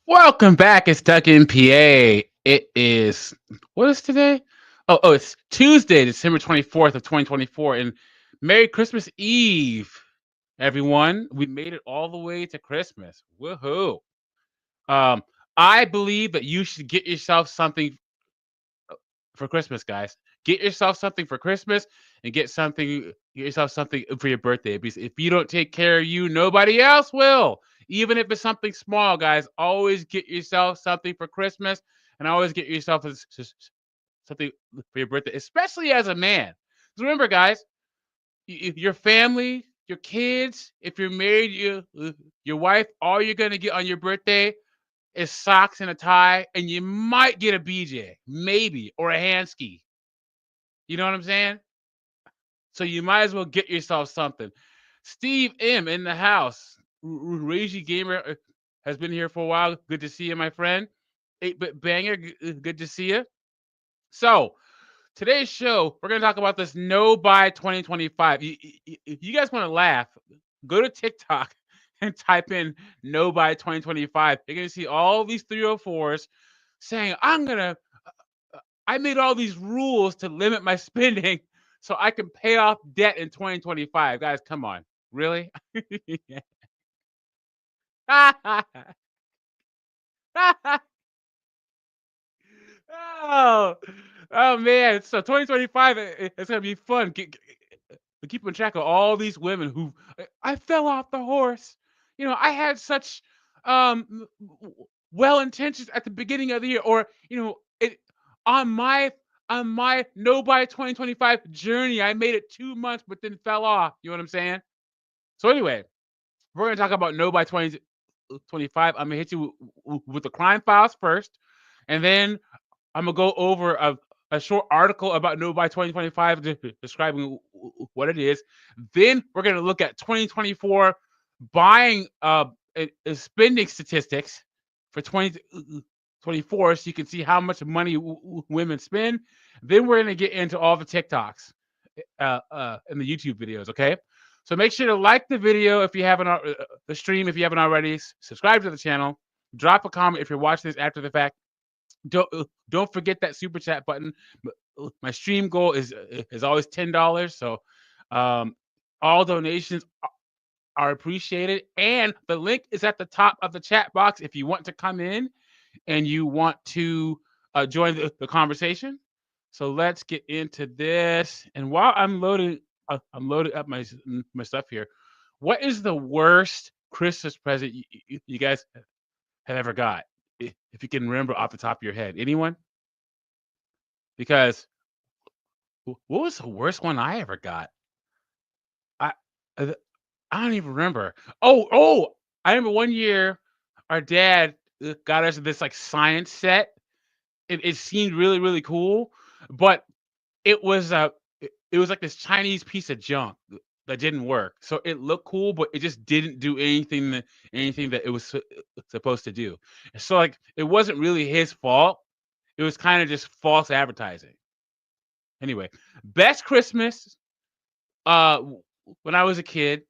Welcome back. It's Tuck in PA. It is what is today? It's Tuesday, December 24th of 2024. And Merry Christmas Eve, everyone. We made it all the way to Christmas. Woohoo. Um, I believe that you should get yourself something for Christmas, guys. Get yourself something for Christmas and get yourself something for your birthday. Because if you don't take care of you, nobody else will. Even if it's something small, guys, always get yourself something for Christmas and always get yourself something for your birthday, especially as a man. 'Cause remember, guys, your family, your kids, if you're married, your wife, all you're going to get on your birthday is socks and a tie, and you might get a BJ, maybe, or a hand ski. You know what I'm saying? So you might as well get yourself something. Steve M in the house. Reiji Gamer has been here for a while. Good to see you, my friend. 8-Bit Banger, good to see you. So today's show, we're going to talk about this no buy 2025. If you guys want to laugh, go to TikTok and type in no buy 2025. You're going to see all these 304s saying, I made all these rules to limit my spending so I can pay off debt in 2025. Guys, come on. Really? oh, oh man. So 2025, it's gonna be fun. Keeping track of all these women who I fell off the horse. I had such well intentions at the beginning of the year, or it on my on my no buy 2025 journey. I made it 2 months, but then fell off. You know what I'm saying? So anyway, we're gonna talk about no buy 2025. I'm gonna hit you with the crime files first, and then I'm gonna go over a short article about no buy 2025 describing what it is. Then we're gonna look at 2024 buying spending statistics for 2024, so you can see how much money women spend. Then we're gonna get into all the TikToks and the YouTube videos. Okay, so make sure to like the video if you haven't, the stream if you haven't already. Subscribe to the channel. Drop a comment if you're watching this after the fact. Don't forget that super chat button. My stream goal is always $10, so um, all donations are appreciated, and the link is at the top of the chat box if you want to come in and you want to join the conversation. So let's get into this. And while I'm loading up my stuff here. What is the worst Christmas present you guys have ever got? If you can remember off the top of your head, anyone? Because what was the worst one I ever got? I uh, I don't even remember. Oh, I remember one year our dad got us this like science set. It seemed really really cool, but it was it was like this Chinese piece of junk that didn't work. So it looked cool, but it just didn't do anything that it was supposed to do. So like it wasn't really his fault. It was kind of just false advertising. Anyway, best Christmas. When I was a kid,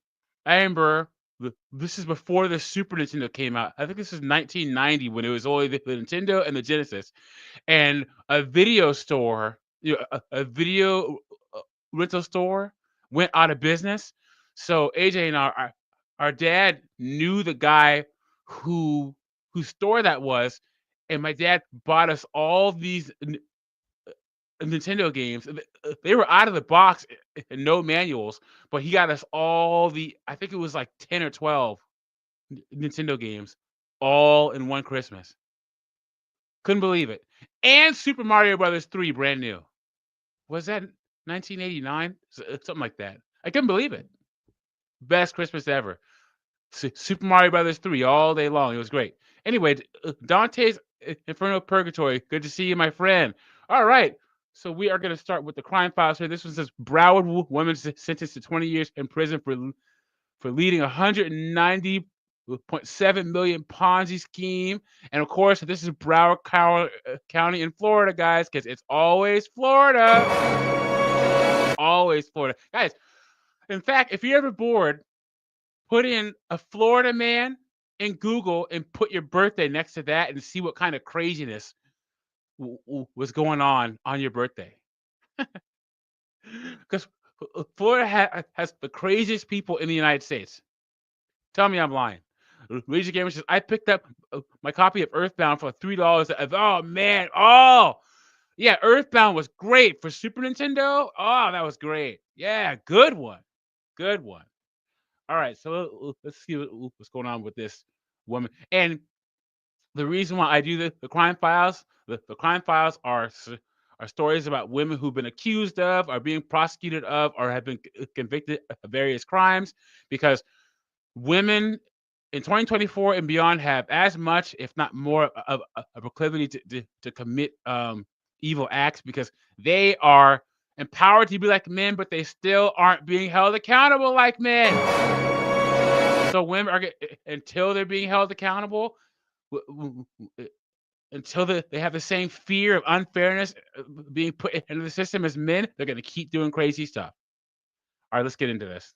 I remember this is before the Super Nintendo came out. I think this is 1990 when it was only the Nintendo and the Genesis, and a video store, a video rental store went out of business. So AJ and our dad knew the guy who whose store that was, and my dad bought us all these Nintendo games. They were out of the box and no manuals, but he got us all I think it was like 10 or 12 Nintendo games all in one Christmas. Couldn't believe it. And Super Mario Brothers 3 brand new. Was that 1989? Something like that. I couldn't believe it. Best Christmas ever. Super Mario Brothers 3 all day long. It was great. Anyway, Dante's Inferno Purgatory. Good to see you, my friend. All right. So we are going to start with the crime files here. This one says Broward woman sentenced to 20 years in prison for leading 190.7 million Ponzi scheme. And of course, this is Broward County in Florida, guys, because it's always Florida. Always Florida. Guys, in fact, if you're ever bored, put in a Florida man in Google and put your birthday next to that and see what kind of craziness was going on your birthday. Because Florida has the craziest people in the United States. Tell me I'm lying. Luigi Gamer says, I picked up my copy of Earthbound for $3. Oh, man. Oh, yeah. Earthbound was great for Super Nintendo. Oh, that was great. Yeah, good one. Good one. All right. So let's see what's going on with this woman. And the reason why I do the crime files, the crime files are stories about women who've been accused of, are being prosecuted of, or have been convicted of various crimes, because women in 2024 and beyond have as much, if not more, of a proclivity to commit evil acts, because they are empowered to be like men, but they still aren't being held accountable like men. So women are, until they're being held accountable, until they have the same fear of unfairness being put into the system as men, they're going to keep doing crazy stuff. All right, let's get into this.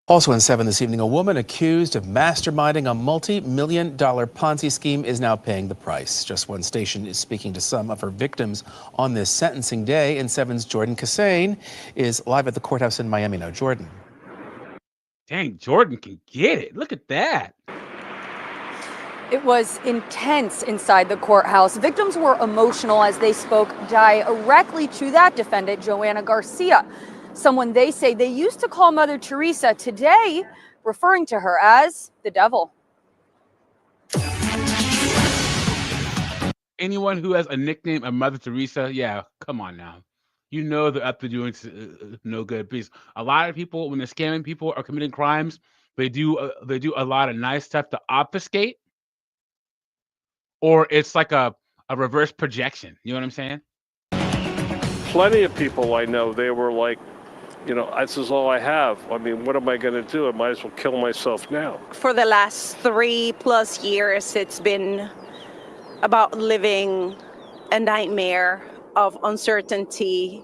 Also in 7 this evening, a woman accused of masterminding a multi-million-dollar Ponzi scheme is now paying the price. Just One station is speaking to some of her victims on this sentencing day. And 7's Jordan Kassane is live at the courthouse in Miami now. Jordan. Dang, Jordan can get it. Look at that. It was intense inside the courthouse. Victims were emotional as they spoke directly to that defendant, Joanna Garcia, someone they say they used to call Mother Teresa, today referring to her as the devil. Anyone who has a nickname of Mother Teresa, yeah, come on now. You know they're up to doing no good. Because a lot of people, when they're scamming people or committing crimes, they do a lot of nice stuff to obfuscate, or it's like a reverse projection. You know what I'm saying? Plenty of people I know, they were like, you know, this is all I have. I mean, what am I going to do? I might as well kill myself now. For the last 3+ years, it's been about living a nightmare of uncertainty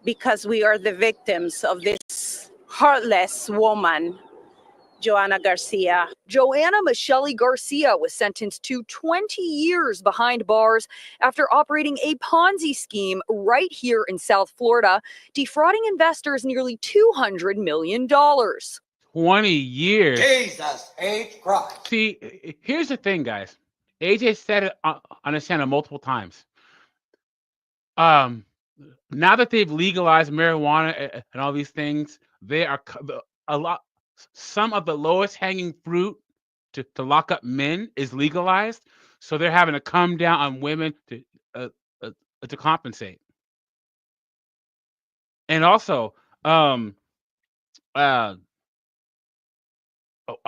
because we are the victims of this heartless woman, Joanna Garcia. Joanna Michelle Garcia was sentenced to 20 years behind bars after operating a Ponzi scheme right here in South Florida, defrauding investors nearly $200 million. 20 years. Jesus H. Christ. See, here's the thing, guys. AJ said it on his channel multiple times. Now that they've legalized marijuana and all these things, they are some of the lowest hanging fruit to lock up men is legalized. So they're having to come down on women to compensate. And also, I'll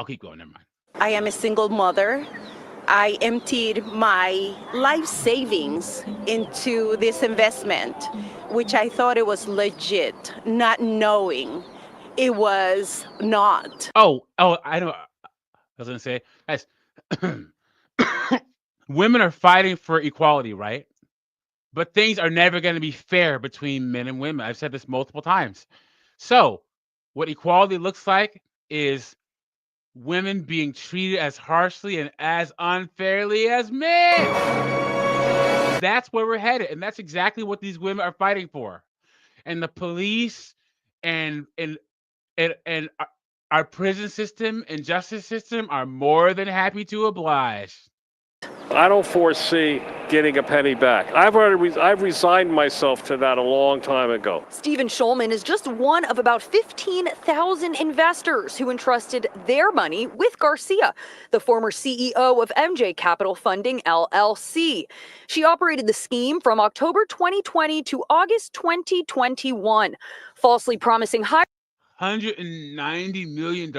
keep going. Never mind. I am a single mother. I emptied my life savings into this investment, which I thought it was legit, not knowing it was not. Oh, I know. I was going to say, guys, women are fighting for equality, right? But things are never going to be fair between men and women. I've said this multiple times. So what equality looks like is women being treated as harshly and as unfairly as men. That's where we're headed, and that's exactly what these women are fighting for. And the police and our prison system and justice system are more than happy to oblige. I don't foresee getting a penny back. I've resigned myself to that a long time ago. Stephen Schulman is just one of about 15,000 investors who entrusted their money with Garcia, the former CEO of MJ Capital Funding, LLC. She operated the scheme from October 2020 to August 2021, falsely promising high $190 million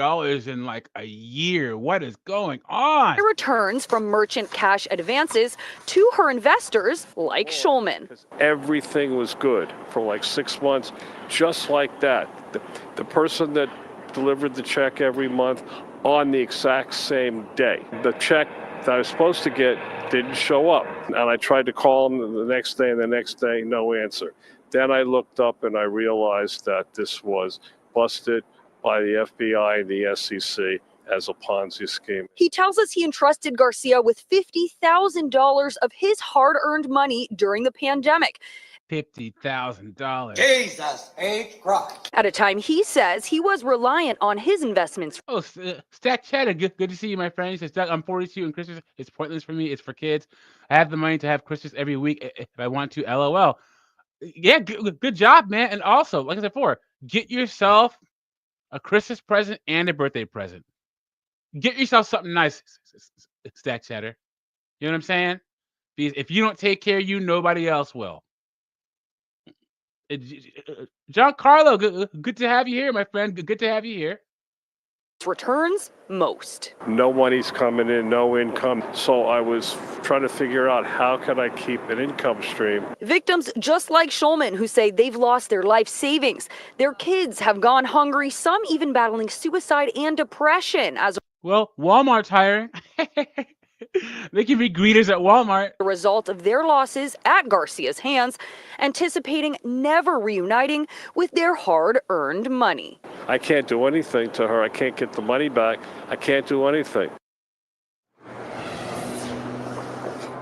in like a year. What is going on? returns from merchant cash advances to her investors like Schulman. Everything was good for like 6 months, just like that. The person that delivered the check every month on the exact same day. The check that I was supposed to get didn't show up. And I tried to call them the next day, and the next day, no answer. Then I looked up and I realized that this was busted by the FBI and the SEC, as a Ponzi scheme. He tells us he entrusted Garcia with $50,000 of his hard-earned money during the pandemic. $50,000. Jesus H. Christ. At a time he says he was reliant on his investments. Oh, Stack Cheddar, good to see you, my friend. He says, Doug, I'm 42 and Christmas is pointless for me. It's for kids. I have the money to have Christmas every week if I want to. LOL. Yeah, good job, man. And also, like I said before, get yourself a Christmas present and a birthday present. Get yourself something nice, Stack Cheddar. You know what I'm saying? Because if you don't take care of you, nobody else will. Giancarlo, good to have you here, my friend. Good to have you here. Returns most. No money's coming in, no income. So I was trying to figure out how can I keep an income stream. Victims just like Schulman, who say they've lost their life savings. Their kids have gone hungry, some even battling suicide and depression as Well, Walmart's hiring. They can be greeters at Walmart. a result of their losses at Garcia's hands, anticipating never reuniting with their hard-earned money. I can't do anything to her. I can't get the money back. I can't do anything.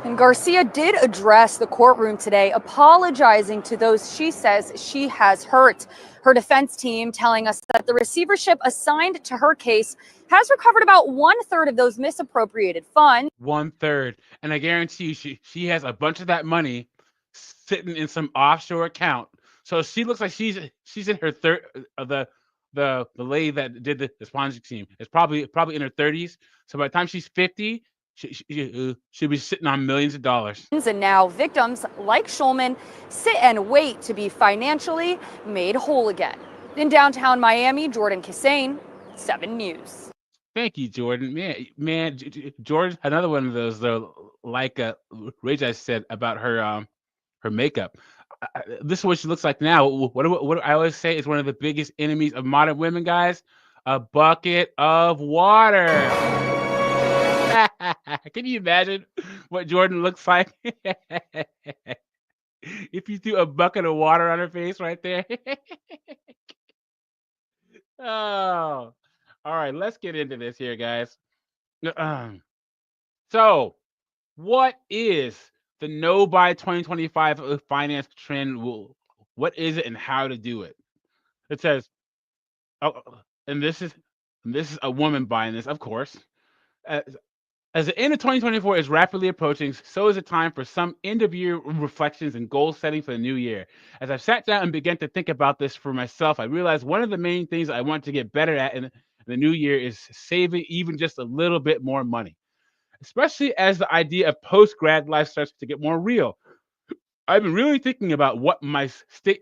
And Garcia did address the courtroom today, apologizing to those she says she has hurt. Her defense team telling us that the receivership assigned to her case has recovered about 1/3 of those misappropriated funds. 1/3. And I guarantee you, she has a bunch of that money sitting in some offshore account. So she looks like she's in her third of the lady that did this Ponzi scheme is probably in her 30s. So by the time she's 50, she'll be sitting on millions of dollars. And now victims like Schulman sit and wait to be financially made whole again. In downtown Miami, Jordan Kisane, 7 News. Thank you, Jordan. Man, Jordan, another one of those though. Like Rachel said about her makeup. This is what she looks like now. What I always say is one of the biggest enemies of modern women, guys. A bucket of water. Can you imagine what Jordan looks like if you threw a bucket of water on her face right there? Oh, all right. Let's get into this here, guys. So, what is the no by 2025 finance trend? What is it and how to do it? It says, oh, and this is a woman buying this, of course. As the end of 2024 is rapidly approaching, so is it time for some end-of-year reflections and goal setting for the new year. As I've sat down and began to think about this for myself, I realized one of the main things I want to get better at in the new year is saving even just a little bit more money, especially as the idea of post-grad life starts to get more real. I've been really thinking about what state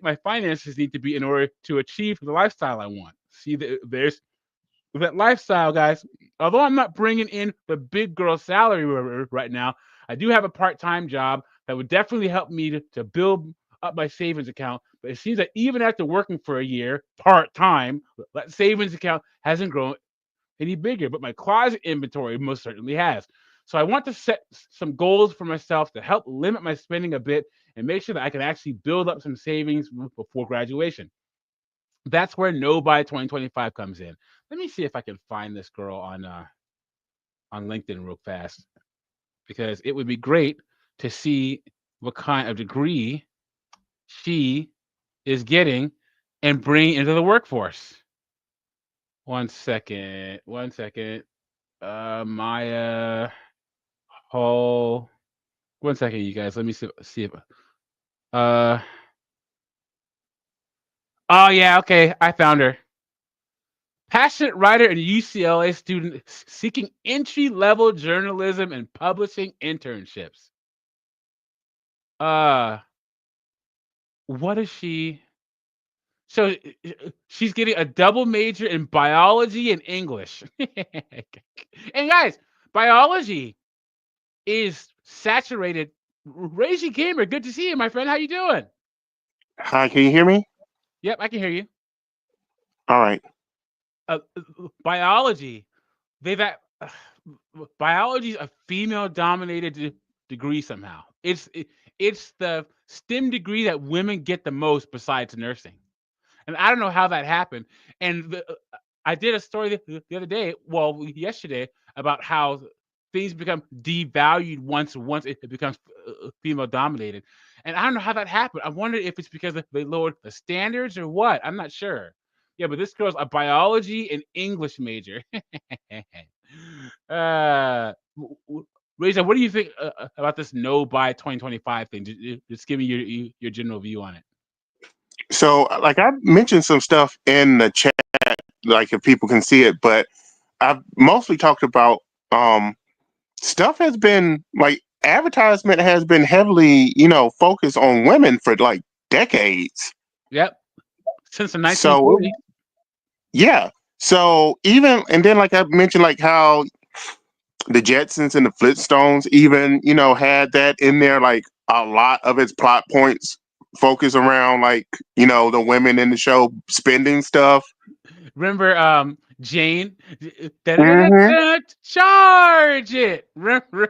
my finances need to be in order to achieve the lifestyle I want. See, there's that lifestyle, guys. Although I'm not bringing in the big girl salary right now, I do have a part-time job that would definitely help me to build up my savings account. But it seems that even after working for a year part-time, that savings account hasn't grown any bigger, but my closet inventory most certainly has. So I want to set some goals for myself to help limit my spending a bit and make sure that I can actually build up some savings before graduation. That's where No by 2025 comes in. Let me see if I can find this girl on LinkedIn real fast, because it would be great to see what kind of degree she is getting and bringing into the workforce. One second. Maya Hall. One second, you guys. Let me see if oh yeah, okay. I found her. Passionate writer and UCLA student seeking entry-level journalism and publishing internships. What is she? So she's getting a double major in biology and English. And guys, biology is saturated. Reggie Gamer, good to see you, my friend. How you doing? Hi, can you hear me? Yep, I can hear you. All right. Biology, biology is a female-dominated degree somehow. It's the STEM degree that women get the most besides nursing, and I don't know how that happened. And I did a story the other day, well, yesterday, about how things become devalued once it becomes female dominated, and I don't know how that happened. I wonder if it's because they lowered the standards or what. I'm not sure. Yeah, but this girl's a biology and English major. Reza, what do you think about this no by 2025 thing? Just give me your general view on it. So, like I mentioned some stuff in the chat, like if people can see it, but I've mostly talked about stuff has been like advertisement has been heavily, focused on women for like decades. Yep, since the So 1940s. yeah. So even and then like I mentioned like how the Jetsons and the Flintstones even, had that in there, like a lot of its plot points focus around like, the women in the show spending stuff. Remember, Jane? Hmm. Charge it. Remember?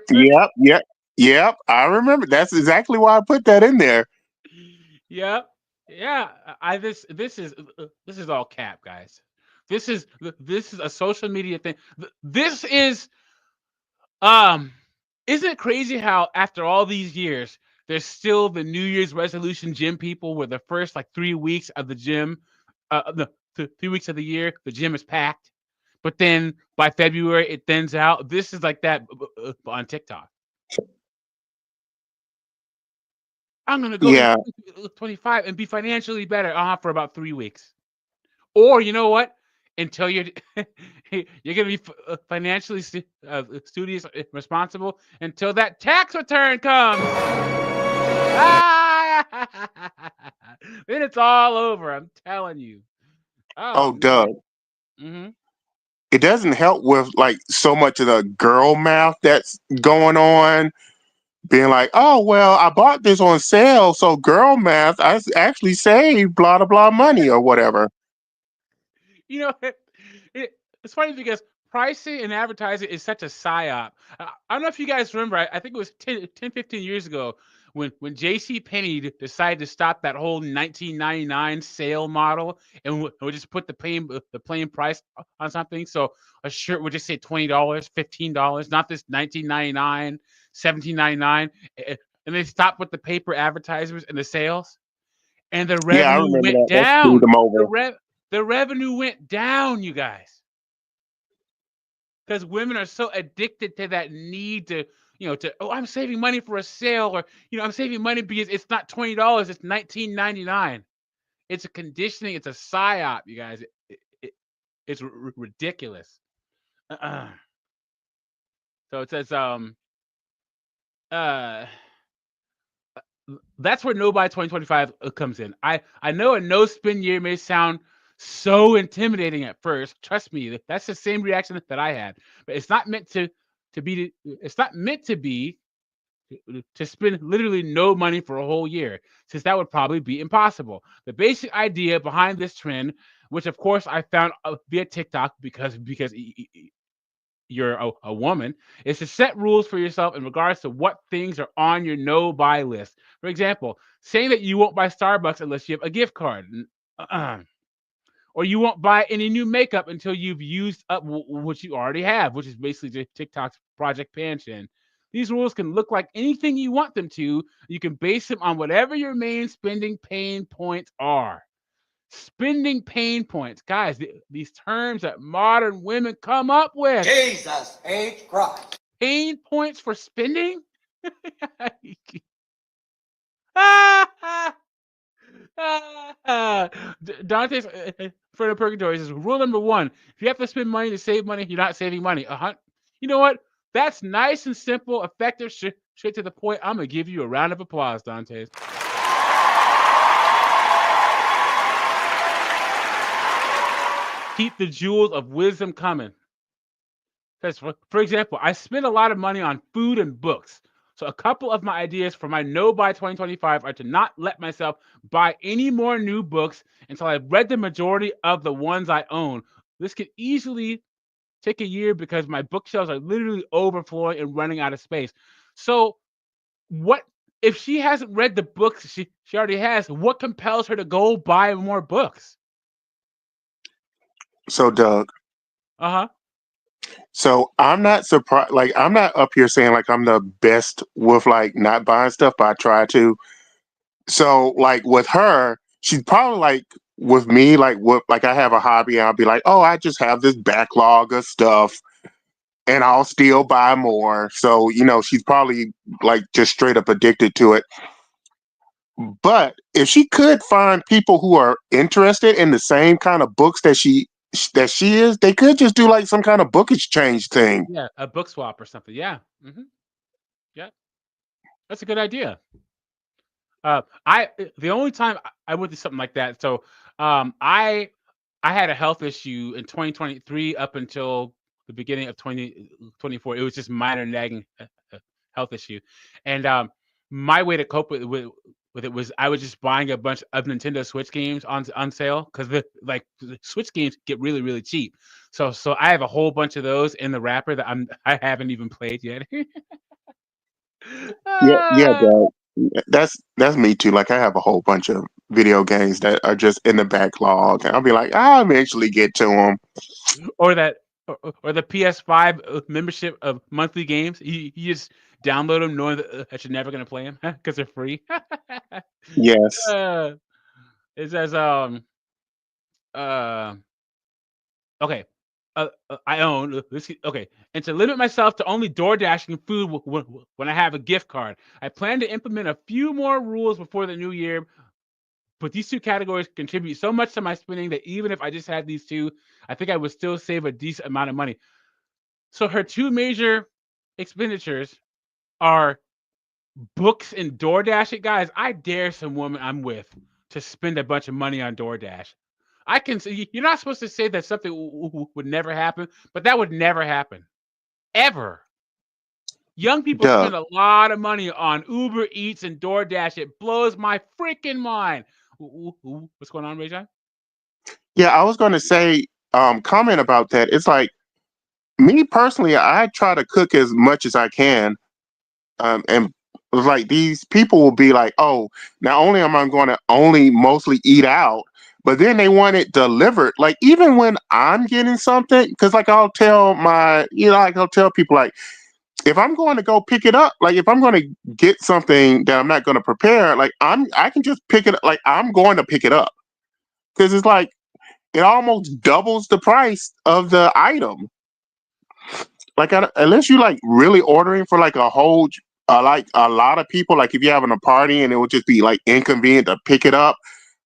Yep. I remember. That's exactly why I put that in there. Yep. Yeah. This is all cap, guys. This is a social media thing. This is isn't it crazy how after all these years there's still the New Year's resolution gym people where the first like 3 weeks of the gym, the 3 weeks of the year the gym is packed, but then by February it thins out. This is like that on TikTok. I'm gonna go in Yeah. 25 and be financially better for about 3 weeks. Or you know what? Until you're you're gonna be financially studious, responsible until that tax return comes. Ah! Then it's all over. I'm telling you. Oh Oh, Doug. man. Hmm. It doesn't help with like so much of the girl math that's going on. Being like, oh well, I bought this on sale, so girl math, actually saved blah blah blah money or whatever. You know, it's funny because pricing and advertising is such a psyop. I don't know if you guys remember. I think it was 15 years ago when J.C. Penney decided to stop that whole 1999 sale model and would just put the plain price on something. So a shirt would just say $20, $15, not this 19.99, 17.99, and they stopped with the paper advertisements and the sales, and the Yeah, I revenue remember went that. That screwed down. them The over. rev the revenue went down, you guys, because women are so addicted to that need to, oh, I'm saving money for a sale, or I'm saving money because it's not $20, it's 19.99. It's a conditioning, it's a psyop, you guys. It's ridiculous. Uh-uh. So it says, uh, that's where no buy 2025 comes in. I know a no spin year may sound so intimidating at first. Trust me, that's the same reaction that I had. But it's not meant to be. It's not meant to be to spend literally no money for a whole year, since that would probably be impossible. The basic idea behind this trend, which of course I found via TikTok because you're a woman, is to set rules for yourself in regards to what things are on your no buy list. For example, saying that you won't buy Starbucks unless you have a gift card. Or you won't buy any new makeup until you've used up what you already have, which is basically just TikTok's Project Pansion. These rules can look like anything you want them to. You can base them on whatever your main spending pain points are. Spending pain points. Guys, these terms that modern women come up with. Jesus H. Christ. Pain points for spending? Dante's Inferno Purgatory says rule number one: if you have to spend money to save money, you're not saving money. You know what? That's nice and simple, effective, straight to the point. I'm gonna give you a round of applause, Dante. Keep the jewels of wisdom coming. Because, for example, I spend a lot of money on food and books. So a couple of my ideas for my no buy 2025 are to not let myself buy any more new books until I've read the majority of the ones I own. This could easily take a year because my bookshelves are literally overflowing and running out of space. So what if she hasn't read the books she already has? What compels her to go buy more books? So Doug, Uh-huh. so I'm not surprised. Like I'm not up here saying like I'm the best with like not buying stuff, but I try to. So like with her, she's probably like with me, like with like I have a hobby, and I'll be like, oh, I just have this backlog of stuff, and I'll still buy more. So she's probably like just straight up addicted to it. But if she could find people who are interested in the same kind of books that she is, they could just do like some kind of book exchange thing. Yeah, a book swap or something. Yeah. Yeah. That's a good idea. The only time I would do something like that. So, I had a health issue in 2023 up until the beginning of 2024. It was just minor nagging health issue, and my way to cope with it was I was just buying a bunch of Nintendo Switch games on sale because the Switch games get really really cheap. So I have a whole bunch of those in the wrapper that I haven't even played yet. Yeah, yeah, Ah. Dad. That's me too. Like I have a whole bunch of video games that are just in the backlog, and I'll be like, I'll eventually get to them. Or that or the PS5 membership of monthly games. You just download them knowing that you're never gonna play them because they're free. Yes. uh, it says uh okay. I own okay, and to limit myself to only door dashing food when I have a gift card. I plan to implement a few more rules before the new year, but these two categories contribute so much to my spending that even if I just had these two, I think I would still save a decent amount of money. So her two major expenditures are books and DoorDash. It, guys, I dare some woman I'm with to spend a bunch of money on DoorDash. I can see you're not supposed to say that something would never happen, but that would never happen ever. Young people Doug. spend a lot of money on Uber Eats and DoorDash. It blows my freaking mind. What's going on, Rajon? Yeah, I was going to say, comment about that. It's like me personally, I try to cook as much as I can, and like these people will be like, oh, not only am I going to only mostly eat out, but then they want it delivered. Like even when I'm getting something, because like I'll tell like I'll tell people like if I'm going to go pick it up, like if I'm going to get something that I'm not going to prepare, like I can just pick it up. Like I'm going to pick it up because it's like it almost doubles the price of the item. Like unless you like really ordering for like a whole like a lot of people, like if you're having a party and it would just be like inconvenient to pick it up,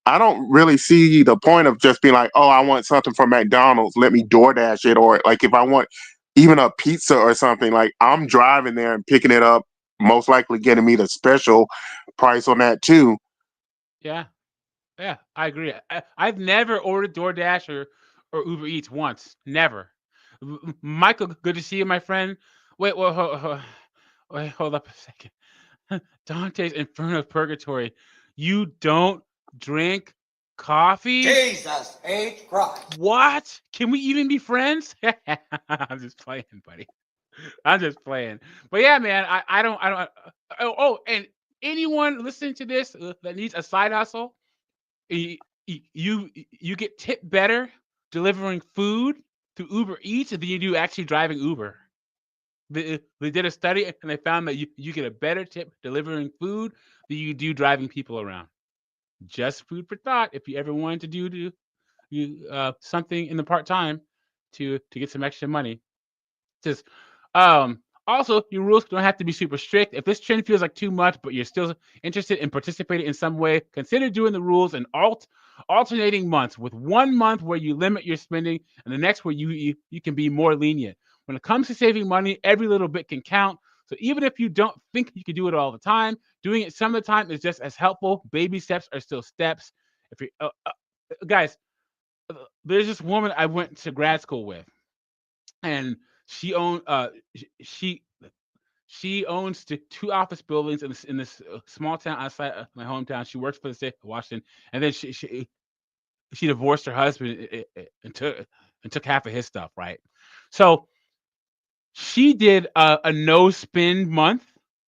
I don't really see the point of just being like, oh, I want something from McDonald's, let me DoorDash it. Or like if I want even a pizza or something, like I'm driving there and picking it up, most likely getting me the special price on that too. Yeah, yeah, I agree. I've never ordered DoorDash or Uber Eats once. Never. Michael, good to see you, my friend. Wait, hold up a second. Dante's Inferno of Purgatory. You don't drink coffee? Jesus H. Christ. What? Can we even be friends? I'm just playing, buddy. I'm just playing. But yeah, man, I don't. And anyone listening to this that needs a side hustle, y- you get tipped better delivering food through Uber Eats than you do actually driving Uber. They did a study and they found that you get a better tip delivering food than you do driving people around. Just food for thought. If you ever wanted to do something in the part time to get some extra money, just also your rules don't have to be super strict. If this trend feels like too much, but you're still interested in participating in some way, consider doing the rules in alternating months, with 1 month where you limit your spending and the next where you can be more lenient. When it comes to saving money, every little bit can count. So even if you don't think you can do it all the time, doing it some of the time is just as helpful. Baby steps are still steps. If you guys, there's this woman I went to grad school with, and she owned she she owns two office buildings in this small town outside of my hometown. She works for the state of Washington, and then she divorced her husband and took half of his stuff, right? So she did a no spend month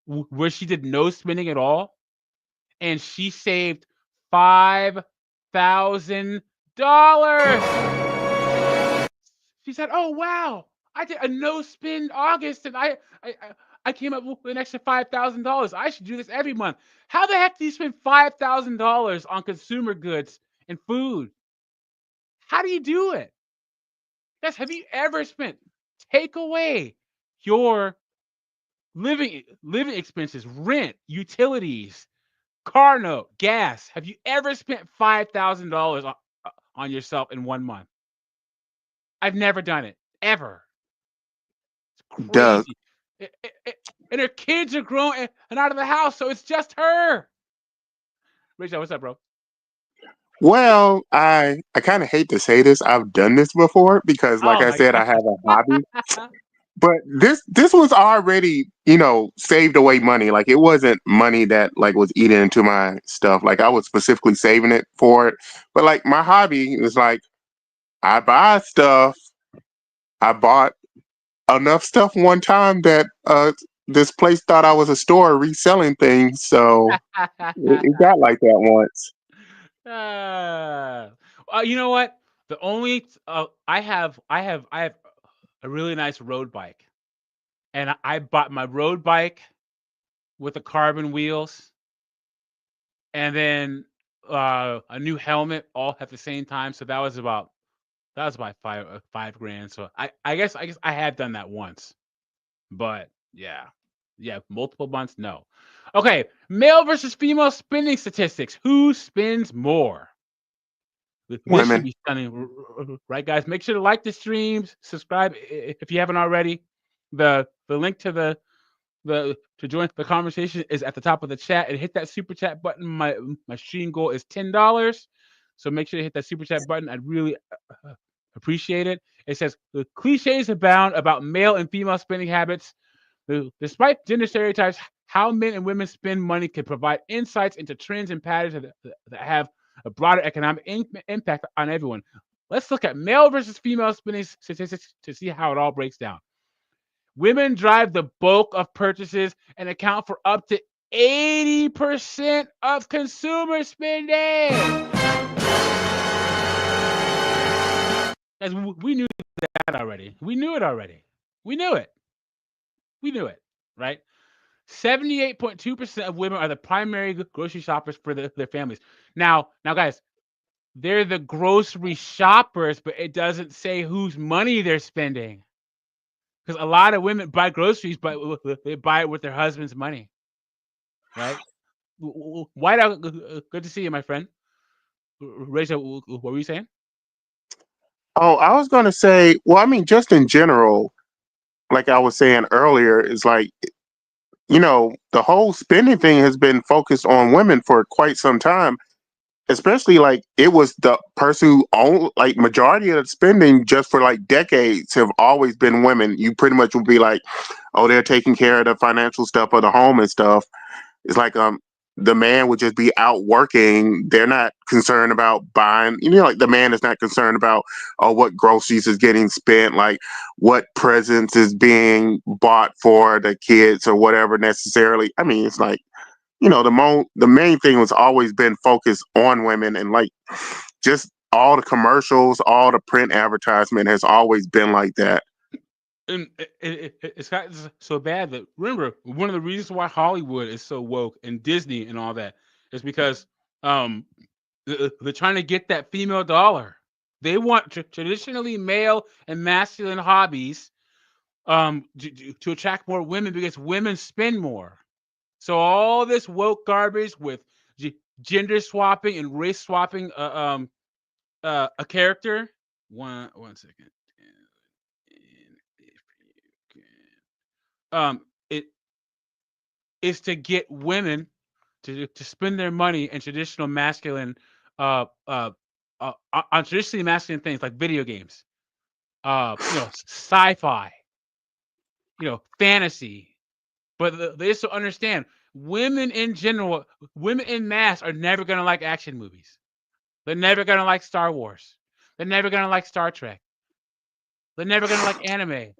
where she did no spending at all, and she saved $5,000. She said, "Oh wow, I did a no spend August, and I came up with an extra $5,000. I should do this every month." How the heck do you spend $5,000 on consumer goods and food? How do you do it? Guys, have you ever spent take away your living expenses, rent, utilities, car note, gas? Have you ever spent $5,000 on yourself in 1 month? I've never done it ever. It's Doug. crazy. And her kids are grown and out of the house, so it's just her. Rachel, what's up, bro? Well, I kind of hate to say this. I've done this before because, like Oh I my said, I have a hobby. god. But this was already, saved away money. Like it wasn't money that like was eaten into my stuff. Like I was specifically saving it for it. But like my hobby is like I buy stuff. I bought enough stuff one time that this place thought I was a store reselling things. So it got like that once. Uh, you know what? The only I have a really nice road bike, and I bought my road bike with the carbon wheels, and then a new helmet all at the same time. So that was about 5 grand. So I guess I had done that once, but yeah, multiple months. No. Okay, male versus female spending statistics. Who spends more? This should Women. be stunning, right, guys? Make sure to like the streams, subscribe if you haven't already. The link to to join the conversation is at the top of the chat, and hit that super chat button. My stream goal is $10, so make sure to hit that super chat button. I'd really appreciate it. It says the cliches abound about male and female spending habits. Despite gender stereotypes, how men and women spend money can provide insights into trends and patterns that have a broader economic impact on everyone. Let's look at male versus female spending statistics to see how it all breaks down. Women drive the bulk of purchases and account for up to 80% of consumer spending. As we knew that already. We knew it already. We knew it. We knew it, right? 78.2% of women are the primary grocery shoppers for their families. Now, guys, they're the grocery shoppers, but it doesn't say whose money they're spending. Because a lot of women buy groceries, but they buy it with their husband's money, right? White Out, good to see you, my friend. Rachel, what were you saying? Oh, I was gonna say, well, I mean, just in general, like I was saying earlier, is like, the whole spending thing has been focused on women for quite some time. Especially like it was the person who owned like majority of the spending just for like decades have always been women. You pretty much would be like, oh, they're taking care of the financial stuff of the home and stuff. It's like the man would just be out working. They're not concerned about buying, like the man is not concerned about what groceries is getting spent, like what presents is being bought for the kids or whatever necessarily. I mean, it's like, the main thing was always been focused on women, and like just all the commercials, all the print advertisement has always been like that. And it's got so bad that, remember, one of the reasons why Hollywood is so woke and Disney and all that is because they're trying to get that female dollar. They want traditionally male and masculine hobbies to attract more women because women spend more. So all this woke garbage with gender swapping and race swapping a character. One second. It is to get women to spend their money in traditional masculine on traditionally masculine things like video games, sci-fi, fantasy. But they also understand women in general, women in mass are never gonna like action movies. They're never gonna like Star Wars. They're never gonna like Star Trek. They're never gonna like anime,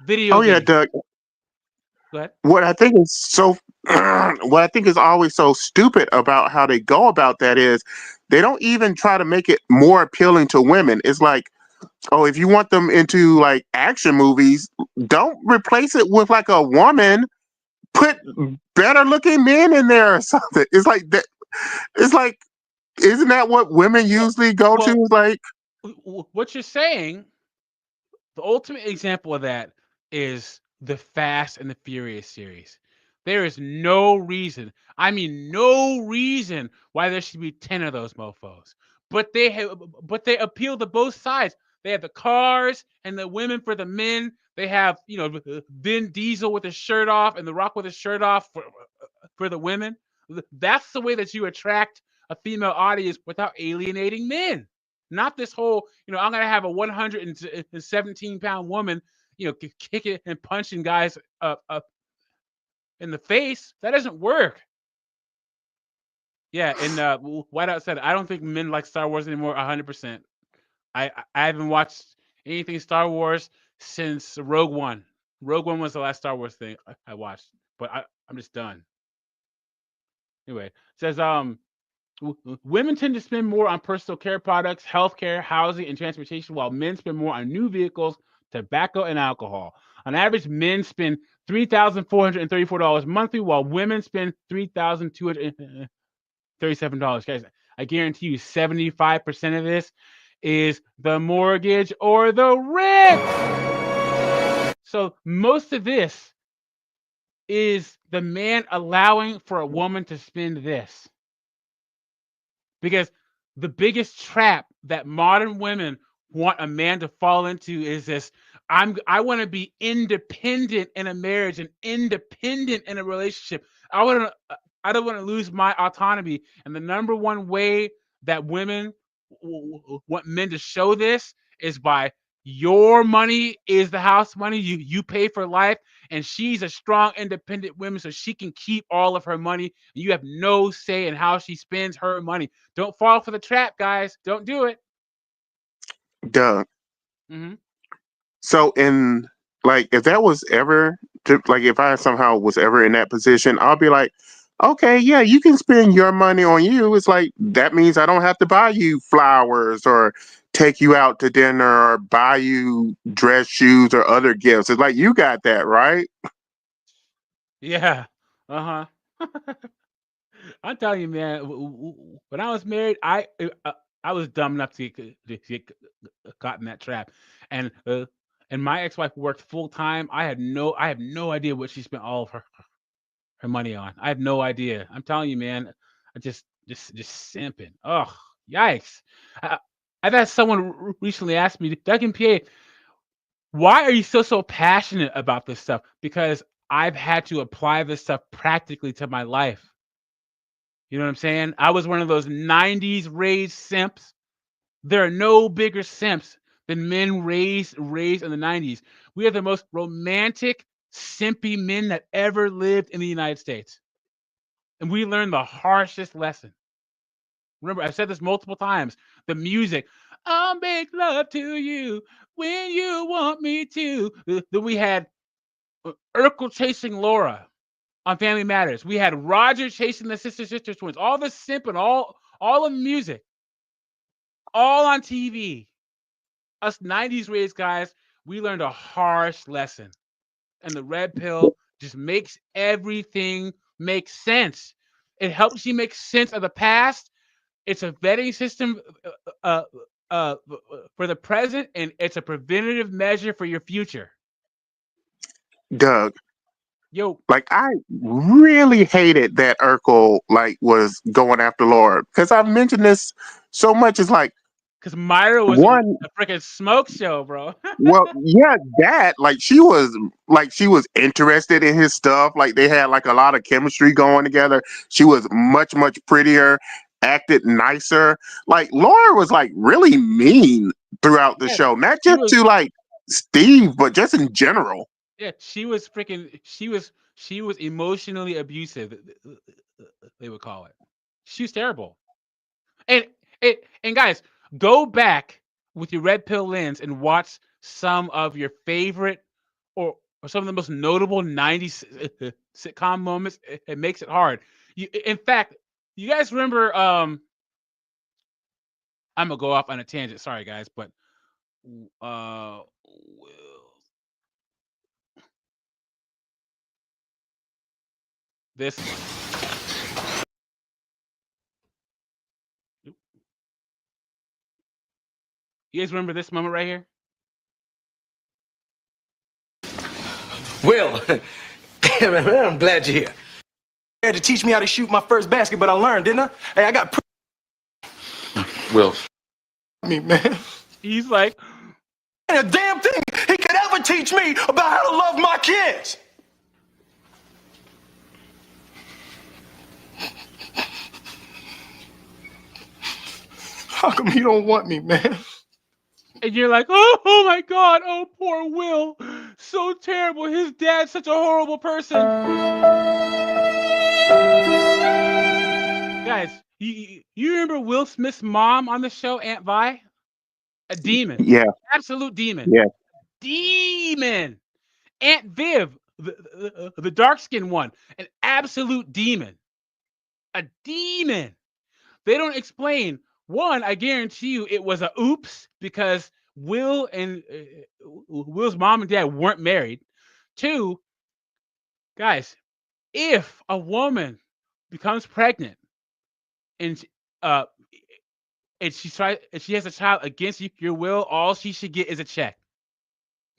video Oh yeah, games. Doug. Go ahead. What I think is so, what I think is always so stupid about how they go about that is they don't even try to make it more appealing to women. It's like, oh, if you want them into like action movies, don't replace it with like a woman. Put better looking men in there or something. It's like that. It's like, isn't that what women Well, usually go to? well, Is like, what you're saying, the ultimate example of that is the Fast and the Furious series. There is no reason, I mean, no reason why there should be 10 of those mofos. But they appeal to both sides. They have the cars and the women for the men. They have, Vin Diesel with his shirt off and The Rock with his shirt off for the women. That's the way that you attract a female audience without alienating men. Not this whole, I'm gonna have a 117-pound woman, kicking and punching guys up in the face. That doesn't work. Yeah, and Whiteout said, I don't think men like Star Wars anymore. 100%. I haven't watched anything Star Wars since Rogue One. Rogue One was the last Star Wars thing I watched, but I'm just done. Anyway, it says women tend to spend more on personal care products, healthcare, housing, and transportation, while men spend more on new vehicles, tobacco, and alcohol. On average, men spend $3,434 monthly, while women spend $3,237. Guys, I guarantee you 75% of this is the mortgage or the rent. So most of this is the man allowing for a woman to spend this. Because the biggest trap that modern women want a man to fall into is this: I want to be independent in a marriage and independent in a relationship. I don't want to lose my autonomy. And the number one way that women want men to show this is by, your money is the house money. You pay for life, and she's a strong, independent woman, so she can keep all of her money. You have no say in how she spends her money. Don't fall for the trap, guys. Don't do it. duh. Mm-hmm. So in like, if that was ever like, if I somehow was ever in that position, I'll be like, okay, yeah, you can spend your money on you. It's like, that means I don't have to buy you flowers or take you out to dinner or buy you dress, shoes, or other gifts. It's like, you got that, right? Yeah. Uh huh. I'm telling you, man. When I was married, I was dumb enough to get caught in that trap, and my ex-wife worked full time. I have no idea what she spent all of her money on. I have no idea. I'm telling you, man. I just simping. Oh, yikes! I, I've had someone recently ask me, Doug and PA, why are you so passionate about this stuff? Because I've had to apply this stuff practically to my life. You know what I'm saying? I was one of those 90s raised simps. There are no bigger simps than men raised in the 90s. We are the most romantic, simpy men that ever lived in the United States. And we learned the harshest lesson. Remember, I've said this multiple times. The music, I'll make love to you when you want me to. Then we had Urkel chasing Laura on Family Matters. We had Roger chasing the sister twins. All the simp and all the music, all on TV. Us 90s raised guys, we learned a harsh lesson. And the red pill just makes everything make sense. It helps you make sense of the past. It's a vetting system uh, for the present, and it's a preventative measure for your future. Doug, Yo, like, I really hated that Urkel like was going after Laura, because I've mentioned this so much. It's like, because Myra was one, a freaking smoke show, bro. well, yeah, that like she was interested in his stuff. Like, they had like a lot of chemistry going together. She was much prettier, acted nicer. Like, Laura was like really mean throughout the Yeah, show, not she just was. to like Steve, but just in general. Yeah, she was freaking. She was emotionally abusive. They would call it. She was terrible. And and guys, go back with your red pill lens and watch some of your favorite or some of the most notable 90s sitcom moments. It makes it hard. In fact, you guys remember I'm gonna go off on a tangent, sorry guys, but Will. This one. You guys remember this moment right here? Will, man, I'm glad you're here. You had to teach me how to shoot my first basket, but I learned, didn't I? Hey, I got. Will. Me, man. He's like, Ain't a damn thing he could ever teach me about how to love my kids. How come you don't want me, man? and you're like, oh my God, oh poor Will, so terrible. His dad's such a horrible person. Guys, you remember Will Smith's mom on the show, Aunt Vi? A demon, Yeah, absolute demon, yeah. demon. Aunt Viv, the dark skinned one, an absolute demon, a demon. They don't explain. One, I guarantee you, it was a oops because Will and Will's mom and dad weren't married. Two, guys, if a woman becomes pregnant and uh and she has a child against your will, all she should get is a check.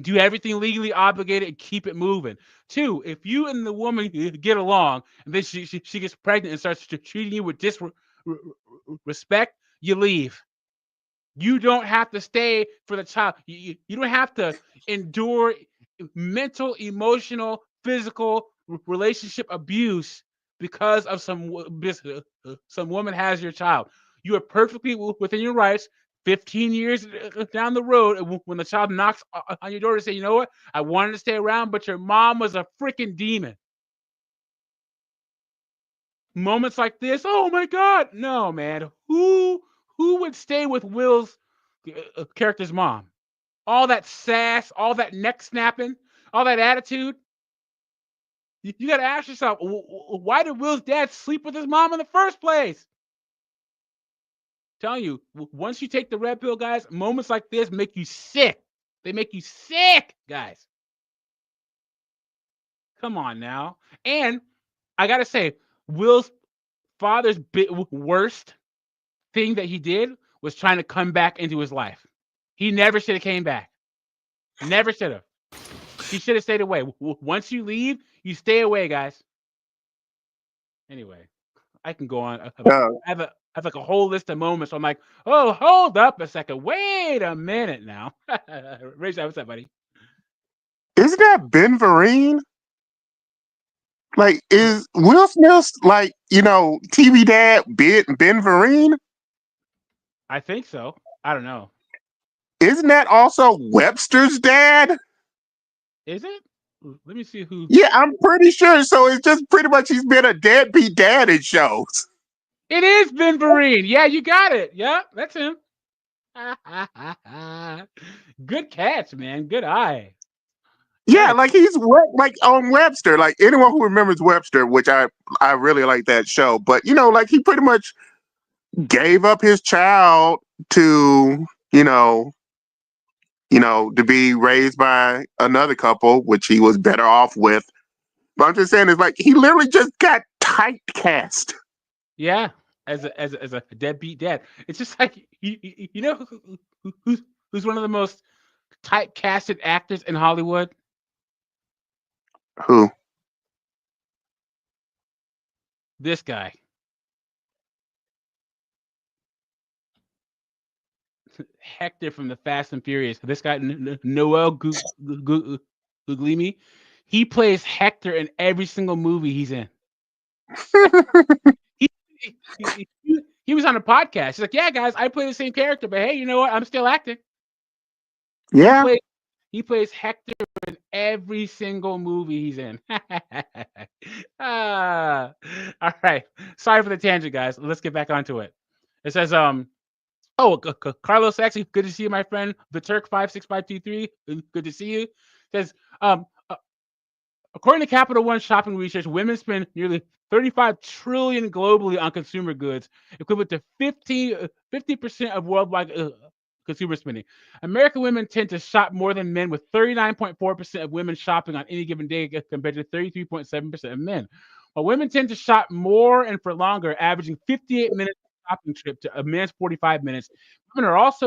Do everything legally obligated and keep it moving. Two, if you and the woman get along and then she gets pregnant and starts treating you with disrespect, you leave. You don't have to stay for the child. You don't have to endure mental, emotional, physical relationship abuse because of some woman has your child. You are perfectly within your rights. 15 years down the road, when the child knocks on your door to say, you know what, I wanted to stay around, but your mom was a freaking demon. Moments like this, oh my God, no, man. Who would stay with Will's character's mom? All that sass, all that neck snapping, all that attitude. You got to ask yourself, why did Will's dad sleep with his mom in the first place? I'm telling you, once you take the red pill, guys, moments like this make you sick. They make you sick, guys. Come on now. And I got to say, Will's father's worst thing that he did was trying to come back into his life. He never should have came back. Never should have. He should have stayed away. Once you leave, you stay away, guys. Anyway, I can go on. I have like a whole list of moments. So I'm like, oh, hold up a second. Wait a minute now. Raise that. What's up, buddy? Isn't that Ben Vereen? Like, is Will Smith like, TV dad Ben Vereen? I think so. I don't know. Isn't that also Webster's dad? Is it? Let me see who. Yeah, I'm pretty sure. So it's just pretty much he's been a deadbeat dad in shows. It is Ben Vereen. Yeah, you got it. Yeah, that's him. Good catch, man. Good eye. Yeah, like he's like on Webster. Like anyone who remembers Webster, which I really like that show. But like he pretty much gave up his child to to be raised by another couple, which he was better off with. But I'm just saying, it's like he literally just got typecast. Yeah, as a deadbeat dad. It's just like you know who's one of the most typecasted actors in Hollywood? Who? This guy. Hector from the Fast and Furious. This guy, Noel Guglielmi, he plays Hector in every single movie he's in. he was on a podcast. He's like, yeah, guys, I play the same character, but hey, you know what? I'm still acting. Yeah. He plays Hector in every single movie he's in. All right. Sorry for the tangent, guys. Let's get back onto it. It says, Carlos, actually, good to see you, my friend. The Turk 56523, good to see you. Says, according to Capital One shopping research, women spend nearly 35 trillion globally on consumer goods, equivalent to 50% of worldwide consumer spending. American women tend to shop more than men, with 39.4% of women shopping on any given day compared to 33.7% of men. While women tend to shop more and for longer, averaging 58 minutes shopping trip to a man's 45 minutes, women are also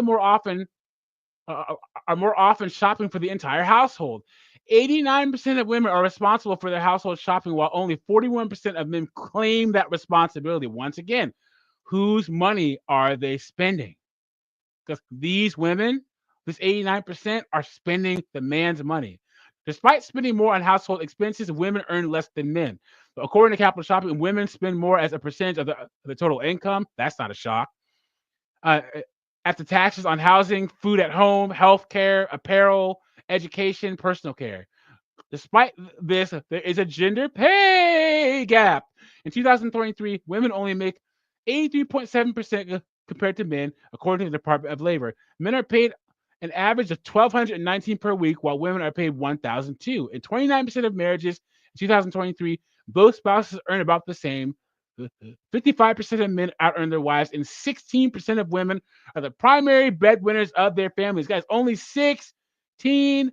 uh, more often shopping for the entire household. 89% of women are responsible for their household shopping, while only 41% of men claim that responsibility. Once again, whose money are they spending? Because these women, this 89%, are spending the man's money. Despite spending more on household expenses, women earn less than men. So according to Capital Shopping, women spend more as a percentage of the total income. That's not a shock. Uh, After taxes on housing, food at home, health care, apparel, education, personal care. Despite this, there is a gender pay gap. In 2023, women only make 83.7% compared to men, according to the Department of Labor. Men are paid an average of $1,219 per week, while women are paid $1,002. In 29% of marriages in 2023, both spouses earn about the same. 55% of men out earn their wives, and 16% of women are the primary breadwinners of their families. Guys, only 16%.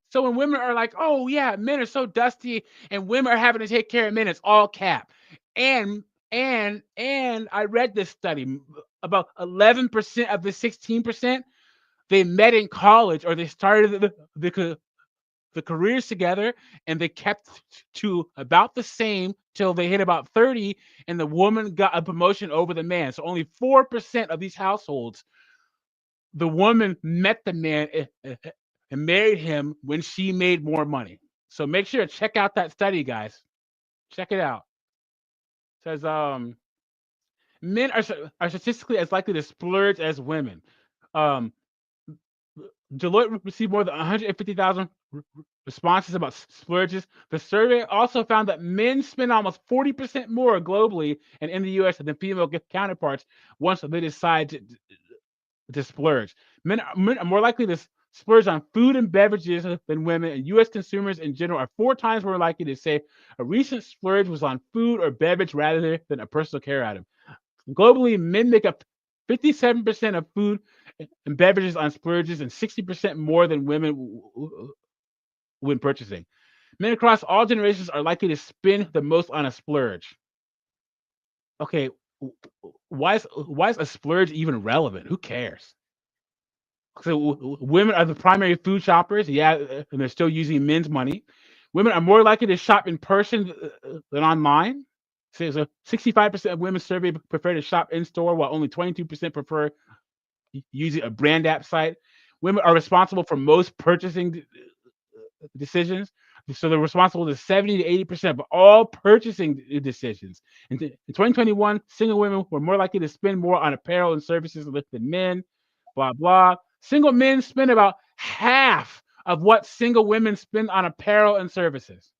So when women are like, "Oh yeah, men are so dusty, and women are having to take care of men," it's all cap. And I read this study. About 11% of the 16%, they met in college, or they started the careers together, and they kept to about the same till they hit about 30, and the woman got a promotion over the man. So only 4% of these households, the woman met the man and married him when she made more money. So make sure to check out that study, guys. Check it out. It says men are statistically as likely to splurge as women. Um, Deloitte received more than 150,000 responses about splurges. The survey also found that men spend almost 40% more globally and in the U.S. than female counterparts once they decide to splurge. Men are more likely to splurge on food and beverages than women, and U.S. consumers in general are 4 times more likely to say a recent splurge was on food or beverage rather than a personal care item. Globally, men make up 57% of food and beverages on splurges, and 60% more than women when purchasing. Men across all generations are likely to spend the most on a splurge. Okay, why is a splurge even relevant? Who cares? So women are the primary food shoppers, yeah, and they're still using men's money. Women are more likely to shop in person than online. So 65% of women surveyed prefer to shop in store, while only 22% prefer using a brand app site. Women are responsible for most purchasing decisions. So they're responsible to 70 to 80% of all purchasing decisions. In 2021, single women were more likely to spend more on apparel and services than men, blah, blah. Single men spend about half of what single women spend on apparel and services.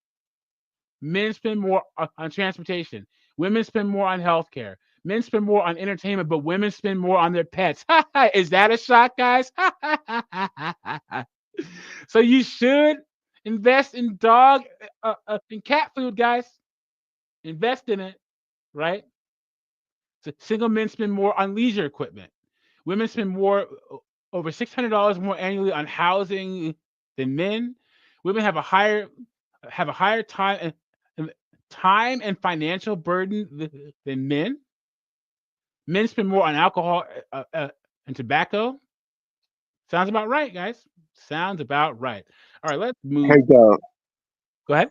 Men spend more on transportation. Women spend more on healthcare. Men spend more on entertainment, but women spend more on their pets. Is that a shock, guys? So you should invest in dog in cat food, guys. Invest in it, right? So single men spend more on leisure equipment. Women spend more, over $600 more annually on housing than men. Women have a higher time and financial burden than men. Men spend more on alcohol and tobacco. Sounds about right, guys. Sounds about right. All right, let's move. Hey, Doug, Go ahead.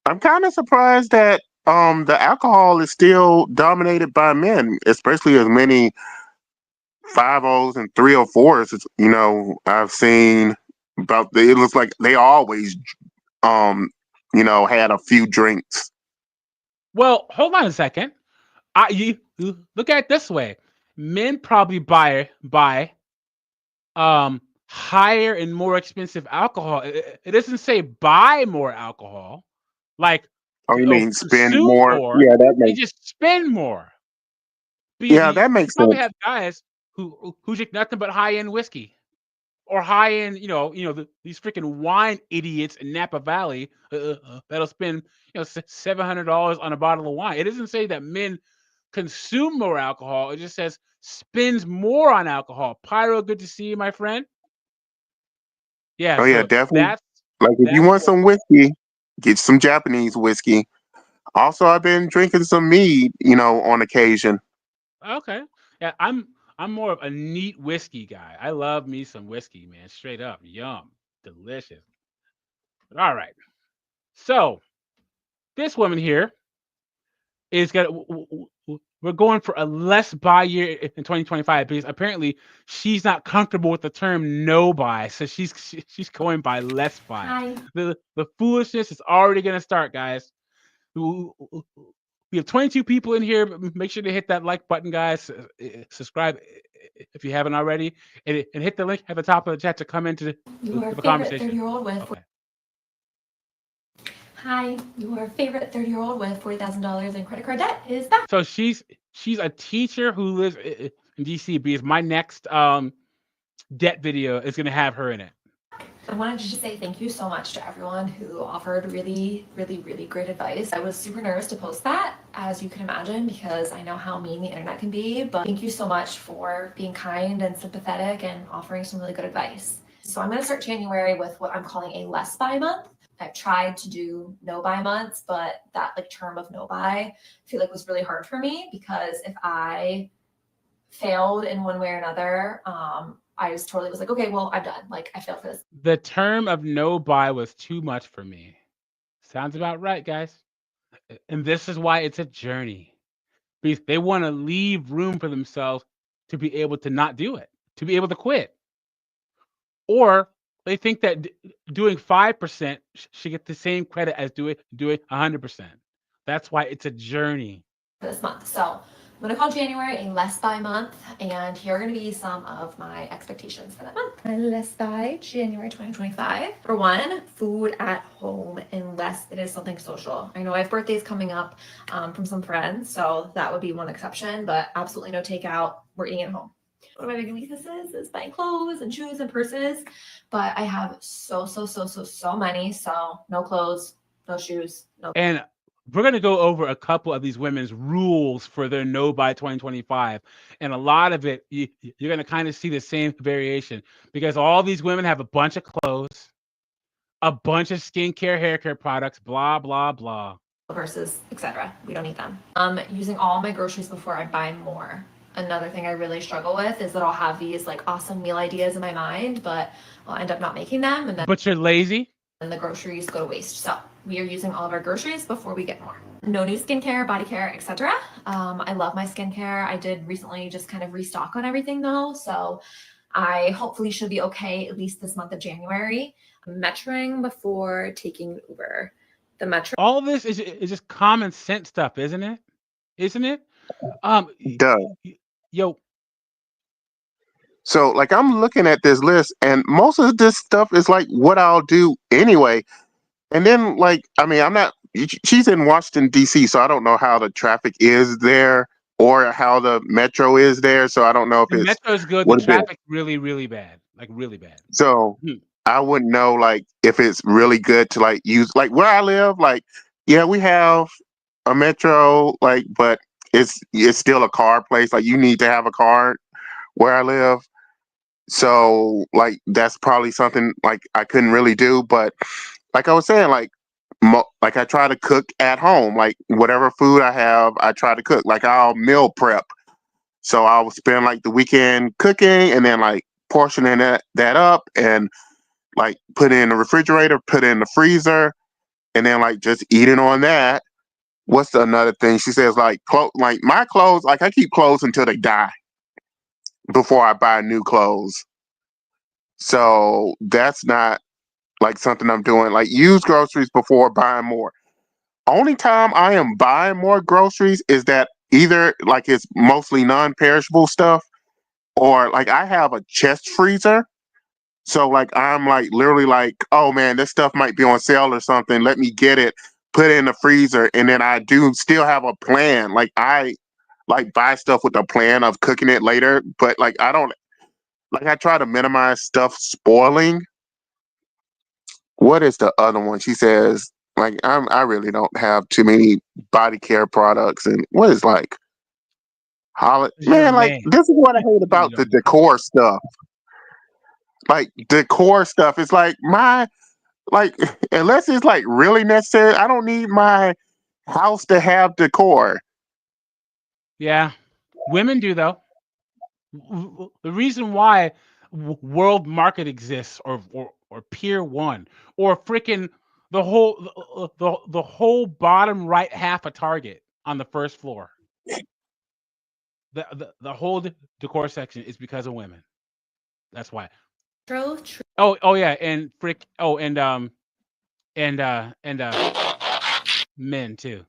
I'm kind of surprised that the alcohol is still dominated by men, especially as many 5-0s and 304s. I've seen about it looks like they always had a few drinks. Well, hold on a second. You look at it this way: men probably buy higher and more expensive alcohol. It doesn't say buy more alcohol, like Oh, you mean spend consume more? more. Yeah, that They makes just spend more. But yeah, you that makes probably sense. have guys who drink nothing but high end whiskey, or high end, these freaking wine idiots in Napa Valley that'll spend $700 on a bottle of wine. It doesn't say that men consume more alcohol. It just says spends more on alcohol. Pyro, good to see you, my friend. Yeah, Oh yeah, so definitely. that's Like if you want what. some whiskey, get some Japanese whiskey. Also, I've been drinking some mead, on occasion. Okay. Yeah, I'm more of a neat whiskey guy. I love me some whiskey, man. Straight up, yum, delicious. All right. So this woman here is gonna. We're going for a less buy year in 2025 because apparently she's not comfortable with the term no buy, so she's going by less buy. Hi. The foolishness is already gonna start, guys. We have 22 people in here. Make sure to hit that like button, guys. Subscribe if you haven't already, and hit the link at the top of the chat to come into Your the favorite conversation. 30-year-old with Okay. Hi, your favorite 30-year-old with $40,000 in credit card debt is back. So she's a teacher who lives in DC. Because my next debt video is gonna have her in it. I wanted to just say thank you so much to everyone who offered really, really, really great advice. I was super nervous to post that, as you can imagine, because I know how mean the internet can be, but thank you so much for being kind and sympathetic and offering some really good advice. So I'm gonna start January with what I'm calling a less buy month. I've tried to do no buy months, but that term of no buy, I feel like was really hard for me because if I failed in one way or another, I just totally was like, okay, well, I'm done. I failed for this. The term of no buy was too much for me. Sounds about right, guys. And this is why it's a journey. Because they want to leave room for themselves to be able to not do it, to be able to quit. Or they think that doing 5% should get the same credit as doing 100%. That's why it's a journey. This month. So I'm going to call January a less buy month, and here are going to be some of my expectations for that month. My less buy January 2025. For one, food at home unless it is something social. I know I have birthdays coming up from some friends, so that would be one exception, but absolutely no takeout. We're eating at home. One of my big weaknesses is buying clothes and shoes and purses, but I have so many, so no clothes, no shoes, no. And we're going to go over a couple of these women's rules for their no buy 2025. And a lot of it, you're going to kind of see the same variation because all these women have a bunch of clothes, a bunch of skincare, hair care products, blah, blah, blah. Versus etc. We don't need them. Using all my groceries before I buy more. Another thing I really struggle with is that I'll have these awesome meal ideas in my mind, but I'll end up not making them, and then But you're lazy. And the groceries go to waste. So we are using all of our groceries before we get more. No new skincare, body care, etc. I love my skincare. I did recently just kind of restock on everything though, so I hopefully should be okay at least this month of January. Metroing before taking Uber. The metro. All this is just common sense stuff, isn't it? Isn't it? Duh. Yo. So I'm looking at this list, and most of this stuff is what I'll do anyway. And then I'm not. She's in Washington D.C., so I don't know how the traffic is there or how the metro is there. So I don't know if The it's metro is good. The what it is. traffic really, really bad. Really bad. So I wouldn't know if it's really good to use where I live. Yeah, we have a metro, but it's still a car place. You need to have a car where I live. So that's probably something I couldn't really do. But I was saying, I try to cook at home. Whatever food I have, I try to cook. I'll meal prep. So I'll spend the weekend cooking and then portioning that up and put it in the refrigerator, put it in the freezer, and then just eating on that. What's another thing? She says my clothes, I keep clothes until they die before I buy new clothes. So that's not something I'm doing. Use groceries before buying more. Only time I am buying more groceries is that either it's mostly non-perishable stuff or I have a chest freezer. So I'm literally oh man, this stuff might be on sale or something. Let me get it, put it in the freezer, and then I do still have a plan. I buy stuff with a plan of cooking it later, but I don't I try to minimize stuff spoiling. What is the other one? She says I really don't have too many body care products, and what is You're a Man, like man. this is what I hate You about the don't need decor stuff. Like decor stuff. It's like like unless it's like really necessary, I don't need my house to have decor. Yeah, women do though. The reason why World Market exists, or Pier 1, or freaking the whole bottom right half of Target on the first floor. The whole decor section is because of women. That's why. True. Oh yeah, and men too.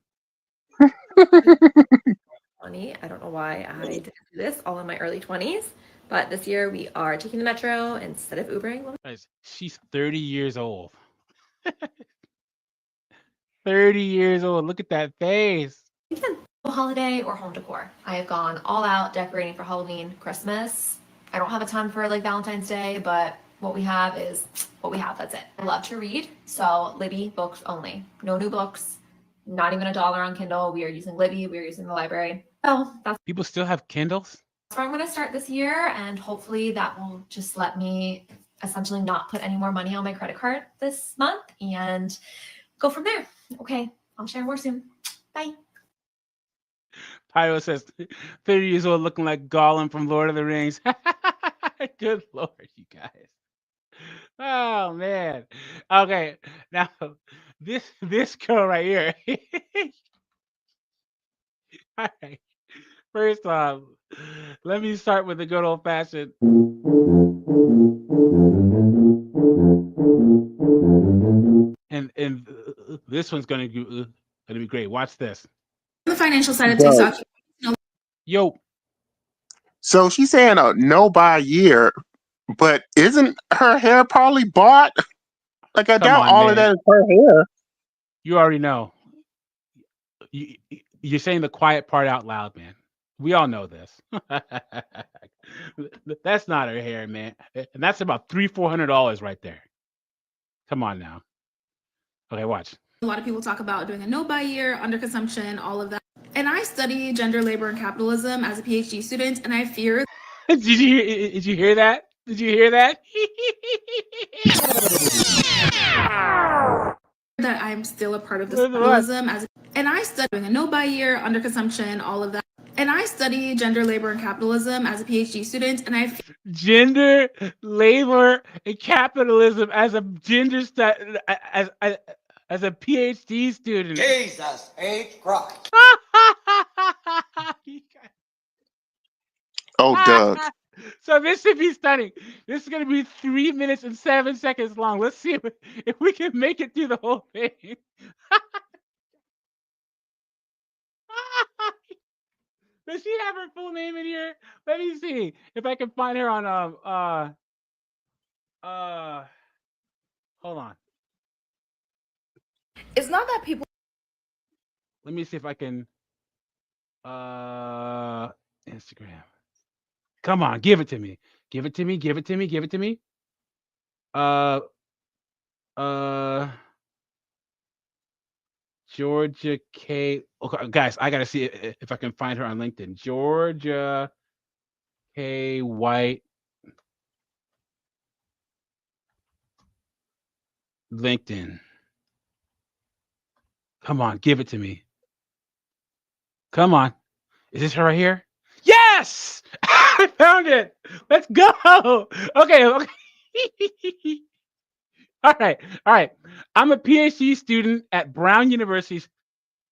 Funny. I don't know why I didn't do this all in my early 20s, but this year we are taking the metro instead of Ubering. Guys, she's 30 years old. 30 years old. Look at that face. Holiday or home decor. I have gone all out decorating for Halloween, Christmas. I don't have a ton for like Valentine's Day, but what we have is what we have. That's it. I love to read, so Libby books only. No new books. Not even $1 on Kindle. We are using Libby. We are using the library. Oh, that's People still have Kindles? where I'm going to start this year, and hopefully that will just let me essentially not put any more money on my credit card this month and go from there. Okay, I'll share more soon. Bye. Pyro says 30 years old looking like Gollum from Lord of the Rings. Good Lord, you guys. Oh man. Okay. Now this girl right here. All right. First off, let me start with the good old fashioned. And this one's gonna be great. Watch this. The financial side of Doug. TikTok. Yo, So she's saying a no buy year, but isn't her hair probably bought? Like I come doubt on, all of man. that is her hair. You already know. You're saying the quiet part out loud, man. We all know this. That's not her hair, man. And that's about $300-400 right there. Come on now. Okay, watch. A lot of people talk about doing a no-buy year, underconsumption, all of that. And I study gender, labor, and capitalism as a PhD student, and I fear Did you hear that? Did you hear that? that I'm still a part of this What? capitalism and I study doing a no-buy year, underconsumption, all of that. And I study gender, labor, and capitalism as a PhD student, and I Gender, labor, and capitalism as a as a PhD student. Jesus H. Christ. Oh, Doug. So this should be stunning. This is going to be 3 minutes and 7 seconds long. Let's see if we can make it through the whole thing. Does she have her full name in here? Let me see if I can find her on hold on. it's not that people Let me see if I can Instagram. Come on, give it to me. Give it to me. Give it to me. Give it to me. Georgia K. Okay, guys, I gotta see if I can find her on LinkedIn. Georgia K. White. LinkedIn. Come on, give it to me. Come on. Is this her right here? Yes! I found it. Let's go. Okay. All right. I'm a PhD student at Brown University,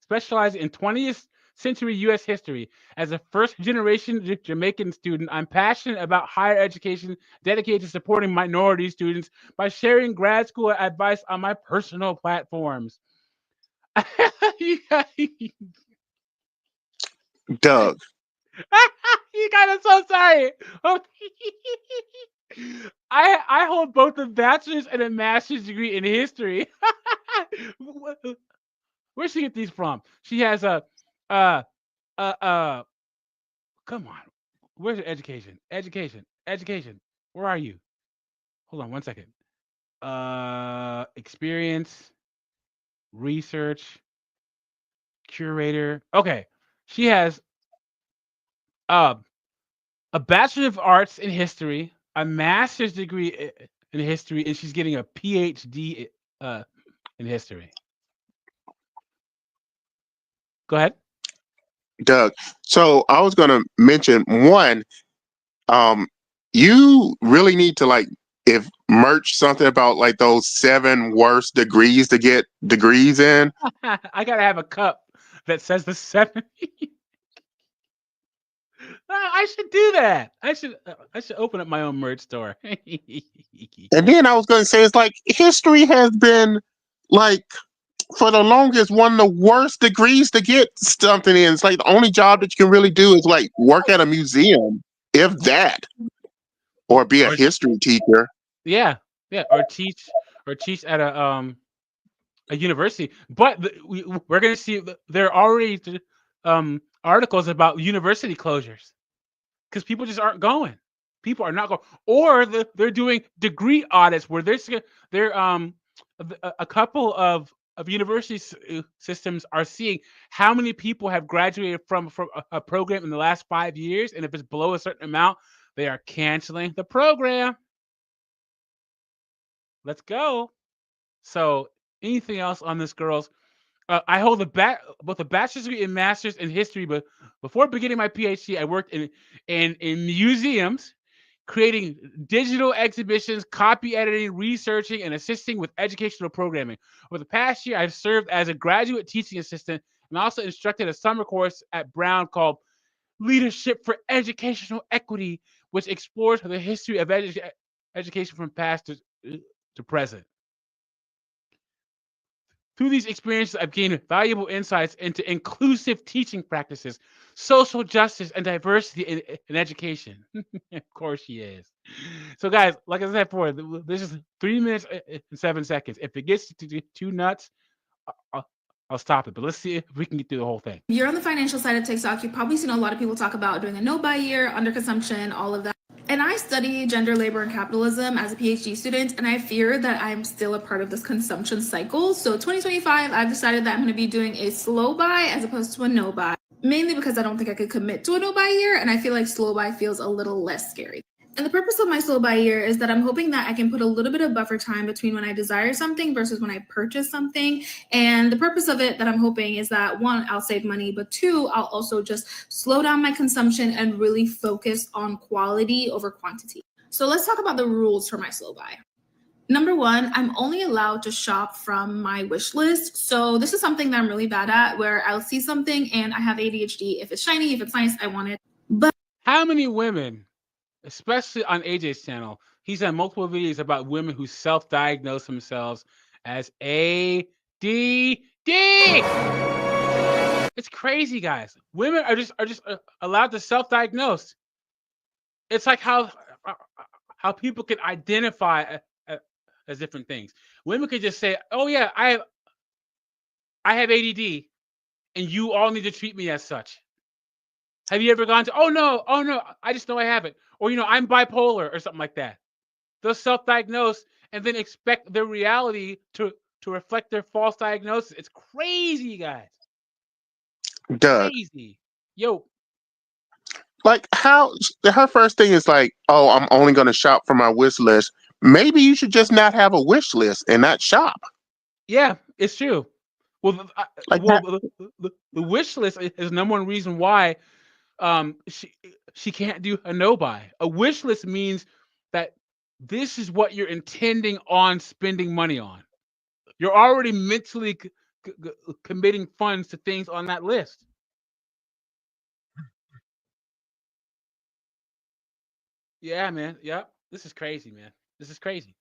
specializing in 20th century U.S. history. As a first-generation Jamaican student, I'm passionate about higher education, dedicated to supporting minority students by sharing grad school advice on my personal platforms. You guys, Doug. you guys, I'm so sorry. I hold both a bachelor's and a master's degree in history. Where'd she get these from? She has a uh come on. Where's your education? Education. Where are you? Hold on 1 second. Experience, research, curator. Okay. She has a Bachelor of Arts in History, a master's degree in history, and she's getting a PhD in history. Go ahead. Doug. So I was gonna mention one. You really need to like if merch something about like those 7 worst degrees to get degrees in. I gotta have a cup that says the 7. I should do that. I should open up my own merch store. And then I was gonna say it's like history has been like for the longest one of the worst degrees to get something in. It's like the only job that you can really do is like work at a museum, if that, or be a Or history teacher. yeah, or teach at a university. But we're gonna see there are already articles about university closures because people just aren't going. People are not going, or they're doing degree audits where they're a couple of university systems are seeing how many people have graduated from a program in the last 5 years, and if it's below a certain amount, they are canceling the program. Let's go. So, anything else on this, girls? I hold both a bachelor's degree and master's in history, but before beginning my PhD, I worked in museums, creating digital exhibitions, copy editing, researching, and assisting with educational programming. Over the past year, I've served as a graduate teaching assistant and also instructed a summer course at Brown called Leadership for Educational Equity, which explores the history of education from past to present. Through these experiences, I've gained valuable insights into inclusive teaching practices, social justice, and diversity in education. Of course she is. So, guys, like I said before, this is 3 minutes and 7 seconds. If it gets too nuts, I'll stop it. But let's see if we can get through the whole thing. If you're on the financial side of TikTok, you've probably seen a lot of people talk about doing a no-buy year, underconsumption, all of that. And I study gender, labor, and capitalism as a PhD student, and I fear that I'm still a part of this consumption cycle. So 2025, I've decided that I'm going to be doing a slow buy as opposed to a no buy, mainly because I don't think I could commit to a no buy year, and I feel like slow buy feels a little less scary. And the purpose of my slow buy year is that I'm hoping that I can put a little bit of buffer time between when I desire something versus when I purchase something. And the purpose of it that I'm hoping is that 1, I'll save money, but 2, I'll also just slow down my consumption and really focus on quality over quantity. So let's talk about the rules for my slow buy. Number 1, I'm only allowed to shop from my wish list. So this is something that I'm really bad at, where I'll see something and I have ADHD. If it's shiny, if it's nice, I want it. But how many women, especially on AJ's channel, he's done multiple videos about women who self-diagnose themselves as ADD. It's crazy, guys. Women are just allowed to self-diagnose. It's like how people can identify as different things. Women could just say, "Oh yeah, I have ADD, and you all need to treat me as such." Have you ever gone to, oh no, I just know I have it. Or, I'm bipolar or something like that. They'll self-diagnose and then expect their reality to reflect their false diagnosis. It's crazy, guys. Doug, Crazy. Yo. like how her first thing is like, oh, I'm only going to shop from my wish list. Maybe you should just not have a wish list and not shop. Yeah, it's true. Well, Like the wish list is number one reason why she can't do a no buy. A wish list means that this is what you're intending on spending money on. You're already mentally committing funds to things on that list. Yeah, man. Yep. This is crazy, man. This is crazy.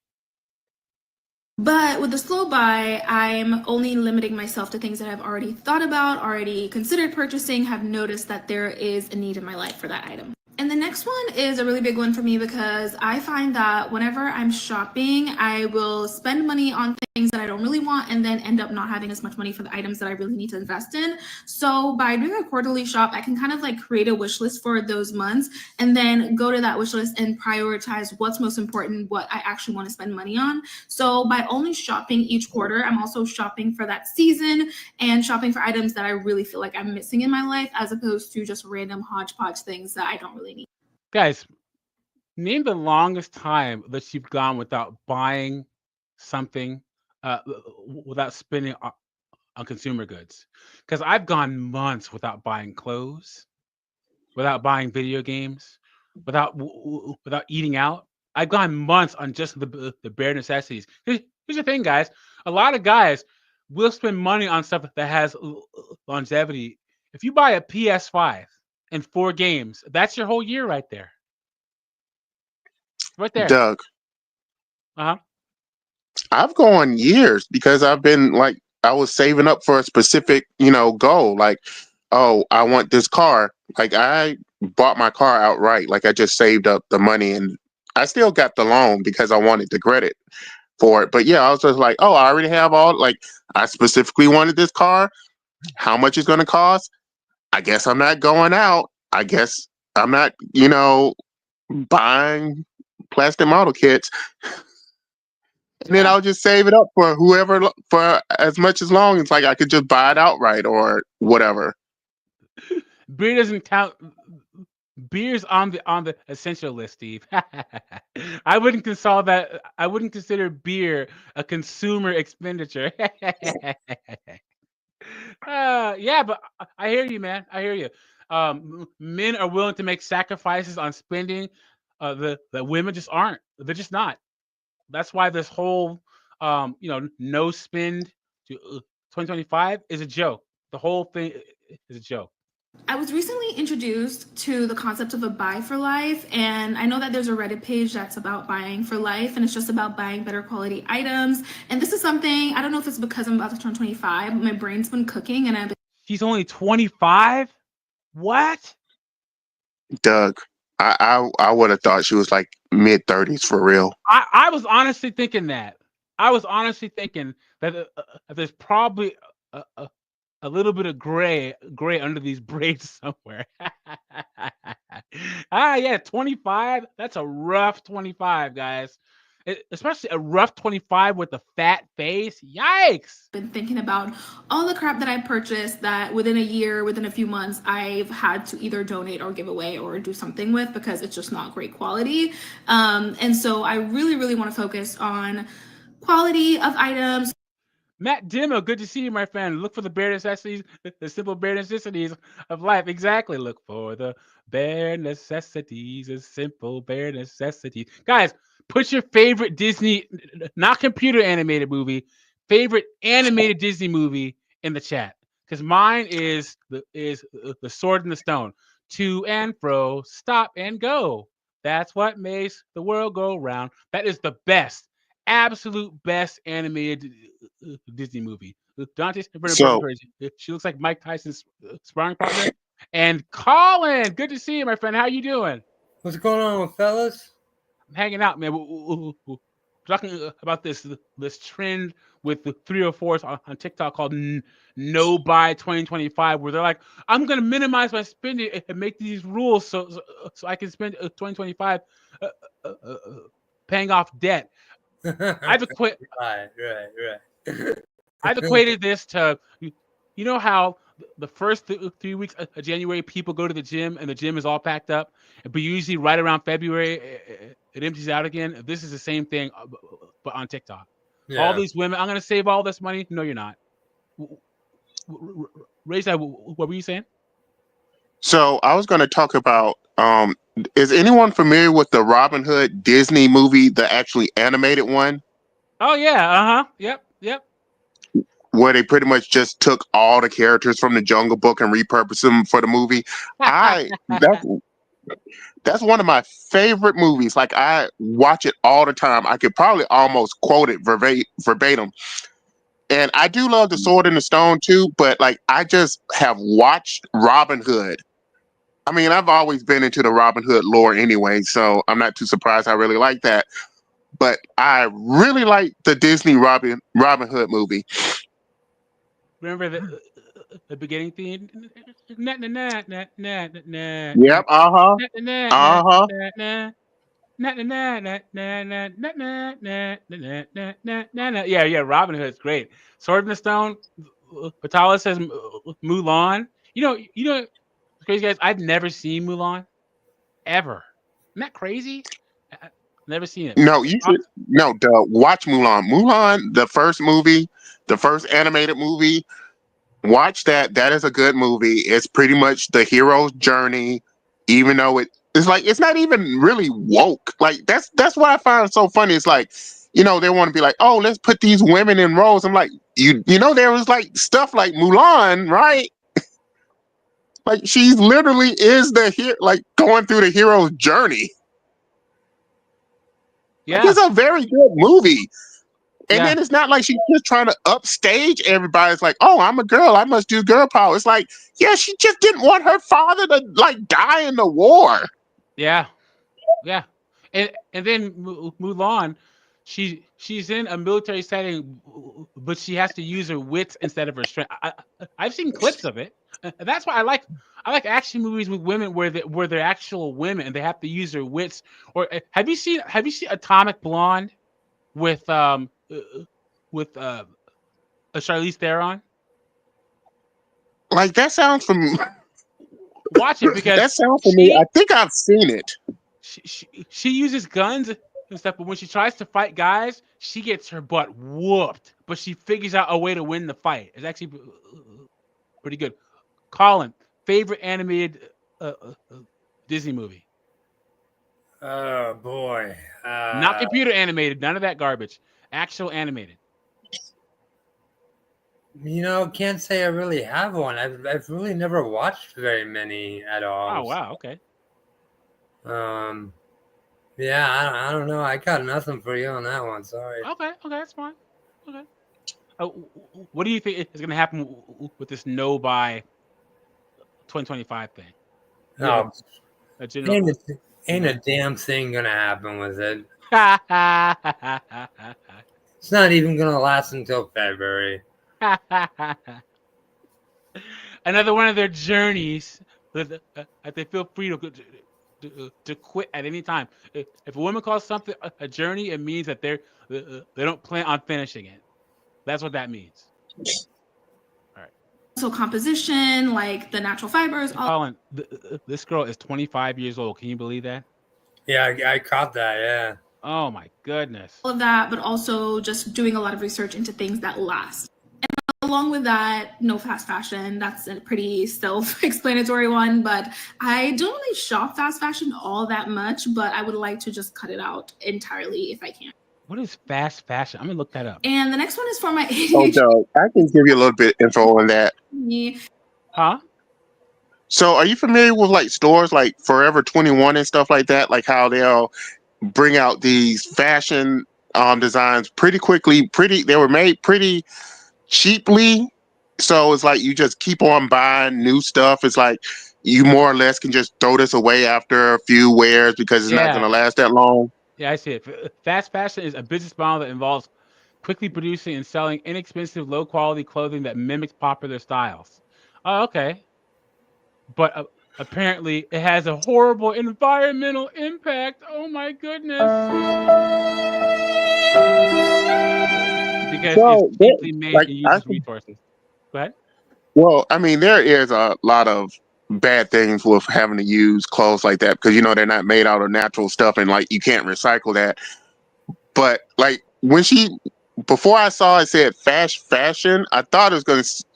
But with the slow buy, I'm only limiting myself to things that I've already thought about, already considered purchasing, have noticed that there is a need in my life for that item. And the next one is a really big one for me because I find that whenever I'm shopping, I will spend money on things that I don't really want and then end up not having as much money for the items that I really need to invest in. So by doing a quarterly shop, I can kind of like create a wish list for those months and then go to that wish list and prioritize what's most important, what I actually want to spend money on. So by only shopping each quarter, I'm also shopping for that season and shopping for items that I really feel like I'm missing in my life, as opposed to just random hodgepodge things that I don't really need. Guys, name the longest time that you've gone without buying something, without spending on consumer goods. Because I've gone months without buying clothes, without buying video games, without eating out. I've gone months on just the bare necessities. Here's the thing, guys. A lot of guys will spend money on stuff that has longevity. If you buy a PS5 and 4 games, that's your whole year right there. Right there. Doug, Uh-huh. I've gone years because I've been like, I was saving up for a specific, goal. Like, oh, I want this car. Like, I bought my car outright. Like, I just saved up the money and I still got the loan because I wanted the credit for it. But yeah, I was just like, oh, I already have I specifically wanted this car. How much is going to cost? I guess I'm not going out. I guess I'm not, buying plastic model kits. And then I'll just save it up for whoever for as much as long as like I could just buy it outright or whatever. Beer doesn't count. Beer's on the essential list, Steve. I wouldn't consider that. I wouldn't consider beer a consumer expenditure. Yeah, but I hear you, man. I hear you. Men are willing to make sacrifices on spending. The women just aren't. They're just not. That's why this whole no spend to 2025 is a joke. The whole thing is a joke. I was recently introduced to the concept of a buy for life, and I know that there's a Reddit page that's about buying for life, and it's just about buying better quality items. And this is something, I don't know if it's because I'm about to turn 25, but my brain's been cooking, and I've been. She's only 25? What? Doug, I would have thought she was like mid-30s for real. I was honestly thinking that. I was honestly thinking that there's probably a little bit of gray under these braids somewhere. Yeah, 25. That's a rough 25, guys. Especially a rough 25 with a fat face. Yikes! Been thinking about all the crap that I purchased that within a year, within a few months, I've had to either donate or give away or do something with because it's just not great quality. And so I really, really want to focus on quality of items. Matt Dimmo, good to see you, my friend. Look for the bare necessities, the simple bare necessities of life. Exactly. Look for the bare necessities, the simple bare necessities. Guys, put your favorite Disney, not computer animated movie, favorite animated Disney movie in the chat. Because mine is the Sword in the Stone. To and fro, stop and go. That's what makes the world go round. That is the best. Absolute best animated Disney movie. Dante's So she looks like Mike Tyson's sparring partner. And Colin, good to see you, my friend. How you doing? What's going on, fellas? I'm hanging out, man. We're talking about this trend with the 304s on TikTok called No Buy 2025, where they're like, I'm gonna minimize my spending and make these rules so I can spend 2025 paying off debt. I've equated Right. I've equated this to, you know how the first 3 weeks of January people go to the gym and the gym is all packed up, but usually right around February it empties out again. This is the same thing, but on TikTok. Yeah. All these women, I'm gonna save all this money. No, you're not. Raise that. What were you saying? So I was going to talk about. Is anyone familiar with the Robin Hood Disney movie, the actually animated one? Oh yeah. Yep. Where they pretty much just took all the characters from the Jungle Book and repurposed them for the movie. That's one of my favorite movies. Like, I watch it all the time. I could probably almost quote it verbatim. And I do love The Sword in the Stone too, but like I just have watched Robin Hood I mean, I've always been into the Robin Hood lore anyway, so I'm not too surprised. I really like that. But I really like the Disney Robin Hood movie. Remember the beginning theme? Yep. Uh huh. Uh huh. Yeah. Robin Hood's great. Sword in the Stone. Patala says Mulan. Crazy guys. I've never seen Mulan ever. Isn't that crazy? Never seen it. No, you should watch Mulan. Mulan, the first movie, the first animated movie. Watch that. That is a good movie. It's pretty much the hero's journey, even though it's like it's not even really woke. Like that's what I find so funny. It's like, they want to be like, oh, let's put these women in roles. I'm like, there was like stuff like Mulan, right? Like she literally is like going through the hero's journey. Yeah. Like, it's a very good movie. And Yeah. then it's not like she's just trying to upstage everybody. It's like, oh, I'm a girl. I must do girl power. It's like, yeah, she just didn't want her father to like die in the war. Yeah. Yeah. And then Mulan, she's in a military setting, but she has to use her wits instead of her strength. I've seen clips of it. That's why I like action movies with women where they're actual women and they have to use their wits. Or have you seen Atomic Blonde with Charlize Theron? Like that sounds Watch it because that sounds familiar. I think I've seen it. She uses guns and stuff, but when she tries to fight guys, she gets her butt whooped. But she figures out a way to win the fight. It's actually pretty good. Colin, favorite animated Disney movie? Oh boy. Not computer animated. None of that garbage. Actual animated. Can't say I really have one. I've really never watched very many at all. Oh wow. Okay. Yeah, I don't know. I got nothing for you on that one. Sorry. Okay, that's fine. Okay. What do you think is going to happen with this no buy 2025 thing? No, A general... ain't a damn thing gonna happen with it. It's not even gonna last until February. Another one of their journeys that they feel free to quit at any time. If a woman calls something a journey, it means that they don't plan on finishing it. That's what that means. All right. So composition, like the natural fibers. Colin, this girl is 25 years old. Can you believe that? Yeah, I caught that. Yeah. Oh my goodness. All of that, but also just doing a lot of research into things that last. And along with that, no fast fashion. That's a pretty self-explanatory one, but I don't really shop fast fashion all that much, but I would like to just cut it out entirely if I can. What is fast fashion? I'm gonna look that up. And the next one is for my ADHD. Oh, no, I can give you a little bit of info on that. Huh? So are you familiar with like stores like Forever 21 and stuff like that? Like how they'll bring out these fashion designs pretty quickly. They were made pretty cheaply. So it's like you just keep on buying new stuff. It's like you more or less can just throw this away after a few wears because it's not going to last that long. Yeah, I see it. Fast fashion is a business model that involves quickly producing and selling inexpensive, low-quality clothing that mimics popular styles. Oh, okay. But apparently, it has a horrible environmental impact. Oh my goodness! Because it's deeply made and uses resources. Go ahead. Well, I mean, there is a lot of bad things with having to use clothes like that because they're not made out of natural stuff and like you can't recycle that. But like before I saw it said fast fashion, I thought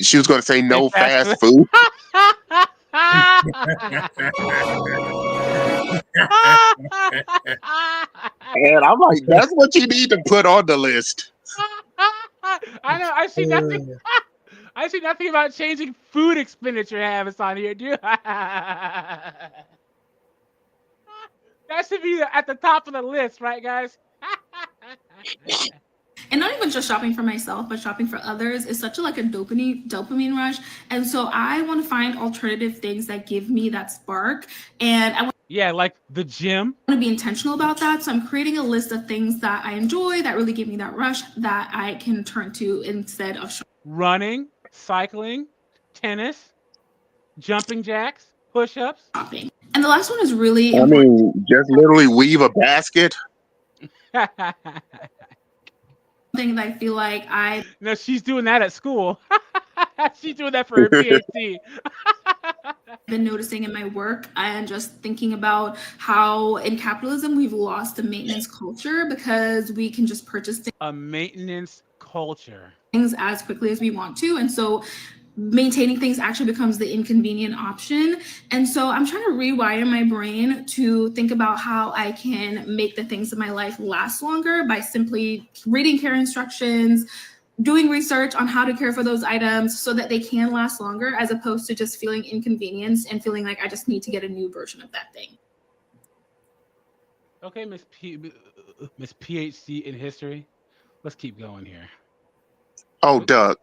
she was gonna say no fast food. And I'm like, that's what you need to put on the list. I know. I see nothing. I see nothing about changing food expenditure habits on here, dude. That should be at the top of the list, right, guys? and not even just shopping for myself, but shopping for others is such a dopamine rush. And so I want to find alternative things that give me that spark, and I want like the gym. to be intentional about that. So I'm creating a list of things that I enjoy that really give me that rush that I can turn to instead of running, cycling, tennis, jumping jacks, push-ups. shopping. And the last one is really I important. mean, just literally weave a basket. Thing that I feel like No, she's doing that at school. She's doing that for her PhD. been noticing in my work and just thinking about how in capitalism we've lost a maintenance culture because we can just purchase A maintenance culture. things as quickly as we want to, and so maintaining things actually becomes the inconvenient option. And so I'm trying to rewire my brain to think about how I can make the things in my life last longer by simply reading care instructions, doing research on how to care for those items so that they can last longer, as opposed to just feeling inconvenienced and feeling like I just need to get a new version of that thing. Okay, Miss PhD in history. Let's keep going here. Oh, Doug.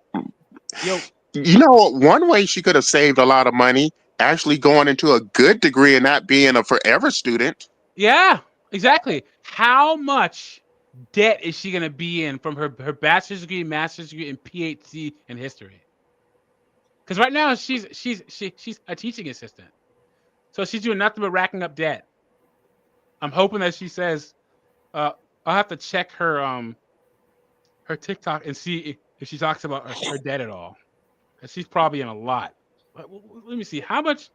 Yo. You know, one way she could have saved a lot of money actually going into a good degree and not being a forever student. Yeah, exactly. How much debt is she going to be in from her bachelor's degree, master's degree, and PhD in history? Because right now she's a teaching assistant, so she's doing nothing but racking up debt. I'm hoping that she says, I'll have to check her her TikTok and see if she talks about her debt at all. And she's probably in a lot. But let me see how much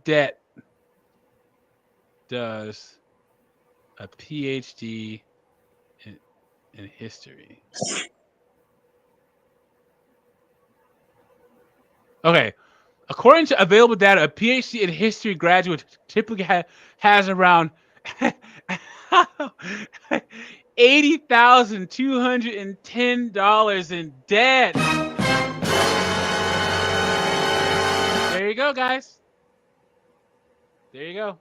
debt does a PhD in history? Okay, according to available data, a PhD in history graduate typically has around $80,210 in debt. There you go, guys. There you go.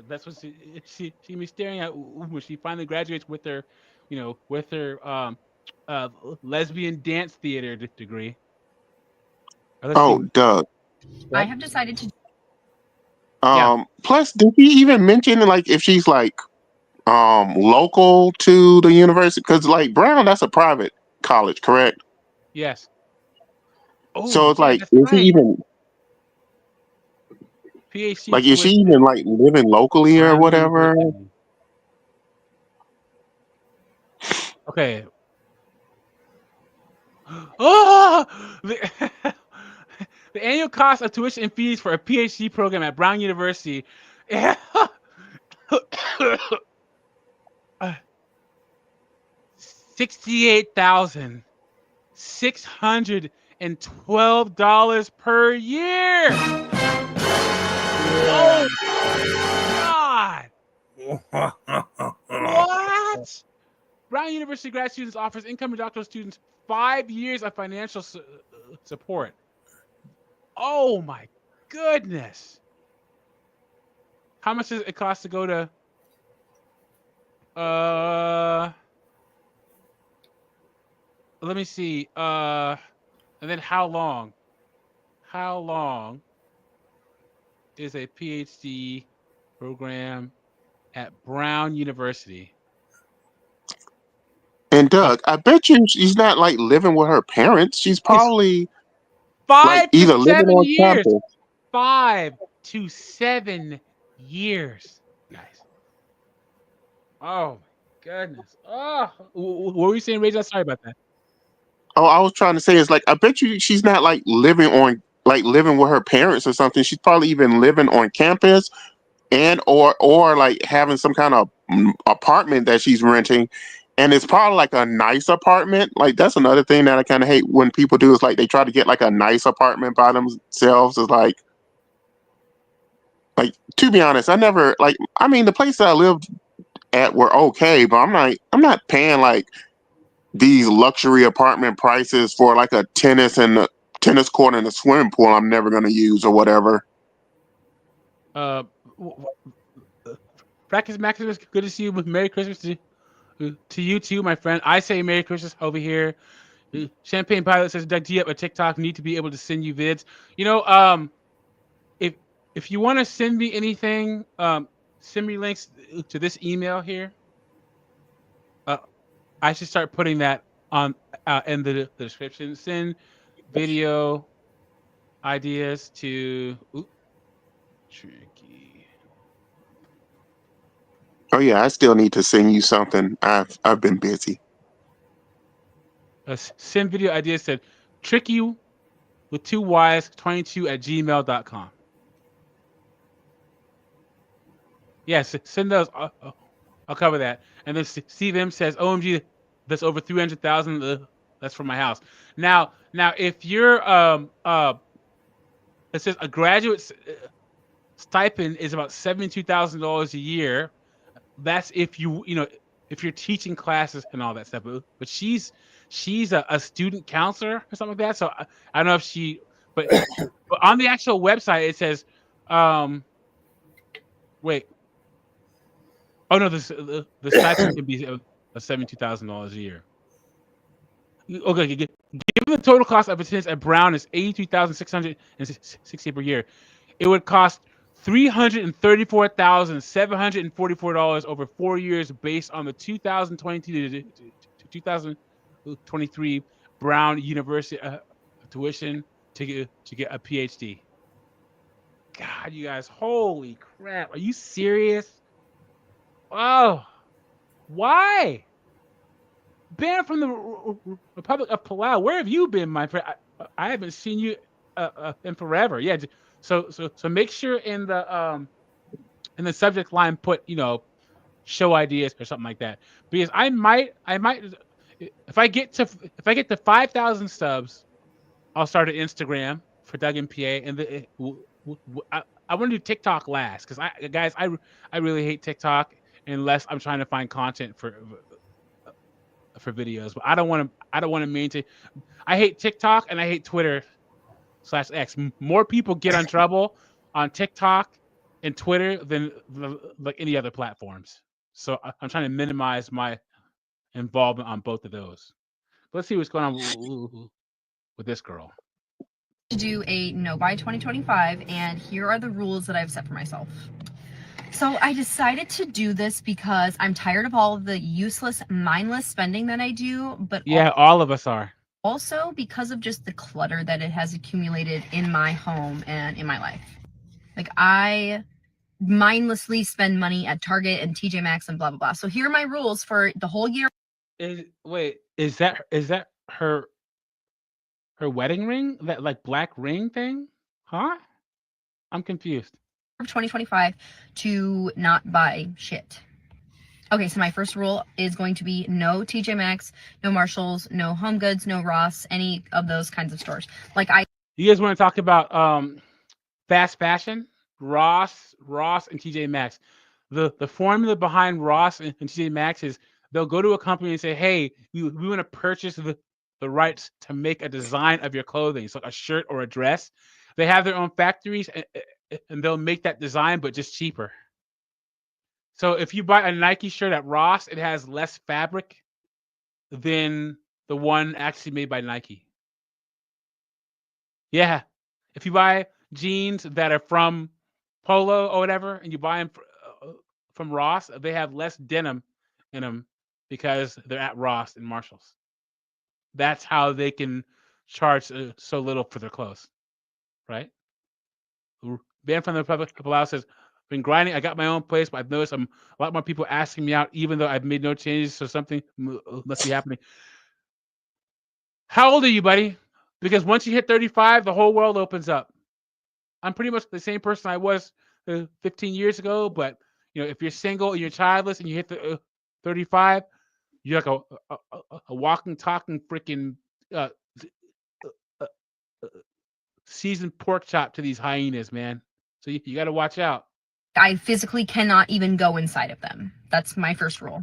That's what she be staring at when she finally graduates with her, with her lesbian dance theater degree. Oh, Doug. I have decided to. Plus, did he even mention like if she's like local to the university? Because like Brown, that's a private college, correct? Yes. Oh, so it's yeah, like, that's is right. he even PhD like is she tuition. even like living locally or Brown whatever? University. Okay. Oh, the annual cost of tuition and fees for a PhD program at Brown University. $68,612 per year. Oh my God! What? Brown University grad students offers incoming doctoral students 5 years of financial support. Oh my goodness! How much does it cost to go to? Let me see. And then how long? How long is a PhD program at Brown University? And Doug, I bet you she's not like living with her parents. She's probably 5 like to either living 7 on years. campus. 5 to 7 years, guys. Oh my goodness. Oh, what were you saying, Rachel? Sorry about that. Oh, I was trying to say is like I bet you she's not like living with her parents or something. She's probably even living on campus and or like having some kind of apartment that she's renting. And it's probably like a nice apartment. Like that's another thing that I kind of hate when people do is like they try to get like a nice apartment by themselves. Is like to be honest, I never like. I mean, the place that I lived at were okay, but I'm not paying like these luxury apartment prices for like a tennis court and a swimming pool I'm never gonna use or whatever. Practice Maximus, good to see you. Merry Christmas to to you too, my friend. I say Merry Christmas over here. Champagne Pilot says, Doug, do you have a TikTok? Need to be able to send you vids. You know, if you want to send me anything, send me links to this email here. I should start putting that on in the description. Send video ideas to Tricky. Oh yeah, I still need to send you something. I've been busy. Send video ideas to Tricky with 2 Y's 22@gmail.com. Yes, send those. I'll cover that. And then Steve M says, "OMG, that's over 300,000. That's for my house." Now, if you're it says a graduate stipend is about $72,000 a year. That's if if you're teaching classes and all that stuff. But she's a student counselor or something like that. So I don't know if she, but on the actual website it says, wait. Oh no, the stipend can be $72,000 a year. Okay, given the total cost of attendance at Brown is $83,660 per year, it would cost $334,744 over 4 years based on the 2022 to 2023 Brown University tuition to get a PhD. God, you guys, holy crap! Are you serious? Oh, why? Banned from the Republic of Palau. Where have you been, my friend? I haven't seen you in forever. Yeah. So make sure in the subject line put show ideas or something like that, because I might if I get to 5,000 subs, I'll start an Instagram for Doug and PA, and I want to do TikTok last because I really hate TikTok unless I'm trying to find content for videos. But I don't want to maintain. I hate TikTok and I hate Twitter/X. More people get in trouble on TikTok and Twitter than like any other platforms. So I'm trying to minimize my involvement on both of those. Let's see what's going on with this girl. To do a no by 2025, and here are the rules that I've set for myself. So I decided to do this because I'm tired of all of the useless, mindless spending that I do, but yeah, all of us are. Also because of just the clutter that it has accumulated in my home and in my life. Like, I mindlessly spend money at Target and TJ Maxx and blah blah blah. So here are my rules for the whole year. Is that her wedding ring? That like black ring thing? Huh? I'm confused. Of 2025 to not buy shit. Okay, so my first rule is going to be no TJ Maxx, no Marshalls, no Home Goods, no Ross, any of those kinds of stores. You guys want to talk about fast fashion? Ross and TJ Maxx. The formula behind Ross and TJ Maxx is they'll go to a company and say, "Hey, we want to purchase the rights to make a design of your clothing, so a shirt or a dress." They have their own factories and they'll make that design, but just cheaper. So if you buy a Nike shirt at Ross, it has less fabric than the one actually made by Nike. Yeah. If you buy jeans that are from Polo or whatever, and you buy them from Ross, they have less denim in them because they're at Ross and Marshalls. That's how they can charge so little for their clothes, right? Banned from the Republic of Palau says, "Been grinding. I got my own place, but I've noticed a lot more people asking me out, even though I've made no changes. So something must be happening." How old are you, buddy? Because once you hit 35, the whole world opens up. I'm pretty much the same person I was 15 years ago, but if you're single and you're childless and you hit the 35, you're like a walking, talking, freaking seasoned pork chop to these hyenas, man. So you got to watch out. I physically cannot even go inside of them. That's my first rule.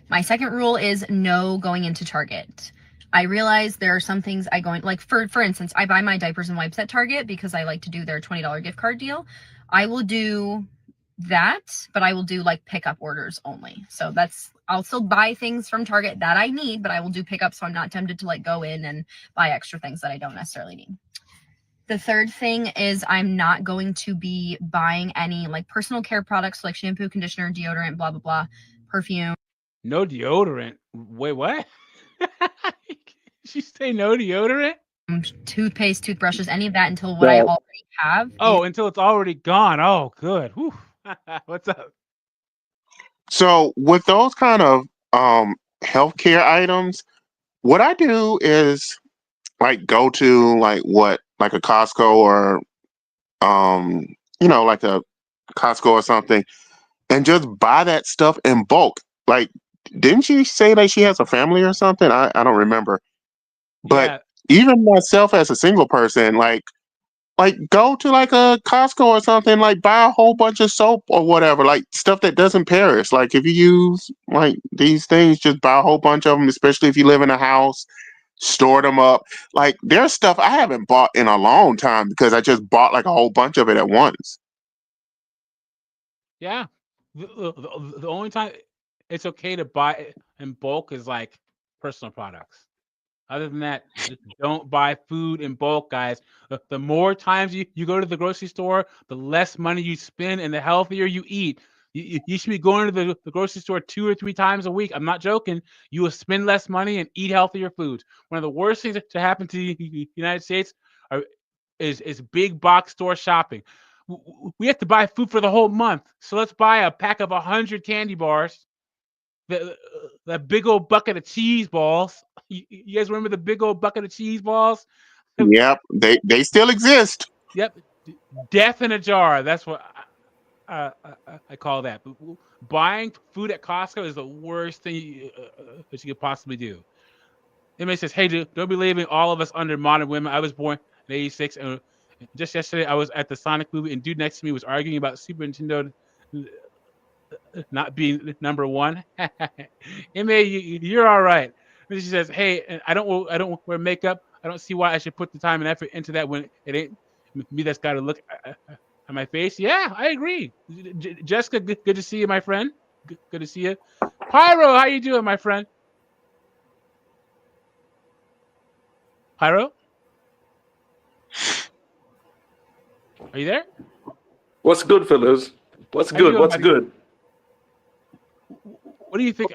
My second rule is no going into Target. I realize there are some things I go in, like for instance, I buy my diapers and wipes at Target because I like to do their $20 gift card deal. I will do that, but I will do like pickup orders only. So I'll still buy things from Target that I need, but I will do pickup so I'm not tempted to like go in and buy extra things that I don't necessarily need. The third thing is I'm not going to be buying any like personal care products like shampoo, conditioner, deodorant, blah, blah, blah, perfume. No deodorant. Wait, what? She say no deodorant? Toothpaste, toothbrushes, any of that until what I Well, already have. Oh, until it's already gone. Oh, good. Whew. What's up? so with those kind of healthcare items, what I do is like go to like a Costco or um like a Costco or something and just buy that stuff in bulk. Like, didn't she say that she has a family or something? I don't remember. But Yeah. even myself as a single person, like go to like a Costco or something, like buy a whole bunch of soap or whatever, like stuff that doesn't perish. Like if you use like these things, just buy a whole bunch of them, especially if you live in a house, store them up. Like there's stuff I haven't bought in a long time because I just bought like a whole bunch of it at once. Yeah. The only time it's okay to buy it in bulk is like personal products. Other than that, don't buy food in bulk, guys. The more times you go to the grocery store, the less money you spend and the healthier you eat. You should be going to the grocery store 2 or 3 times a week. I'm not joking. You will spend less money and eat healthier foods. One of the worst things to happen to the United States is big box store shopping. We have to buy food for the whole month. So let's buy a pack of 100 candy bars, that big old bucket of cheese balls. You guys remember the big old bucket of cheese balls? Yep, they still exist. Yep, death in a jar. That's what I call that. Buying food at Costco is the worst thing that you could possibly do. Anybody says, "Hey, dude, don't be leaving all of us under modern women." I was born in '86, and just yesterday I was at the Sonic movie, and dude next to me was arguing about Super Nintendo not being number one. You're all right. And she says, "Hey, and I don't wear makeup. I don't see why I should put the time and effort into that when it ain't me that's got to look at my face." Yeah, I agree. Jessica, good to see you, my friend. Good to see you. Pyro, how you doing, my friend? Pyro, are you there? What's good, fellas? What's How you good? doing, What's buddy? good? What do you think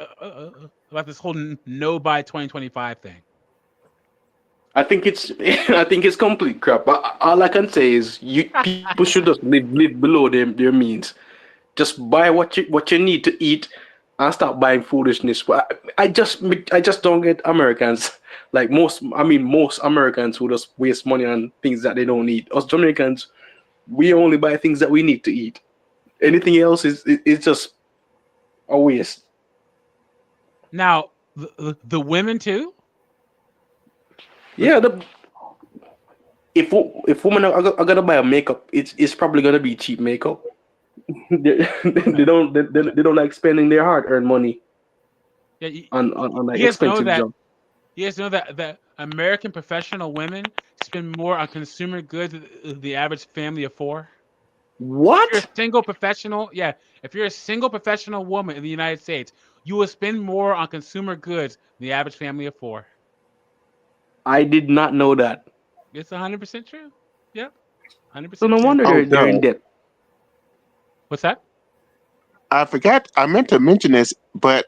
about this whole no by 2025 thing? I think it's I think it's complete crap. But all I can say is people should just live below their means. Just buy what you need to eat and stop buying foolishness. But I just don't get Americans like most Americans who just waste money on things that they don't need. Us Jamaicans, we only buy things that we need to eat. Anything else is just a waste. Now, the women too. Yeah, if women are gonna buy a makeup, it's probably gonna be cheap makeup. They don't like spending their hard-earned money Yeah, on like you guys know expensive that. junk. You guys know that American professional women spend more on consumer goods than the average family of four. If you're a What? single professional, yeah, if you're a single professional woman in the United States, you will spend more on consumer goods than the average family of four. I did not know that. It's 100% true. Yep, So 100% no true. wonder Oh they're in no, debt. What's that? I forgot. I meant to mention this, but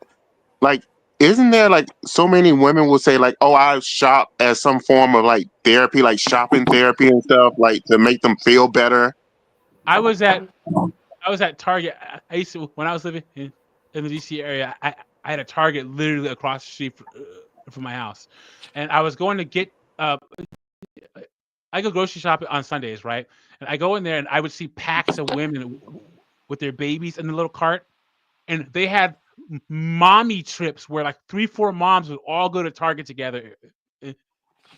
like, isn't there like so many women will say like, "Oh, I shop as some form of like therapy, like shopping therapy and stuff, like to make them feel better." I was at Target. I used to when I was living in the DC area. I had a Target literally across the street from my house, and I was going to get. I go grocery shopping on Sundays, right? And I go in there, and I would see packs of women with their babies in the little cart, and they had mommy trips where like 3, 4 moms would all go to Target together and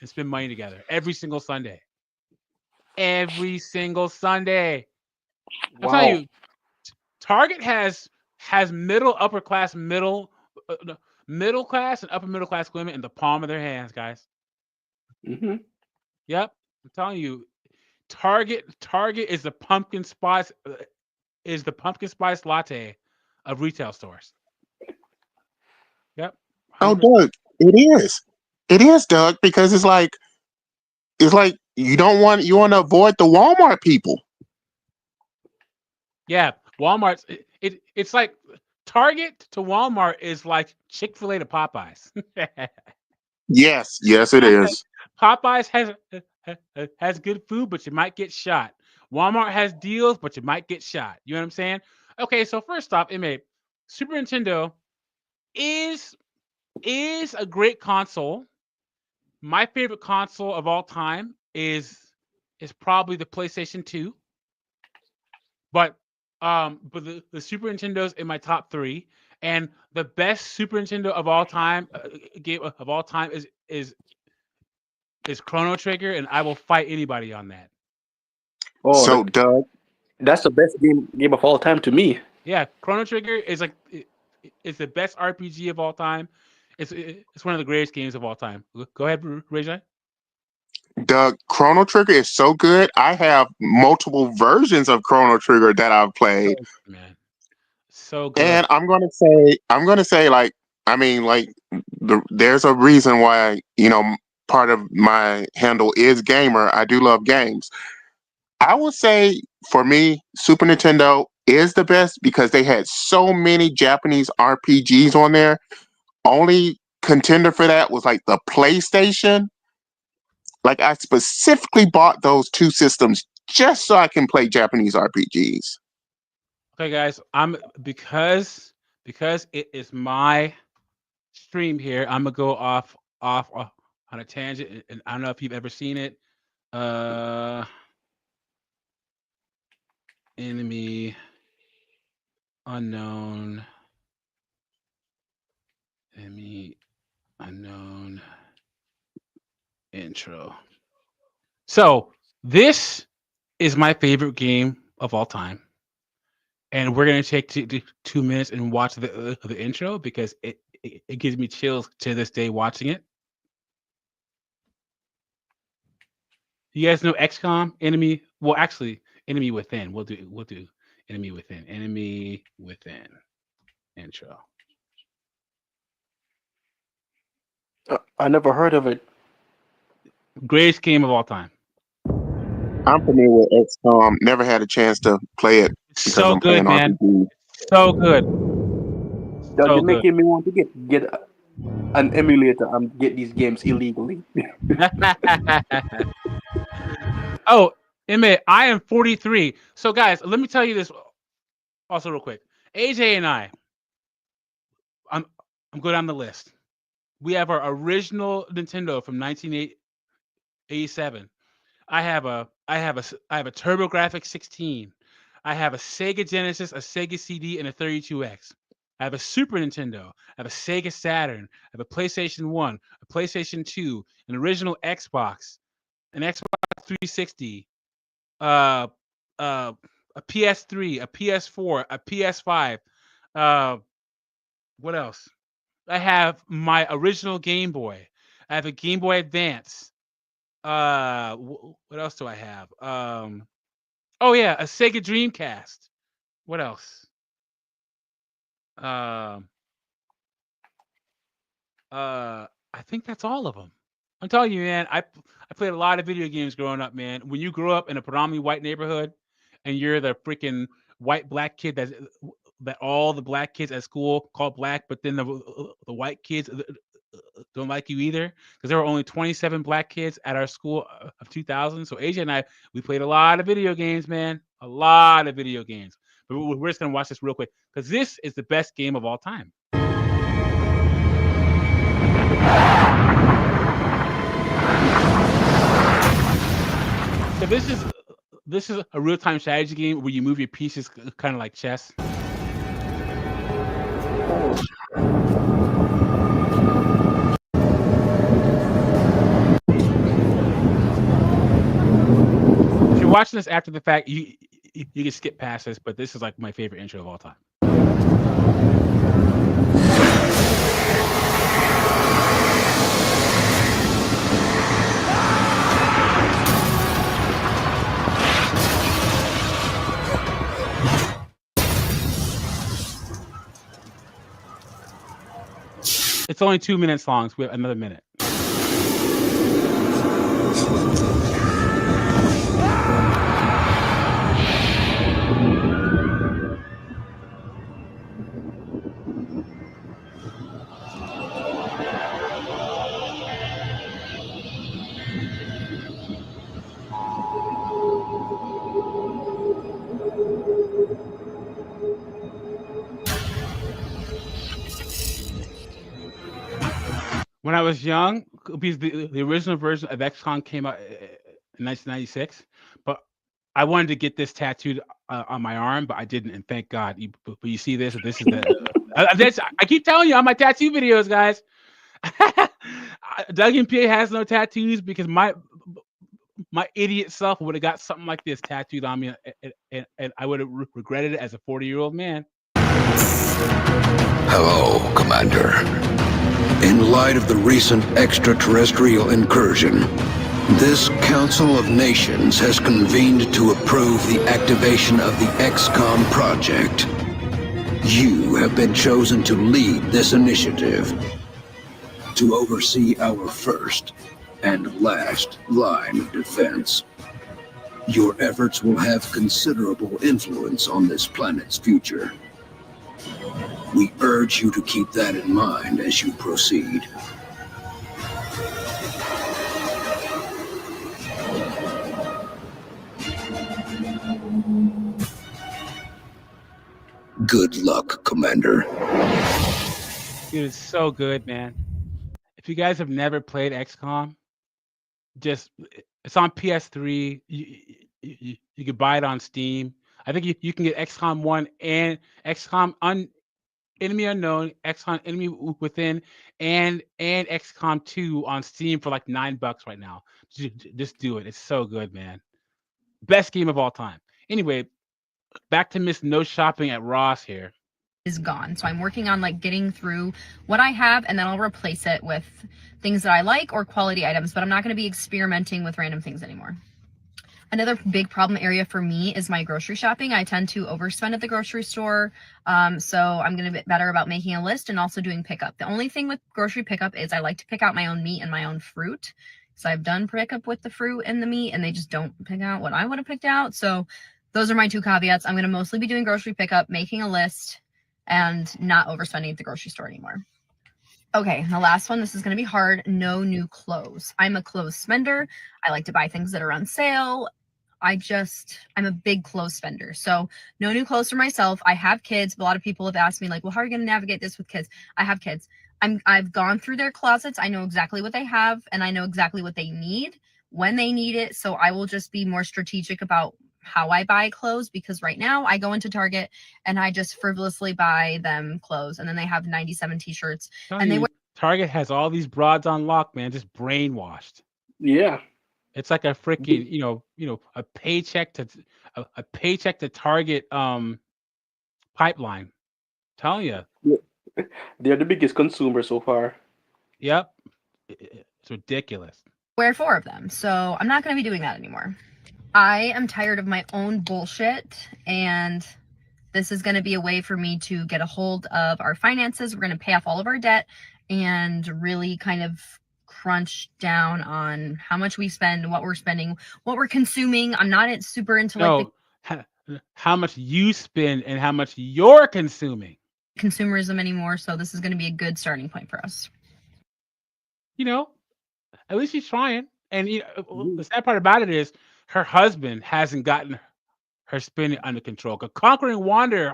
spend money together every single Sunday. Every single Sunday. I'm telling Wow. you, Target has middle, upper class, middle class, and upper middle class women in the palm of their hands, guys. Hmm. Yep, I'm telling you, Target is the pumpkin spice latte of retail stores. Yep. Oh, 100%. Doug, it is. It is, Doug, because it's like you want to avoid the Walmart people. Yeah, Walmart's it's like Target to Walmart is like Chick-fil-A to Popeyes. Yes, yes, it is. Popeyes has good food, but you might get shot. Walmart has deals, but you might get shot. You know what I'm saying? Okay, so first off, Super Nintendo is a great console. My favorite console of all time is probably the PlayStation 2. But the Super Nintendo's in my top 3, and the best Super Nintendo of all time game of all time is Chrono Trigger, and I will fight anybody on that. Oh, So, Doug, that's the best game of all time to me. Yeah, Chrono Trigger is like it's the best RPG of all time. It's one of the greatest games of all time. Go ahead, Rajan. Doug, Chrono Trigger is so good. I have multiple versions of Chrono Trigger that I've played, Man, so good. and I'm gonna say, like, I mean, like, there's a reason why part of my handle is gamer. I do love games. I would say for me, Super Nintendo is the best because they had so many Japanese RPGs on there. Only contender for that was like the PlayStation. Like, I specifically bought those two systems just so I can play Japanese RPGs. Okay, guys, I'm because it is my stream here. I'm gonna go off on a tangent, and I don't know if you've ever seen it. Enemy unknown. Enemy unknown intro. So this is my favorite game of all time, and we're gonna take 2 minutes and watch the intro because it gives me chills to this day watching it. You guys know XCOM Enemy? Well, actually, Enemy Within. We'll do Enemy Within. Enemy Within intro. I never heard of it. Greatest game of all time. I'm familiar with XCOM. Never had a chance to play it because So I'm good, playing man. RPGs. So good. Doug, So you're good. making me want to get an emulator and get these games illegally. Oh, Emmett, I am 43. So, guys, let me tell you this also real quick. AJ and I'm going down the list. We have our original Nintendo from 1987. I have a TurboGrafx 16. I have a Sega Genesis, a Sega CD, and a 32X. I have a Super Nintendo. I have a Sega Saturn. I have a PlayStation 1, a PlayStation 2, an original Xbox, an Xbox 360, a PS3, a PS4, a PS5. What else? I have my original Game Boy. I have a Game Boy Advance. What else do I have? Oh yeah, a Sega Dreamcast. What else? I think that's all of them. I'm telling you, man. I played a lot of video games growing up, man. When you grow up in a predominantly white neighborhood, and you're the freaking white black kid that all the black kids at school call black, but then the white kids don't like you either, because there were only 27 black kids at our school of 2000. So AJ and I, we played a lot of video games, man. A lot of video games. But we're just gonna watch this real quick because this is the best game of all time. So this is a real-time strategy game where you move your pieces kind of like chess. If you're watching this after the fact, you can skip past this, but this is like my favorite intro of all time. It's only 2 minutes long, so we have another minute. When I was young, because the original version of XCOM came out in 1996, but I wanted to get this tattooed on my arm, but I didn't, and thank God. But you see this? This is the. I keep telling you on my tattoo videos, guys. Doug and PA has no tattoos because my idiot self would have got something like this tattooed on me, and I would have regretted it as a 40-year-old man. Hello, Commander. In light of the recent extraterrestrial incursion, this Council of Nations has convened to approve the activation of the XCOM project. You have been chosen to lead this initiative, to oversee our first and last line of defense. Your efforts will have considerable influence on this planet's future. We urge you to keep that in mind as you proceed. Good luck, Commander. Dude, it's so good, man. If you guys have never played XCOM, it's on PS3. You can buy it on Steam. I think you can get XCOM 1 and XCOM Enemy Unknown, XCOM Enemy Within, and XCOM 2 on Steam for like $9 right now. Just do it. It's so good, man. Best game of all time. Anyway, back to Miss No Shopping at Ross here. Is gone. So I'm working on like getting through what I have, and then I'll replace it with things that I like or quality items, but I'm not going to be experimenting with random things anymore. Another big problem area for me is my grocery shopping. I tend to overspend at the grocery store. So I'm going to get better about making a list and also doing pickup. The only thing with grocery pickup is I like to pick out my own meat and my own fruit. So I've done pickup with the fruit and the meat, and they just don't pick out what I would have picked out. So those are my two caveats. I'm going to mostly be doing grocery pickup, making a list, and not overspending at the grocery store anymore. Okay, the last one, this is going to be hard. No new clothes. I'm a clothes spender. I like to buy things that are on sale. I'm a big clothes spender. So no new clothes for myself. I have kids. But a lot of people have asked me like, well, how are you going to navigate this with kids? I have kids. I've gone through their closets. I know exactly what they have, and I know exactly what they need when they need it. So I will just be more strategic about how I buy clothes, because right now I go into Target and I just frivolously buy them clothes, and then they have 97 t-shirts and Target has all these broads on lock, man, just brainwashed. Yeah. It's like a freaking, a paycheck to Target pipeline. Telling you. They're the biggest consumer so far. Yep. It's ridiculous. wear 4 of them. So I'm not going to be doing that anymore. I am tired of my own bullshit, and this is going to be a way for me to get a hold of our finances. We're going to pay off all of our debt and really kind of crunch down on how much we spend, what we're spending, what we're consuming. I'm not super into like how much you spend and how much you're consuming. Consumerism anymore. So this is going to be a good starting point for us. You know, at least she's trying. And the sad part about it is her husband hasn't gotten her spending under control. Conquering Wander,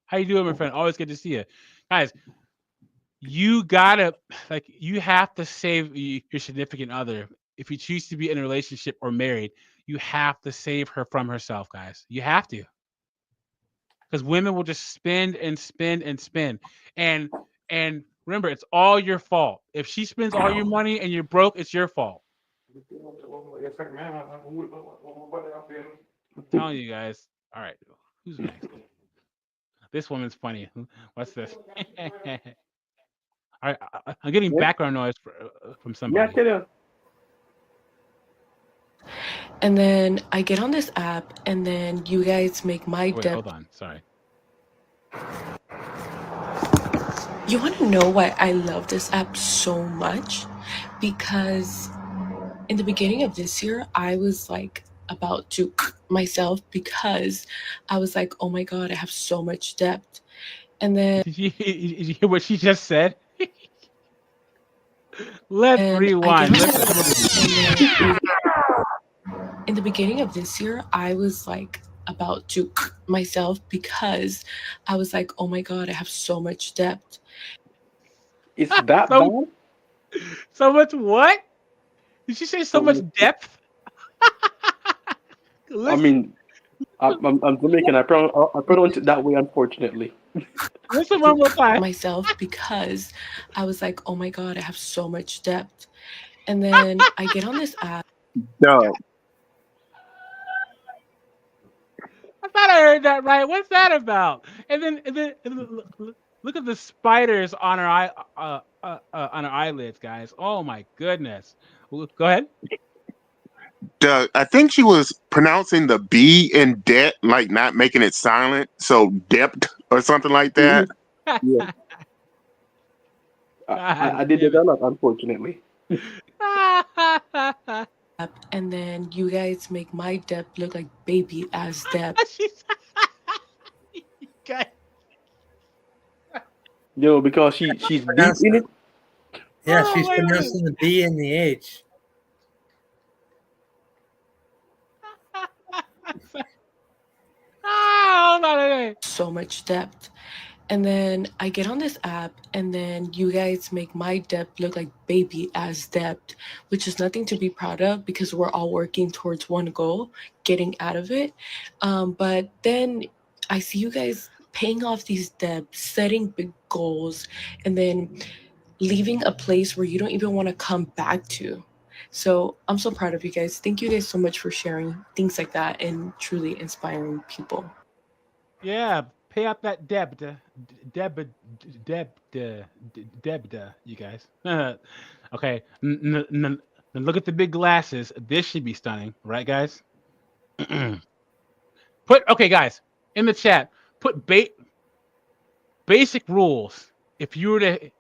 how you doing, my friend? Always good to see you. Guys, you have to save your significant other. If you choose to be in a relationship or married, you have to save her from herself, guys. You have to. Because women will just spend and spend and spend. And remember, it's all your fault. If she spends all your money and you're broke, it's your fault. I'm telling you guys. All right, who's next? This woman's funny. What's this? All right, I'm getting background noise from somebody. Yeah, and then I get on this app, and then you guys make my Wait, hold on. Sorry. You want to know why I love this app so much? Because in the beginning of this year, I was like about to myself because I was like, oh my God, I have so much debt. And then Did you hear what she just said? Let's I get rewind. on Listen. this app, and then in the beginning of this year, I was like about to myself because I was like, oh my God, I have so much debt. It's that so bad? so much what? Did she say so So much much. depth? I Listen, mean, I'm Jamaican. I pronounce it that way, unfortunately. listen one more time. Myself because I was like, oh my God, I have so much debt. And then I get on this app. Doug, I thought I heard that right. What's that about? And then look at the spiders on her on her eyelids, guys. Oh my goodness. Go ahead. Doug, I think she was pronouncing the B in debt, like not making it silent, so debt or something like Hmm. that. Yeah, I God did damn that a it. lot, unfortunately. And then you guys make my debt look like baby ass debt. She's God. Yo, because she's deep in it. Yeah, Oh she's my goodness. pronouncing the B and the H. Hold on a minute. So much debt. And then I get on this app, and then you guys make my debt look like baby ass debt, which is nothing to be proud of because we're all working towards one goal, getting out of it. But then I see you guys paying off these debts, setting big goals, and then leaving a place where you don't even want to come back to. So I'm so proud of you guys. Thank you guys so much for sharing things like that and truly inspiring people. Yeah, pay up that debt, debt, you guys. Okay, now look at the big glasses. This should be stunning, right, guys? Okay, guys, in the chat, put basic rules. If you were to,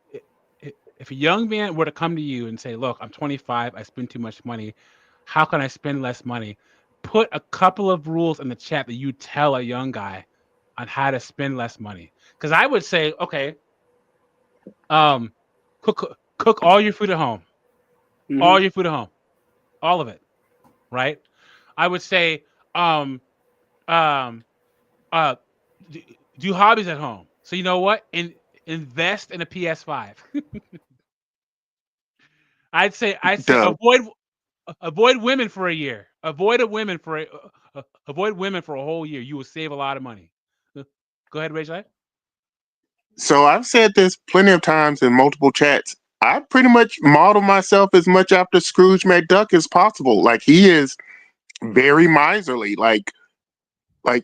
if a young man were to come to you and say, "Look, I'm 25. I spend too much money. How can I spend less money?" Put a couple of rules in the chat that you tell a young guy on how to spend less money. Because I would say, okay, um, cook all your food at home, all Hmm. your food at home, all of it, right? I would say, um, um, uh, do hobbies at home. So you know what? Invest in a PS5. I'd say Doug, avoid women for a year. Avoid women for a whole year. You will save a lot of money. Go ahead, Rachel. so I've said this plenty of times in multiple chats. I pretty much model myself as much after Scrooge McDuck as possible. Like he is very miserly. Like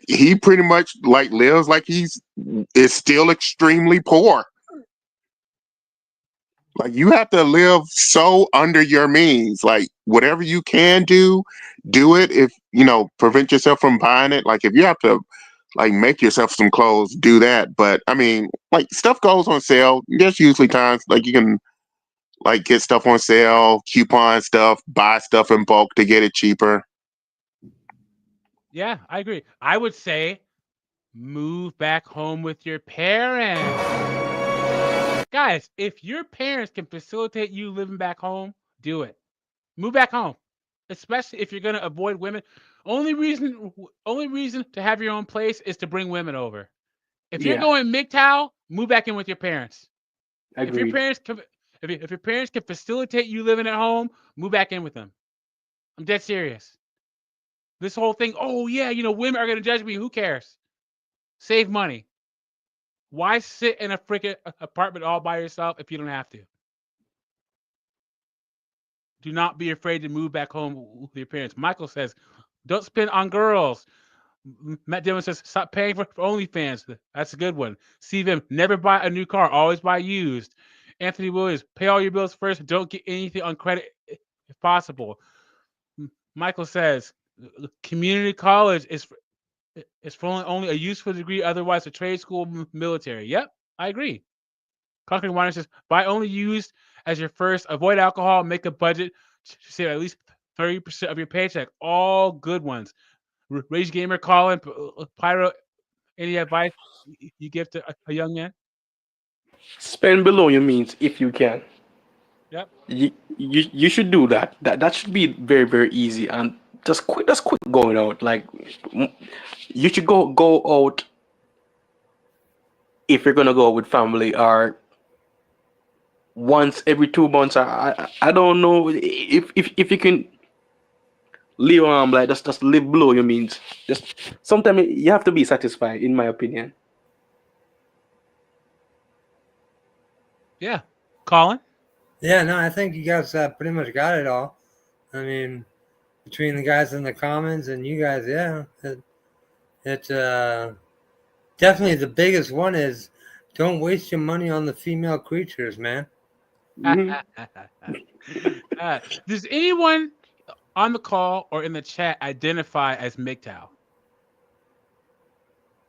he pretty much like lives like he's is still extremely poor. Like you have to live so under your means. Like whatever you can do it. If you know, prevent yourself from buying it. Like if you have to like make yourself some clothes, do that. But I mean, like stuff goes on sale. There's usually times like you can like get stuff on sale, coupon stuff, buy stuff in bulk to get it cheaper. Yeah, I agree. I would say move back home with your parents. Guys, if your parents can facilitate you living back home, do it. Move back home. Especially if you're going to avoid women. Only reason to have your own place is to bring women over. If you're Yeah, going MGTOW, move back in with your parents. If your agreed. parents can if your parents can facilitate you living at home, move back in with them. I'm dead serious. This whole thing, oh yeah, women are going to judge me. Who cares? Save money. Why sit in a freaking apartment all by yourself if you don't have to? Do not be afraid to move back home with your parents. Michael says, don't spend on girls. Matt Dillon says, stop paying for OnlyFans. That's a good one. See them, never buy a new car, always buy used. Anthony Williams, pay all your bills first. Don't get anything on credit if possible. Michael says, community college is for only a useful degree, otherwise a trade school military. Yep, I agree. Conquering Water says, buy only used as your first. Avoid alcohol. Make a budget to save at least 30% of your paycheck. All good ones. Rage Gamer, Colin, Pyro, any advice you give to a young man? Spend below your means if you can. Yep. You should do that. That should be very very easy and just quit going out. Like you should go out if you're gonna go with family or once every 2 months. I don't know if you can live like just live below your means. Just sometimes you have to be satisfied, in my opinion. Yeah. Colin? Yeah, no, I think you guys pretty much got it all. I mean, between the guys in the comments and you guys, yeah, it's definitely the biggest one is don't waste your money on the female creatures, man. Does anyone on the call or in the chat identify as MGTOW?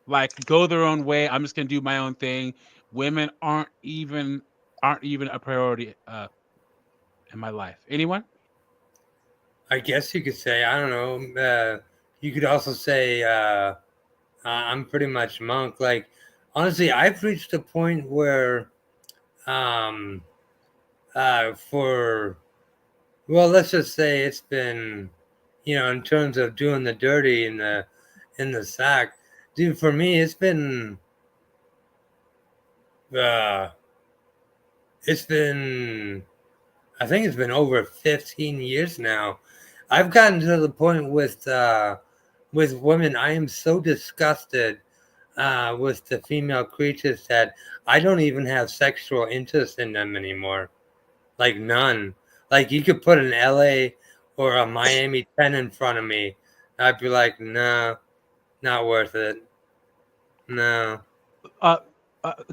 Like, go their own way. I'm just gonna do my own thing. Women aren't even a priority in my life. Anyone? I guess you could say, I don't know. You could also say I'm pretty much monk. Like, honestly, I've reached a point where, well, let's just say it's been, in terms of doing the dirty in the sack, dude. For me, it's been I think it's been over 15 years now. I've gotten to the point with women. I am so disgusted with the female creatures that I don't even have sexual interest in them anymore. Like none. Like you could put an LA or a Miami 10 in front of me. I'd be like, no, not worth it. No.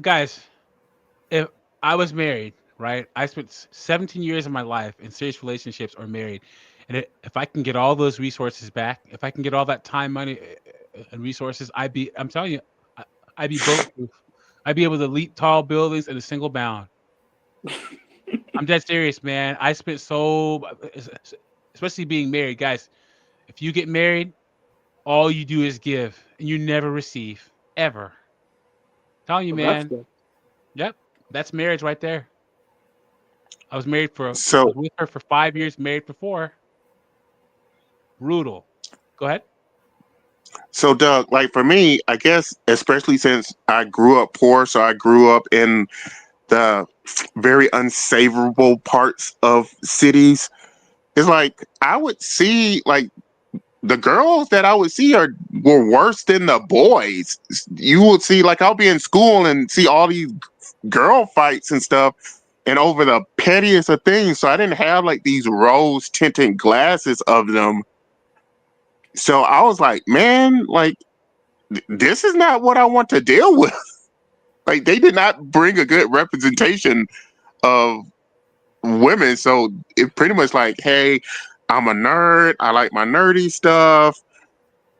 Guys, if I was married, right? I spent 17 years of my life in serious relationships or married. And if I can get all those resources back, if I can get all that time, money, and resources, I'm telling you, I'd be bulletproof. I'd be able to leap tall buildings in a single bound. I'm dead serious, man. I spent especially being married, guys. If you get married, all you do is give and you never receive ever. Telling you, Well, that's man. good. Yep, that's marriage right there. I was So with her for 5 years, married for 4. Brutal. Go ahead. So, Doug, like for me, I guess, especially since I grew up poor, so I grew up in the very unsavourable parts of cities. It's like I would see, like the girls that I would see were worse than the boys. You would see, like I'll be in school and see all these girl fights and stuff, and over the pettiest of things. So I didn't have like these rose tinted glasses of them. So I was like, man, like this is not what I want to deal with. Like they did not bring a good representation of women. So it pretty much like, hey, I'm a nerd. I like my nerdy stuff.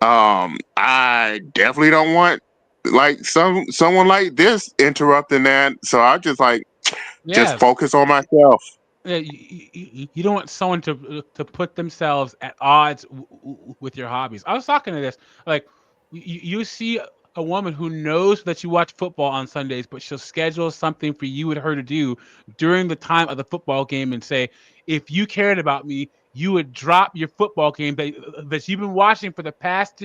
I definitely don't want like someone like this interrupting that. So I just like just Yeah. focus on myself. Yeah, you don't want someone to put themselves at odds with your hobbies. I was talking to this, like you see a woman who knows that you watch football on Sundays, but she'll schedule something for you and her to do during the time of the football game and say, if you cared about me, you would drop your football game that you've been watching for the past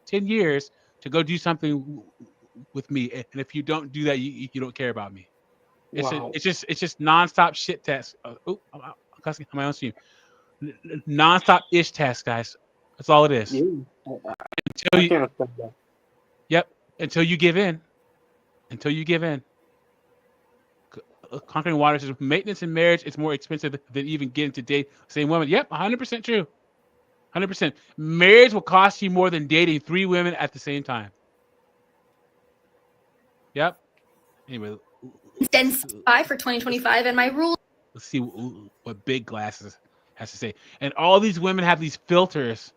10 years to go do something with me. And if you don't do that, you don't care about me. Wow. It's just nonstop shit test. I'm cussing on my own stream. Nonstop ish test, guys. That's all it is. Yeah, Until I you, can understand that. yep. Until you give in. Until you give in. Conquering Water says maintenance in marriage is more expensive than even getting to date the same woman. Yep, 100% true. 100%. Marriage will cost you more than dating 3 women at the same time. Yep. Anyway, Densify for 2025, and my rule. let's see what Big Glasses has to say. And all these women have these filters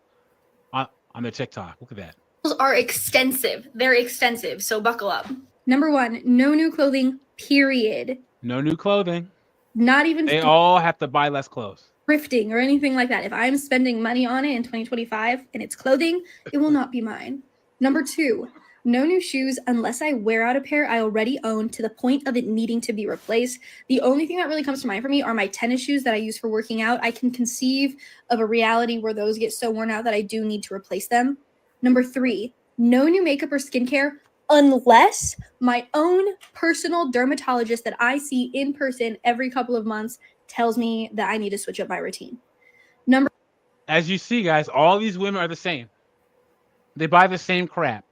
on their TikTok. Look at that. Are extensive. They're extensive, so buckle up. Number 1, no new clothing, period. No new clothing. Not even They all have to buy less clothes. thrifting or anything like that. If I'm spending money on it in 2025 and it's clothing, it will not be mine. Number 2, no new shoes unless I wear out a pair I already own to the point of it needing to be replaced. The only thing that really comes to mind for me are my tennis shoes that I use for working out. I can conceive of a reality where those get so worn out that I do need to replace them. Number 3, no new makeup or skincare unless my own personal dermatologist that I see in person every couple of months tells me that I need to switch up my routine. As you see, guys, all these women are the same. They buy the same crap.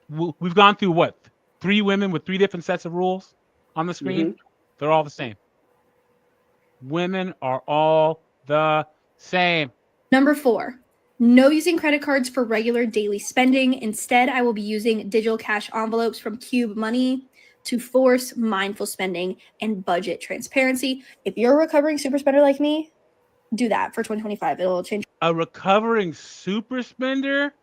We've gone through what? 3 women with 3 different sets of rules on the screen? They're all the same. Women are all the same. Number 4, no using credit cards for regular daily spending. Instead, I will be using digital cash envelopes from Cube Money to force mindful spending and budget transparency. If you're a recovering super spender like me, do that for 2025. It'll change. A recovering super spender?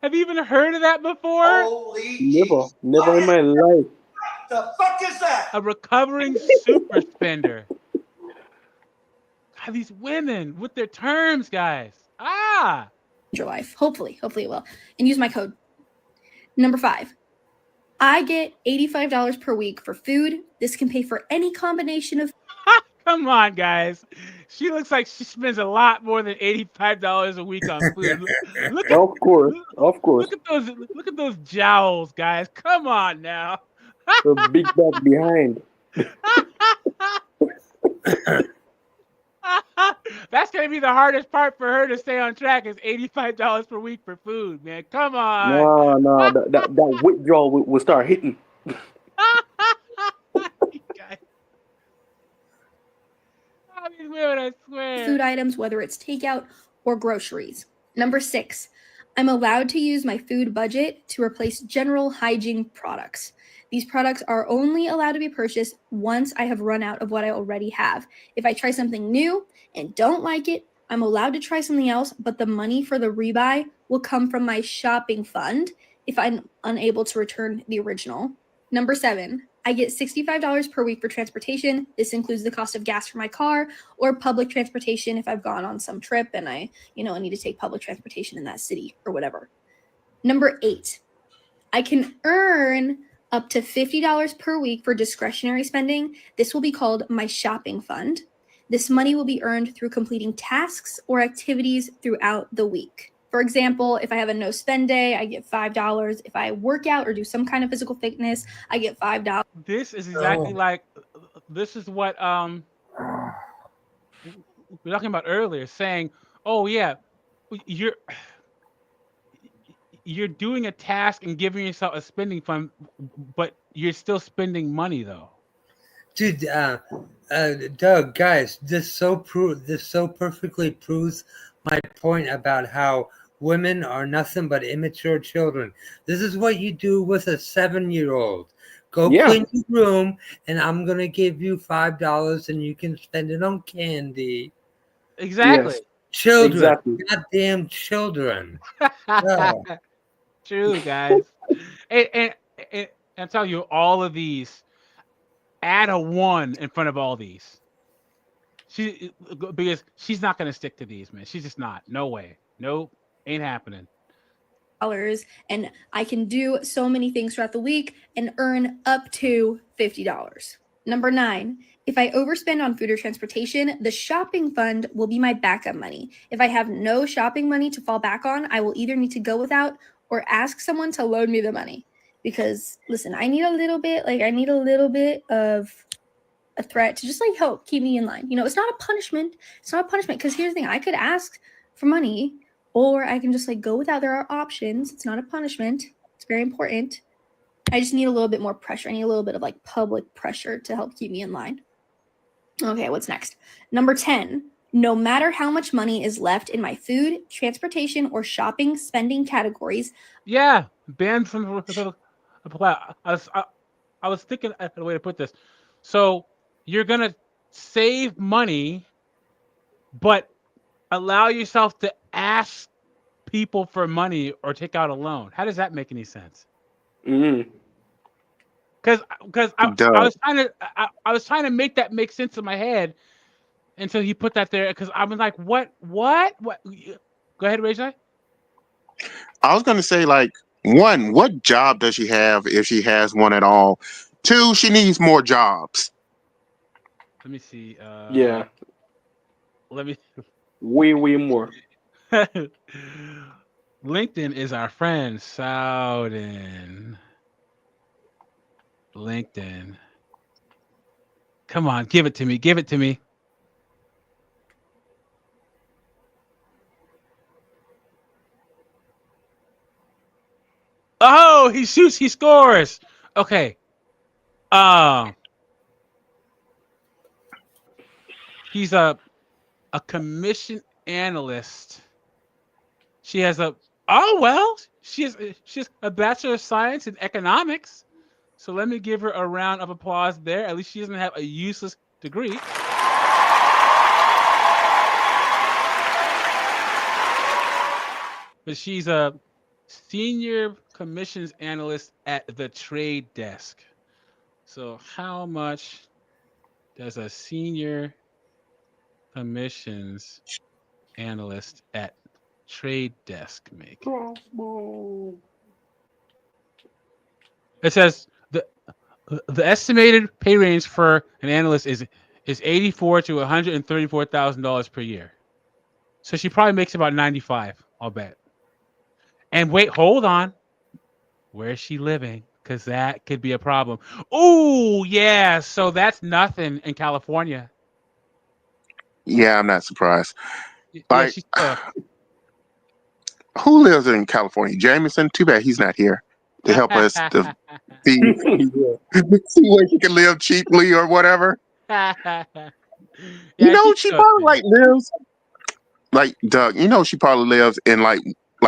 Have you even heard of that before? Never in my life. The fuck is that? A recovering super spender. God, these women with their terms, guys. Your life. Hopefully it will. And use my code. Number 5, I get $85 per week for food. This can pay for any combination of. Come on, guys. She looks like she spends a lot more than $85 a week on food. Of course. Look at those jowls, guys. Come on now. The big back behind. That's gonna be the hardest part for her to stay on track is $85 per week for food, man. Come on. No, that withdrawal will start hitting. These women, I swear. Food items, whether it's takeout or groceries. Number 6, I'm allowed to use my food budget to replace general hygiene products. These products are only allowed to be purchased once I have run out of what I already have. If I try something new and don't like it, I'm allowed to try something else, but the money for the rebuy will come from my shopping fund if I'm unable to return the original. Number 7, I get $65 per week for transportation. This includes the cost of gas for my car or public transportation if I've gone on some trip and I need to take public transportation in that city or whatever. Number 8, I can earn up to $50 per week for discretionary spending. This will be called my shopping fund. This money will be earned through completing tasks or activities throughout the week. For example, if I have a no spend day, I get $5. If I work out or do some kind of physical fitness, I get $5. This is exactly this is what we were talking about earlier, saying, oh yeah, you're doing a task and giving yourself a spending fund, but you're still spending money though. Dude, Doug, guys, this so perfectly proves my point about how women are nothing but immature children. This is what you do with a 7-year-old. Go clean your room, and I'm gonna give you $5, and you can spend it on candy. Exactly. Yes. Children, goddamn children. True, guys. and I'm telling you, all of these, add a 1 in front of all these. Because she's not gonna stick to these, man. She's just not. No way. Nope. Ain't happening. And I can do so many things throughout the week and earn up to $50. Number 9, if I overspend on food or transportation, the shopping fund will be my backup money. If I have no shopping money to fall back on, I will either need to go without or ask someone to loan me the money. Because listen, I need a little bit of a threat to just help keep me in line. It's not a punishment. It's not a punishment because here's the thing. I could ask for money or I can just go without. There are options. It's not a punishment. It's very important. I just need a little bit more pressure. I need a little bit of public pressure to help keep me in line. Okay, what's next? Number 10, no matter how much money is left in my food, transportation, or shopping spending categories. Yeah, banned from the I was thinking of the way to put this. So you're gonna save money, but allow yourself to ask people for money or take out a loan. How does that make any sense? because I Doug. was trying to make that make sense in my head until he put that there. Because I was like, what? Go ahead, Rachel. I was gonna say, like, one, what job does she have if she has one at all? Two, she needs more jobs. Let me see. Yeah, Let me. way more. LinkedIn is our friend, Souden. LinkedIn. Come on, give it to me. Give it to me. Oh, he shoots, he scores. Okay. She's a commission analyst. She has a she's a bachelor of science in economics. So let me give her a round of applause there. At least she doesn't have a useless degree. But she's a senior commissions analyst at the trade desk. So how much does a senior commissions analyst at trade desk make? It says the estimated pay range for an analyst is $84,000 to $134,000 per year. So she probably makes about 95, I'll bet. And wait, hold on. Where is she living? Because that could be a problem. Oh, yeah. So that's nothing in California. Yeah, I'm not surprised. Yeah, Like, she's who lives in California? Jameson. Too bad he's not here to help us to see see where she can live cheaply or whatever. yeah, You she's know, she good, probably man. like lives like Doug. You know, she probably lives in like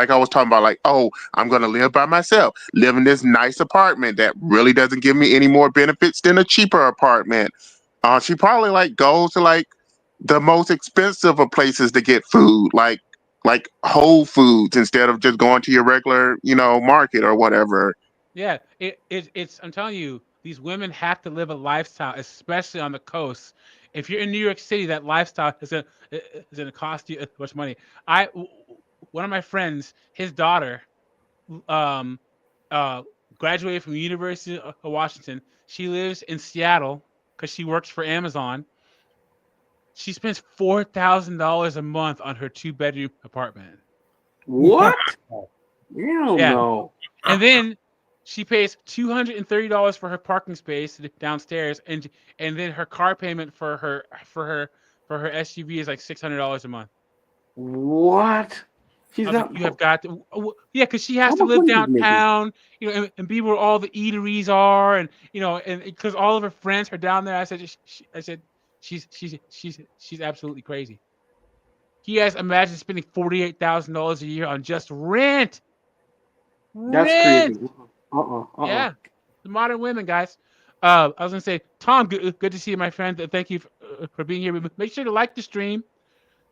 I was talking about. Like, oh, I'm gonna live by myself, live in this nice apartment that really doesn't give me any more benefits than a cheaper apartment. She probably like goes to like the most expensive of places to get food, like Whole Foods instead of just going to your regular, market or whatever. Yeah, it's. I'm telling you, these women have to live a lifestyle, especially on the coast. If you're in New York City, that lifestyle is gonna cost you much money. One of my friends, his daughter, um, uh, graduated from University of Washington. She lives in Seattle because she works for Amazon. She spends $4,000 a month on her 2-bedroom apartment. What? Hell Yeah, no. and then she pays $230 for her parking space downstairs, and then her car payment for her SUV is like $600 a month. What? I She's was like, not. you have got to, yeah, because she has How to much live money is making? downtown, and be where all the eateries are, and and because all of her friends are down there. I said, she's absolutely crazy. He has imagine spending $48,000 a year on just rent. That's crazy. Rent. Uh-uh. Yeah, the modern women, guys. I was gonna say, Tom, good to see you, my friend. Thank you for being here. Make sure to like the stream,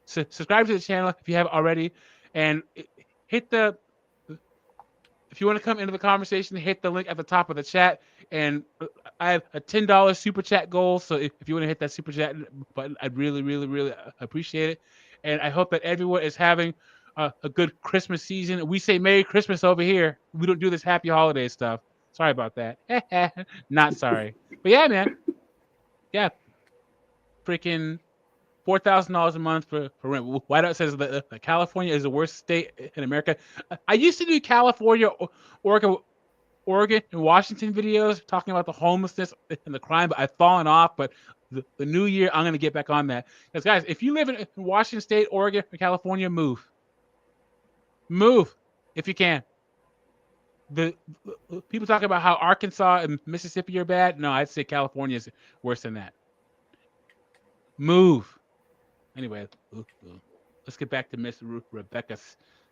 subscribe to the channel if you haven't already, and hit the. If you want to come into the conversation, hit the link at the top of the chat. And I have a $10 super chat goal, so if you want to hit that super chat button, I'd really, really, really appreciate it. And I hope that everyone is having a good Christmas season. We say Merry Christmas over here. We don't do this Happy Holiday stuff. Sorry about that. Not sorry. But yeah, man. Yeah. Freaking $4,000 a month for rent. Whiteout says that California is the worst state in America. I used to do California, Oregon, and Washington videos talking about the homelessness and the crime, but I've fallen off. But the new year, I'm going to get back on that. Because, guys, if you live in Washington State, Oregon, or California, move. Move if you can. The people talk about how Arkansas and Mississippi are bad. No, I'd say California is worse than that. Move. Anyway, let's get back to Miss Rebecca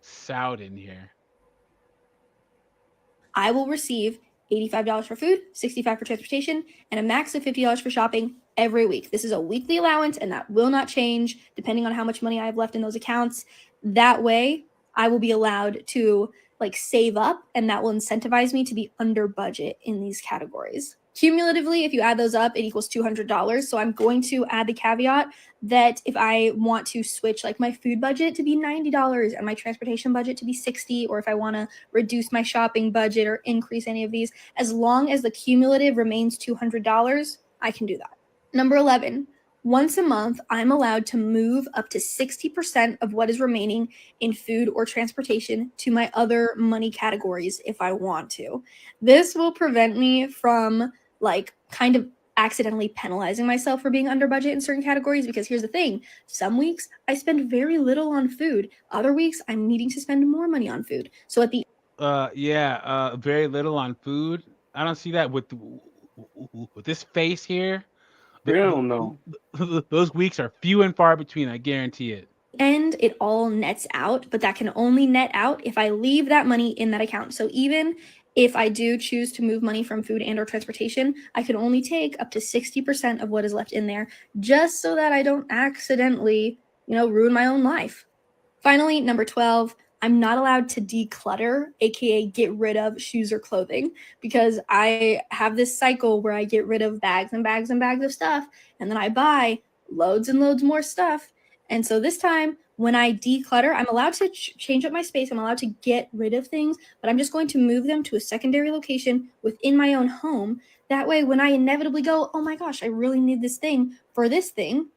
Souden here. I will receive $85 for food, $65 for transportation, and a max of $50 for shopping every week. This is a weekly allowance, and that will not change depending on how much money I have left in those accounts. That way, I will be allowed to save up, and that will incentivize me to be under budget in these categories. Cumulatively, if you add those up, it equals $200. So I'm going to add the caveat that if I want to switch like my food budget to be $90 and my transportation budget to be $60, or if I want to reduce my shopping budget or increase any of these, as long as the cumulative remains $200, I can do that. Number 11, once a month, I'm allowed to move up to 60% of what is remaining in food or transportation to my other money categories if I want to. This will prevent me from like kind of accidentally penalizing myself for being under budget in certain categories, because here's the thing, some weeks I spend very little on food, other weeks I'm needing to spend more money on food. So at the very little on food. I don't see that with this face here. Hell no. Those weeks are few and far between, I guarantee it. end, it all nets out, but that can only net out if I leave that money in that account. So even if I do choose to move money from food and or transportation, I can only take up to 60% of what is left in there, just so that I don't accidentally, ruin my own life. Finally, number 12, I'm not allowed to declutter, aka get rid of shoes or clothing, because I have this cycle where I get rid of bags and bags and bags of stuff, and then I buy loads and loads more stuff. And so this time, when I declutter, I'm allowed to change up my space. I'm allowed to get rid of things, but I'm just going to move them to a secondary location within my own home. That way, when I inevitably go, oh my gosh, I really need this thing for this thing,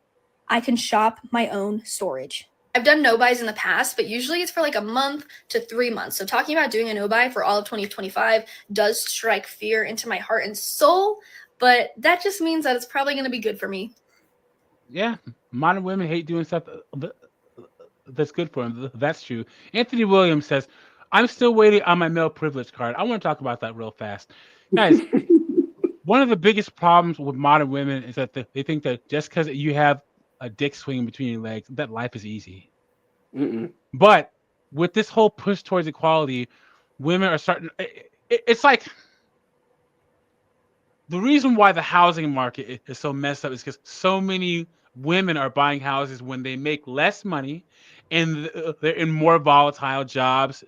I can shop my own storage. I've done no-buys in the past, but usually it's for like a month to 3 months. So talking about doing a no-buy for all of 2025 does strike fear into my heart and soul, but that just means that it's probably going to be good for me. Yeah, modern women hate doing stuff that's good for them. That's true. Anthony Williams says, I'm still waiting on my male privilege card. I want to talk about that real fast. Guys, one of the biggest problems with modern women is that they think that just because you have a dick swinging between your legs, that life is easy. But with this whole push towards equality, women are starting. It's like the reason why the housing market is so messed up is because so many women are buying houses when they make less money, and they're in more volatile jobs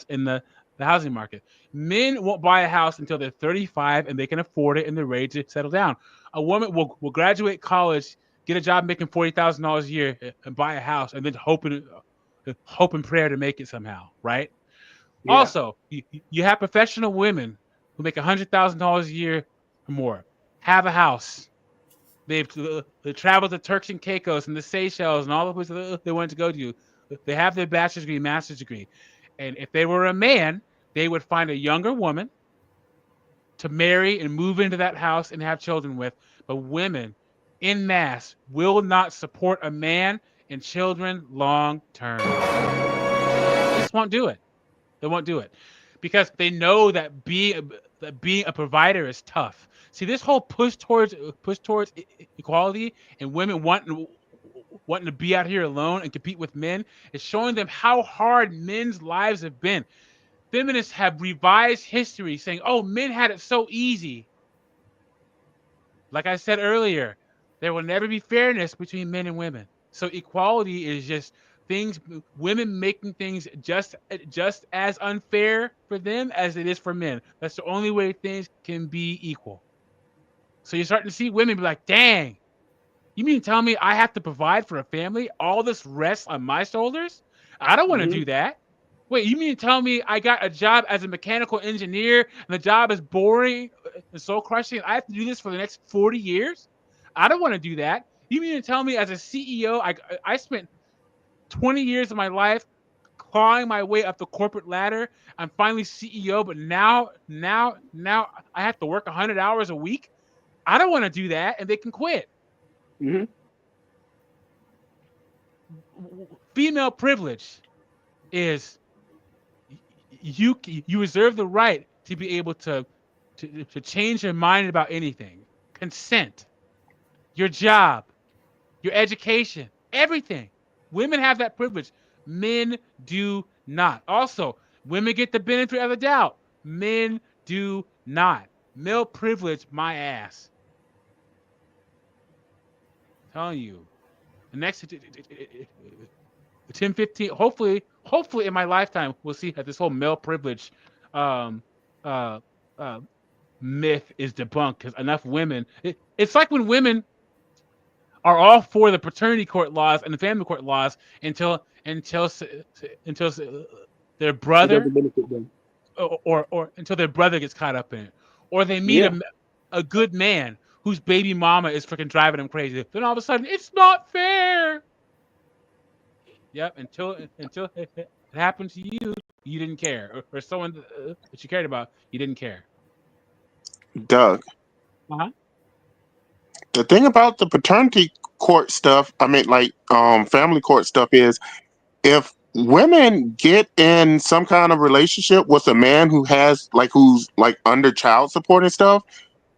in the housing market. Men won't buy a house until they're 35 and they can afford it and they're ready to settle down. A woman will graduate college, get a job making $40,000 a year, and buy a house, and then hope and prayer to make it somehow, right? Yeah. Also, you have professional women who make $100,000 a year or more, have a house. They've traveled to Turks and Caicos and the Seychelles and all the places they wanted to go to. They have their bachelor's degree, master's degree. And if they were a man, they would find a younger woman to marry and move into that house and have children with. But women, en masse, will not support a man and children long term. They just won't do it. They won't do it because they know that being a provider is tough. See, this whole push towards equality and women wanting to be out here alone and compete with men is showing them how hard men's lives have been. Feminists have revised history saying, oh, men had it so easy. Like I said earlier, there will never be fairness between men and women. So equality is just women making things just as unfair for them as it is for men. That's the only way things can be equal. So you're starting to see women be like, dang, you mean to tell me I have to provide for a family? All this rests on my shoulders? I don't want to do that. Wait, you mean to tell me I got a job as a mechanical engineer and the job is boring and soul crushing? I have to do this for the next 40 years? I don't want to do that. You mean to tell me as a CEO, I spent 20 years of my life clawing my way up the corporate ladder. I'm finally CEO, but now I have to work 100 hours a week. I don't want to do that, and they can quit. Female privilege is you reserve the right to be able to change your mind about anything. Consent, your job, your education, everything. Women have that privilege. Men do not. Also, women get the benefit of the doubt. Men do not. Male privilege, my ass. I'm telling you. The next 10, 15, hopefully in my lifetime, we'll see that this whole male privilege myth is debunked because enough women. It's like when women are all for the paternity court laws and the family court laws until their She brother doesn't benefit them. or until their brother gets caught up in it, or they meet Yeah. a good man whose baby mama is freaking driving them crazy. Then all of a sudden, it's not fair. Yep. Until it happened to you, you didn't care, or someone that you cared about, you didn't care. Doug, Uh-huh. the thing about the paternity court stuff, I mean, like family court stuff, is if women get in some kind of relationship with a man who's like under child support and stuff,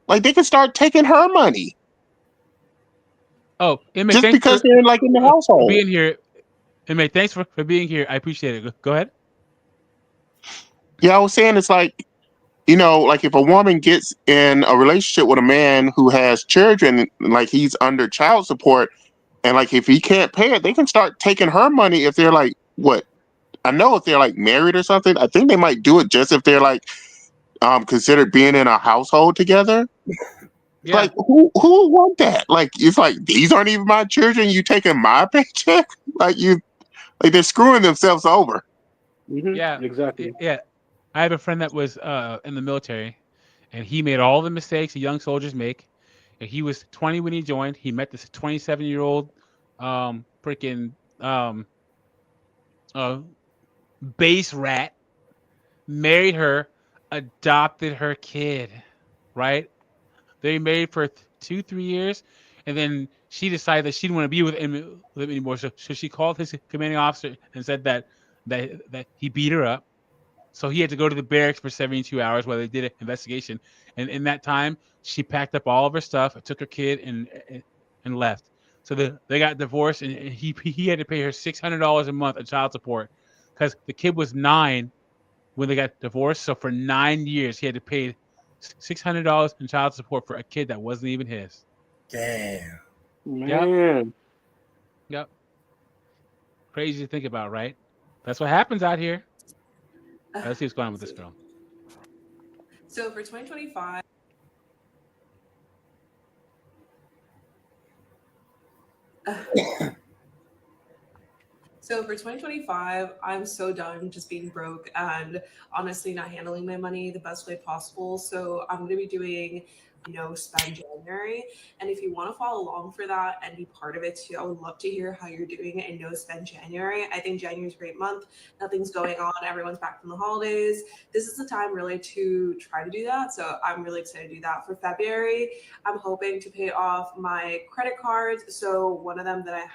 like they can start taking her money Oh, Inmate, just thanks because they're like in the for household. being here. Inmate, thanks for being here. I appreciate it. Go ahead. Yeah, I was saying it's like, like if a woman gets in a relationship with a man who has children, like he's under child support, and like if he can't pay it, they can start taking her money if they're like what? I know if they're like married or something, I think they might do it just if they're like considered being in a household together. Yeah. Like who would want that? Like it's like these aren't even my children. You taking my paycheck? Like they're screwing themselves over. Yeah. Exactly. Yeah. I have a friend that was in the military, and he made all the mistakes young soldiers make. And he was 20 when he joined. He met this 27-year-old freaking uh, base rat, married her, adopted her kid, right? They married for 2-3 years, and then she decided that she didn't want to be with him anymore. So she called his commanding officer and said that he beat her up. So he had to go to the barracks for 72 hours while they did an investigation. And in that time, she packed up all of her stuff, took her kid, and left. So they got divorced, and he had to pay her $600 a month of child support because the kid was 9 when they got divorced. So for 9 years, he had to pay $600 in child support for a kid that wasn't even his. Damn. Man. Yep. Crazy to think about, right? That's what happens out here. Let's see what's going on with this girl. So for 2025, I'm so done just being broke and honestly not handling my money the best way possible. So I'm going to be doing no spend January. And if you want to follow along for that and be part of it too, I would love to hear how you're doing it in no spend January. I think January is a great month. Nothing's going on. Everyone's back from the holidays. This is the time really to try to do that. So I'm really excited to do that. For February, I'm hoping to pay off my credit cards. So one of them that I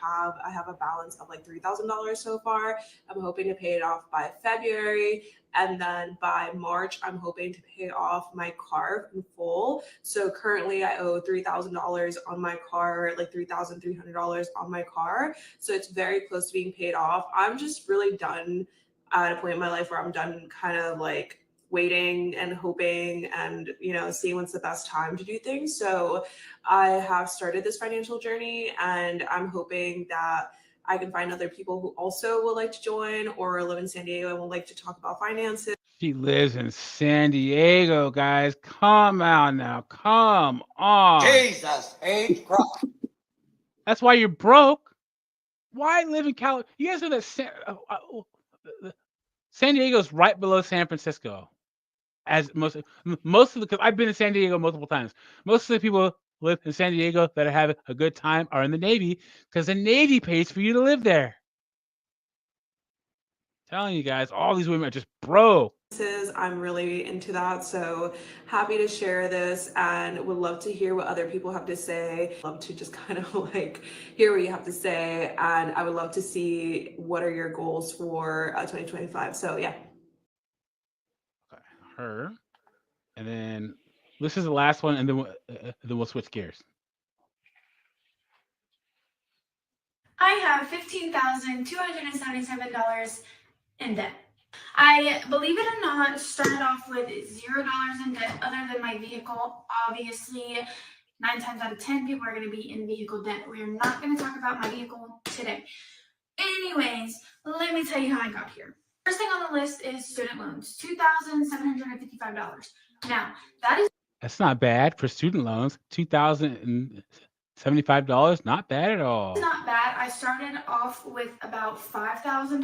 have a balance of like $3,000 so far. I'm hoping to pay it off by February. And then by March, I'm hoping to pay off my car in full. So currently I owe $3,000 on my car, like $3,300 on my car. So it's very close to being paid off. I'm just really done at a point in my life where I'm done kind of like waiting and hoping and seeing when's the best time to do things. So I have started this financial journey, and I'm hoping that I can find other people who also would like to join or live in San Diego and would like to talk about finances. She lives in San Diego, guys. Come on now. Come on. Jesus H. Christ. That's why you're broke. Why live in California? You guys know that San Diego's right below San Francisco. As most of the, because I've been in San Diego multiple times. Most of the people live in San Diego that are having a good time are in the Navy because the Navy pays for you to live there. Telling you guys, all these women are just broke. I'm really into that. So happy to share this and would love to hear what other people have to say. Love to just kind of like hear what you have to say. And I would love to see what are your goals for 2025. So yeah. Okay, her. And then this is the last one, and then we'll switch gears. I have $15,277 in debt. I, believe it or not, started off with $0 in debt other than my vehicle. Obviously, 9 times out of 10 people are going to be in vehicle debt. We are not going to talk about my vehicle today. Anyways, let me tell you how I got here. First thing on the list is student loans, $2,755. Now, that is That's not bad for student loans. $2,075, not bad at all. It's not bad. I started off with about $5,000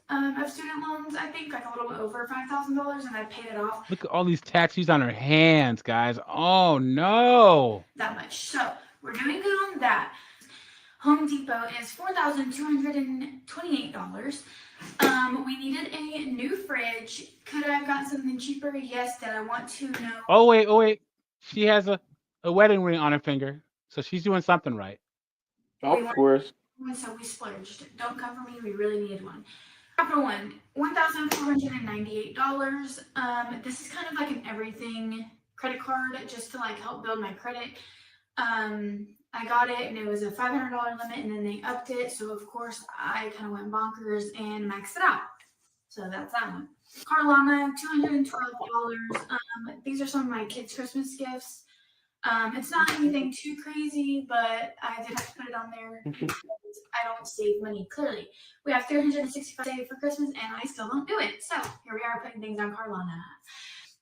of student loans, I think, like a little bit over $5,000, and I paid it off Look at all these tattoos on her hands, guys. Oh no. that much. So we're doing good on that. Home Depot is $4,228. We needed a new fridge. Could I have gotten something cheaper? Yes. Did I want to know? Oh wait. She has a wedding ring on her finger, so she's doing something right. Of course. So we splurged. Don't come for me. We really needed one. Capital One, $1,498. This is kind of like an everything credit card, just to like help build my credit. I got it and it was a $500 limit, and then they upped it. So of course I kind of went bonkers and maxed it out. So that's that one. Carlana, $212. These are some of my kids' Christmas gifts. It's not anything too crazy, but I did have to put it on there because I don't save money, clearly. We have $365 saved for Christmas, and I still don't do it. So here we are putting things on Carlana.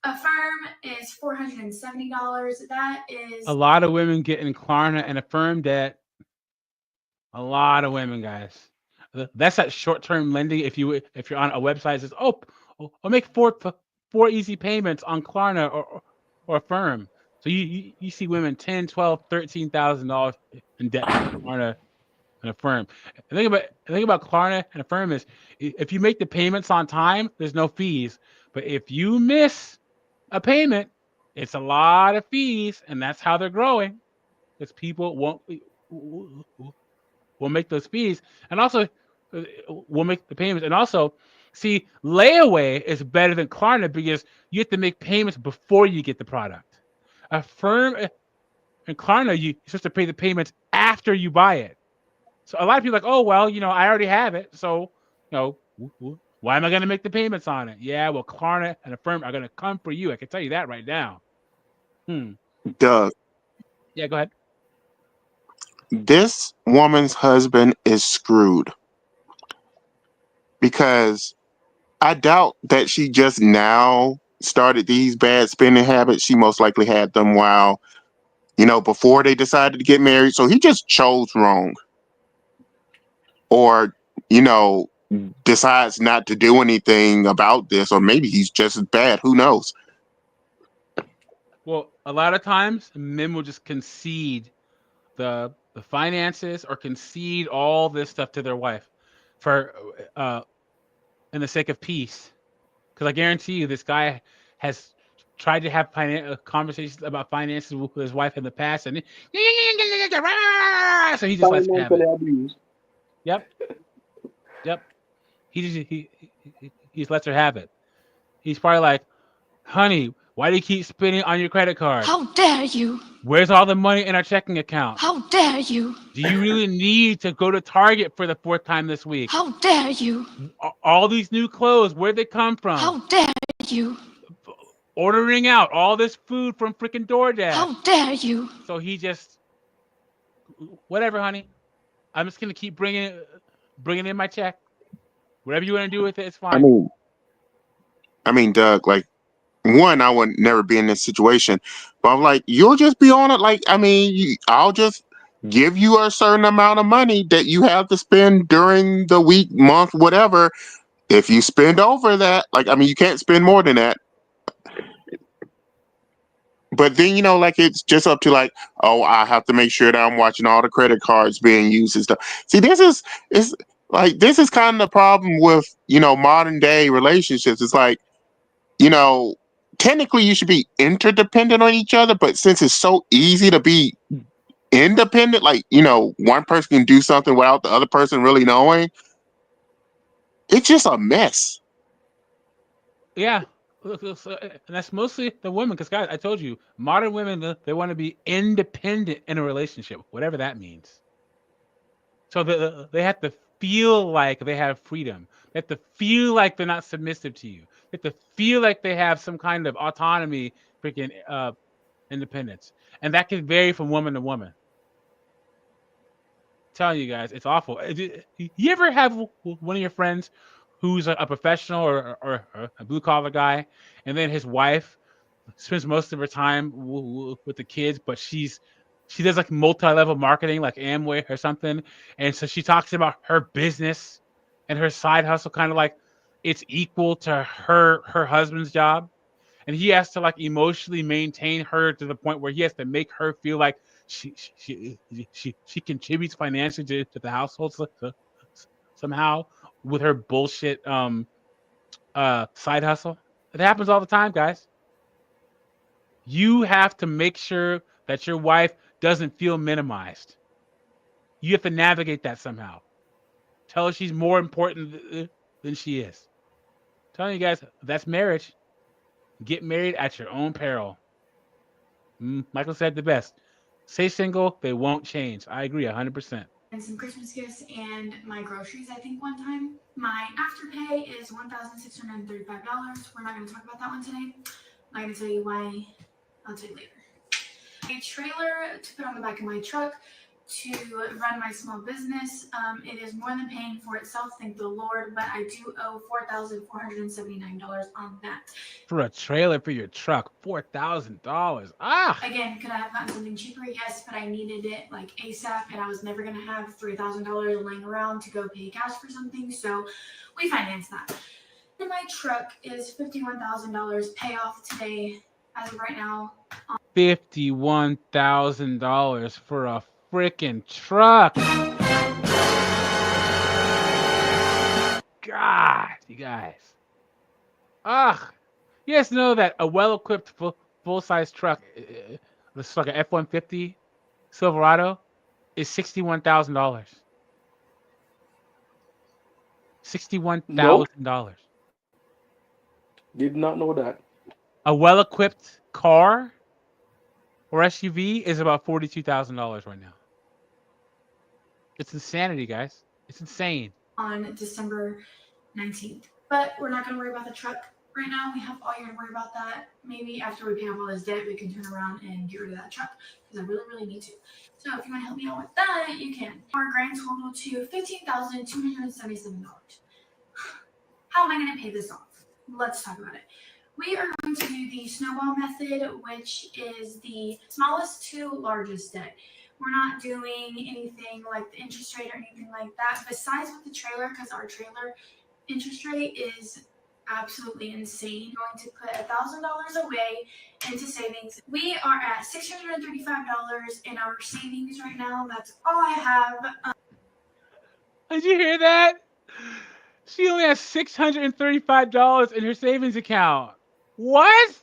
Affirm is $470. That is A lot of women get in Klarna and Affirm debt. A lot of women, guys. That's that short-term lending. If you're on a website that says, I'll make four easy payments on Klarna or Affirm. So you see women $10,000, $12,000, $13,000 in debt to Klarna and Affirm. The thing about Klarna and Affirm is if you make the payments on time, there's no fees. But if you miss a payment, it's a lot of fees, and that's how they're growing, because people won't make those fees, and also will make the payments. And also, see, layaway is better than Klarna because you have to make payments before you get the product. Affirm and Klarna, you're supposed to pay the payments after you buy it. So a lot of people are like, oh, well, I already have it, so, why am I going to make the payments on it? Yeah, well, Klarna and Affirm are going to come for you. I can tell you that right now. Doug, Yeah, go ahead. this woman's husband is screwed because I doubt that she just now started these bad spending habits. She most likely had them while, before they decided to get married. So he just chose wrong. Or, decides not to do anything about this, or maybe he's just as bad. Who knows? Well, a lot of times men will just concede the finances or concede all this stuff to their wife for in the sake of peace. Because I guarantee you, this guy has tried to have conversations about finances with his wife in the past, and so he just lets her have it. Yep. He just lets her have it. He's probably like, honey, why do you keep spending on your credit card? How dare you? Where's all the money in our checking account? How dare you? Do you really need to go to Target for the 4th time this week? How dare you? All these new clothes, where'd they come from? How dare you? Ordering out all this food from freaking DoorDash. How dare you? So he just, whatever, honey. I'm just gonna keep bringing in my check. Whatever you want to do with it, it's fine. I mean, Doug, like, one, I would never be in this situation, but I'm like, you'll just be on it. Like, I'll just give you a certain amount of money that you have to spend during the week, month, whatever. If you spend over that, you can't spend more than that. But then, it's just up to I have to make sure that I'm watching all the credit cards being used and stuff. See, this is kind of the problem with, modern day relationships. It's like, technically you should be interdependent on each other, but since it's so easy to be independent, one person can do something without the other person really knowing, it's just a mess. Yeah. And that's mostly the women, because guys, I told you, modern women, they want to be independent in a relationship, whatever that means. So they have to feel like they have freedom. They have to feel like they're not submissive to you. They have to feel like they have some kind of autonomy, freaking independence. And that can vary from woman to woman. I'm telling you guys, it's awful. You ever have one of your friends who's a professional or a blue collar guy, and then his wife spends most of her time with the kids, but she does like multi-level marketing, like Amway or something, and so she talks about her business and her side hustle, kind of like it's equal to her husband's job, and he has to like emotionally maintain her to the point where he has to make her feel like she contributes financially to the household somehow with her bullshit side hustle. It happens all the time, guys. You have to make sure that your wife doesn't feel minimized. You have to navigate that somehow. Tell her she's more important than she is. I'm telling you guys, that's marriage. Get married at your own peril. Michael said the best. Stay single, they won't change. I agree 100%. And some Christmas gifts and my groceries, I think, one time. My afterpay is $1,635. We're not going to talk about that one today. I'm not going to tell you why. I'll tell you later. A trailer to put on the back of my truck to run my small business. It is more than paying for itself, thank the Lord, but I do owe $4,479 on that. For a trailer for your truck, $4,000. Ah! Again, could I have gotten something cheaper? Yes, but I needed it like ASAP, and I was never going to have $3,000 laying around to go pay cash for something, so we financed that. And my truck is $51,000 payoff today, as of right now. $51,000 for a freaking truck. God, you guys. Ugh. You guys know that a well-equipped full-size truck, this is like an F-150 Silverado, is $61,000. $61,000. Did not know that. A well-equipped car or SUV is about $42,000 right now. It's insanity, guys. It's insane. On December 19th. But we're not going to worry about the truck right now. We have all year to worry about that. Maybe after we pay off all this debt, we can turn around and get rid of that truck because I really, really need to. So if you want to help me out with that, you can. Our grand total to $15,277. How am I going to pay this off? Let's talk about it. We are going to do the snowball method, which is the smallest to largest debt. We're not doing anything like the interest rate or anything like that, besides with the trailer, because our trailer interest rate is absolutely insane. Going to put $1,000 away into savings. We are at $635 in our savings right now. That's all I have. Did you hear that? She only has $635 in her savings account. What?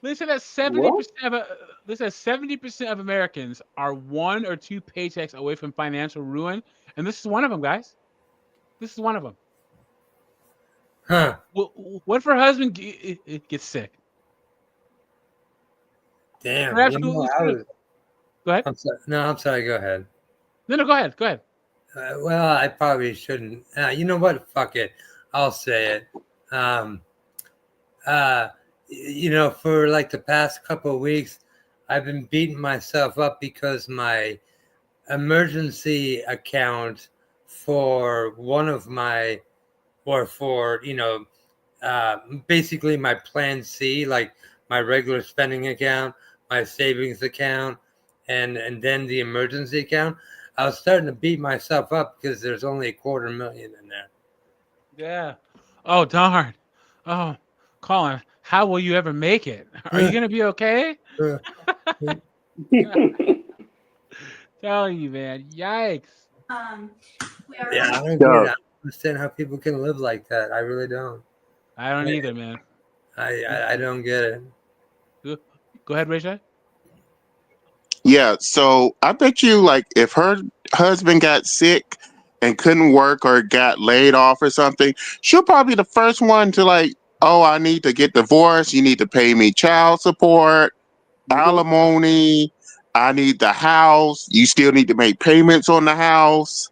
Listen, that 70% of Americans are 1 or 2 paychecks away from financial ruin, and this is one of them, guys. This is one of them. Huh. What if her husband gets sick? Damn. Go ahead. I'm sorry. Go ahead. No, go ahead. Go ahead. Well, I probably shouldn't. You know what? Fuck it. I'll say it. For like the past couple of weeks, I've been beating myself up because my emergency account for one of my, or for, basically my plan C, like my regular spending account, my savings account, and then the emergency account. I was starting to beat myself up because there's only $250,000 in there. Yeah. Oh, darn. Oh, Colin, how will you ever make it? Are you going to be okay? Telling you, man. Yikes. I don't understand how people can live like that. I really don't. I don't either, man. I don't get it. Go ahead, Rachel. Yeah, so I bet you, like, if her husband got sick and couldn't work or got laid off or something, she'll probably be the first one to like, oh, I need to get divorced. You need to pay me child support, alimony. I need the house. You still need to make payments on the house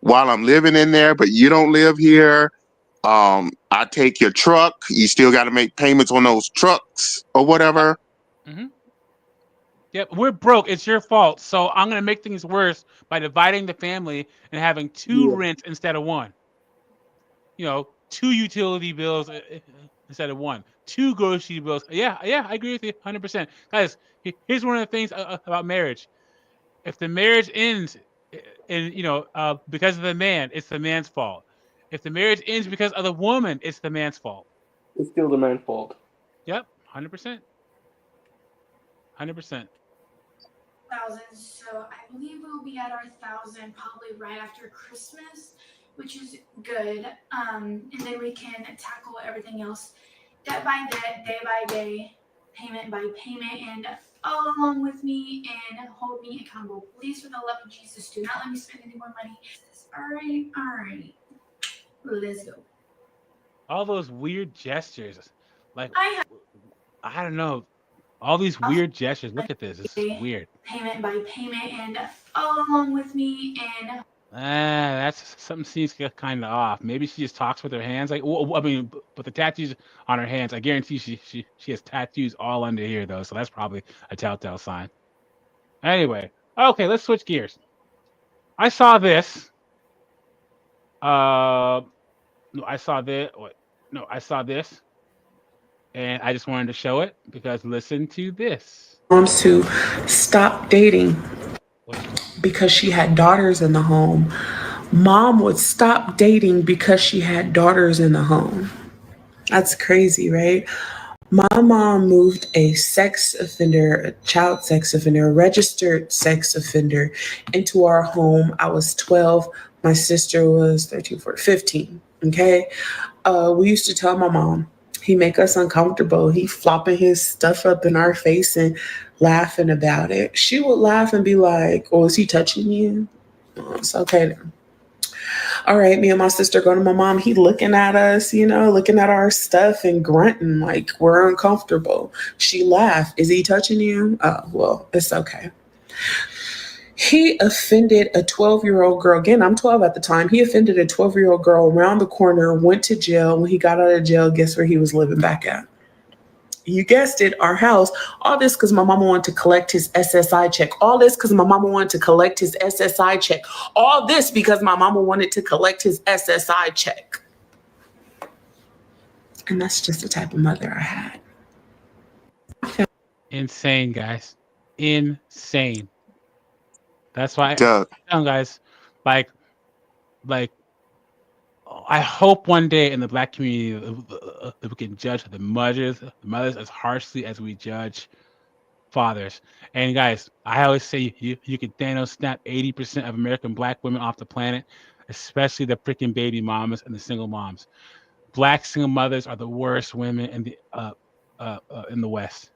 while I'm living in there, but you don't live here. I take your truck. You still got to make payments on those trucks or whatever. Mm-hmm. Yep, we're broke. It's your fault. So I'm going to make things worse by dividing the family and having 2 rents instead of 1. 2 utility bills instead of 1. 2 grocery bills. Yeah, I agree with you 100%. Guys, here's one of the things about marriage. If the marriage ends, and because of the man, it's the man's fault. If the marriage ends because of the woman, it's the man's fault. It's still the man's fault. Yep, 100%. 100%. So I believe we'll be at our 1,000 probably right after Christmas, which is good. And then we can tackle everything else debt by debt, day by day, payment by payment, and follow along with me and hold me accountable. Please, for the love of Jesus, do not let me spend any more money. All right. Let's go. All those weird gestures. Like, I I don't know. All these weird gestures. Look at this. This is have weird. payment by payment, and follow along with me and That's something seems kind of off. Maybe she just talks with her hands. Like, I mean, but the tattoos on her hands, I guarantee she has tattoos all under here though. So that's probably a telltale sign. Anyway, okay, let's switch gears. I saw this. No, I saw this. Wait, no, I saw this, and I just wanted to show it because listen to this. Moms to stop dating because she had daughters in the home. Mom would stop dating because she had daughters in the home. That's crazy, right? My mom moved a sex offender, a child sex offender, a registered sex offender into our home. I was 12. My sister was 13, 14, 15. Okay. We used to tell my mom, he make us uncomfortable. He flopping his stuff up in our face and laughing about it. She would laugh and be like, oh, is he touching you? Oh, it's okay then. All right, me and my sister go to my mom. He looking at us, looking at our stuff and grunting like we're uncomfortable. She laughed. Is he touching you? Oh, well, it's okay. He offended a 12-year-old girl. Again, I'm 12 at the time. He offended a 12-year-old girl around the corner, went to jail. When he got out of jail, guess where he was living back at? You guessed it, our house. All this because my mama wanted to collect his SSI check. All this because my mama wanted to collect his SSI check. All this because my mama wanted to collect his SSI check. And that's just the type of mother I had. Insane, guys. Insane. That's why, guys, like, I hope one day in the Black community we can judge the mothers as harshly as we judge fathers. And guys, I always say you can Thanos snap 80% of American Black women off the planet, especially the freaking baby mamas and the single moms. Black single mothers are the worst women in the West.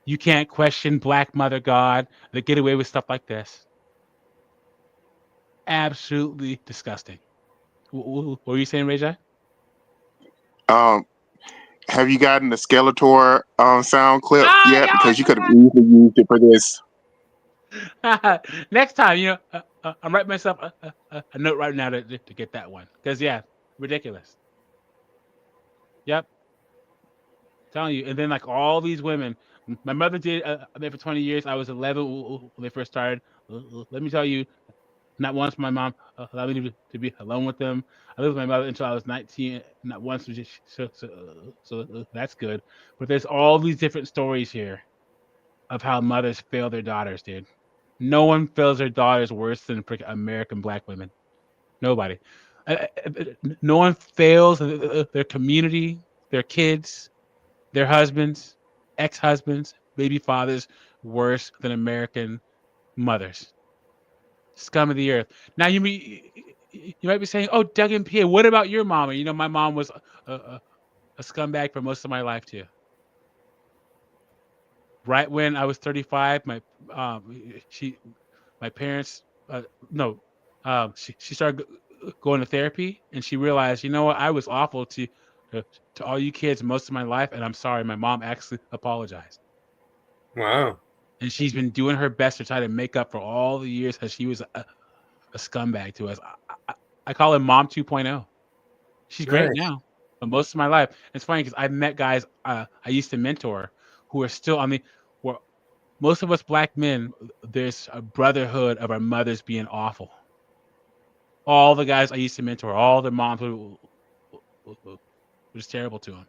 You can't question Black mother God. They get away with stuff like this. Absolutely disgusting. What were you saying, Rajai? Have you gotten the Skeletor sound clip yet? Because you could have easily used it for this. Next time, I'm writing myself a note right now to get that one. Because, yeah, ridiculous. Yep. Telling you. And then, like, all these women. My mother did there for 20 years. I was 11 when they first started. Let me tell you, not once my mom allowed me to be alone with them. I lived with my mother until I was 19. Not once. So that's good. But there's all these different stories here of how mothers fail their daughters, dude. No one fails their daughters worse than American Black women. Nobody. No one fails their community, their kids, their husbands, ex-husbands, baby fathers worse than American mothers. Scum of the earth. Now you might be saying, "Oh, Doug and Pierre, what about your mama?" My mom was a scumbag for most of my life too. Right when I was 35, my parents she started going to therapy, and she realized, you know what, I was awful to all you kids most of my life, and I'm sorry. My mom actually apologized. Wow. And she's been doing her best to try to make up for all the years that she was a scumbag to us. I call her Mom 2.0. She's great now, but most of my life, it's funny because I've met guys I used to mentor who are still on the. Where most of us Black men, there's a brotherhood of our mothers being awful. All the guys I used to mentor, all their moms were just terrible to them,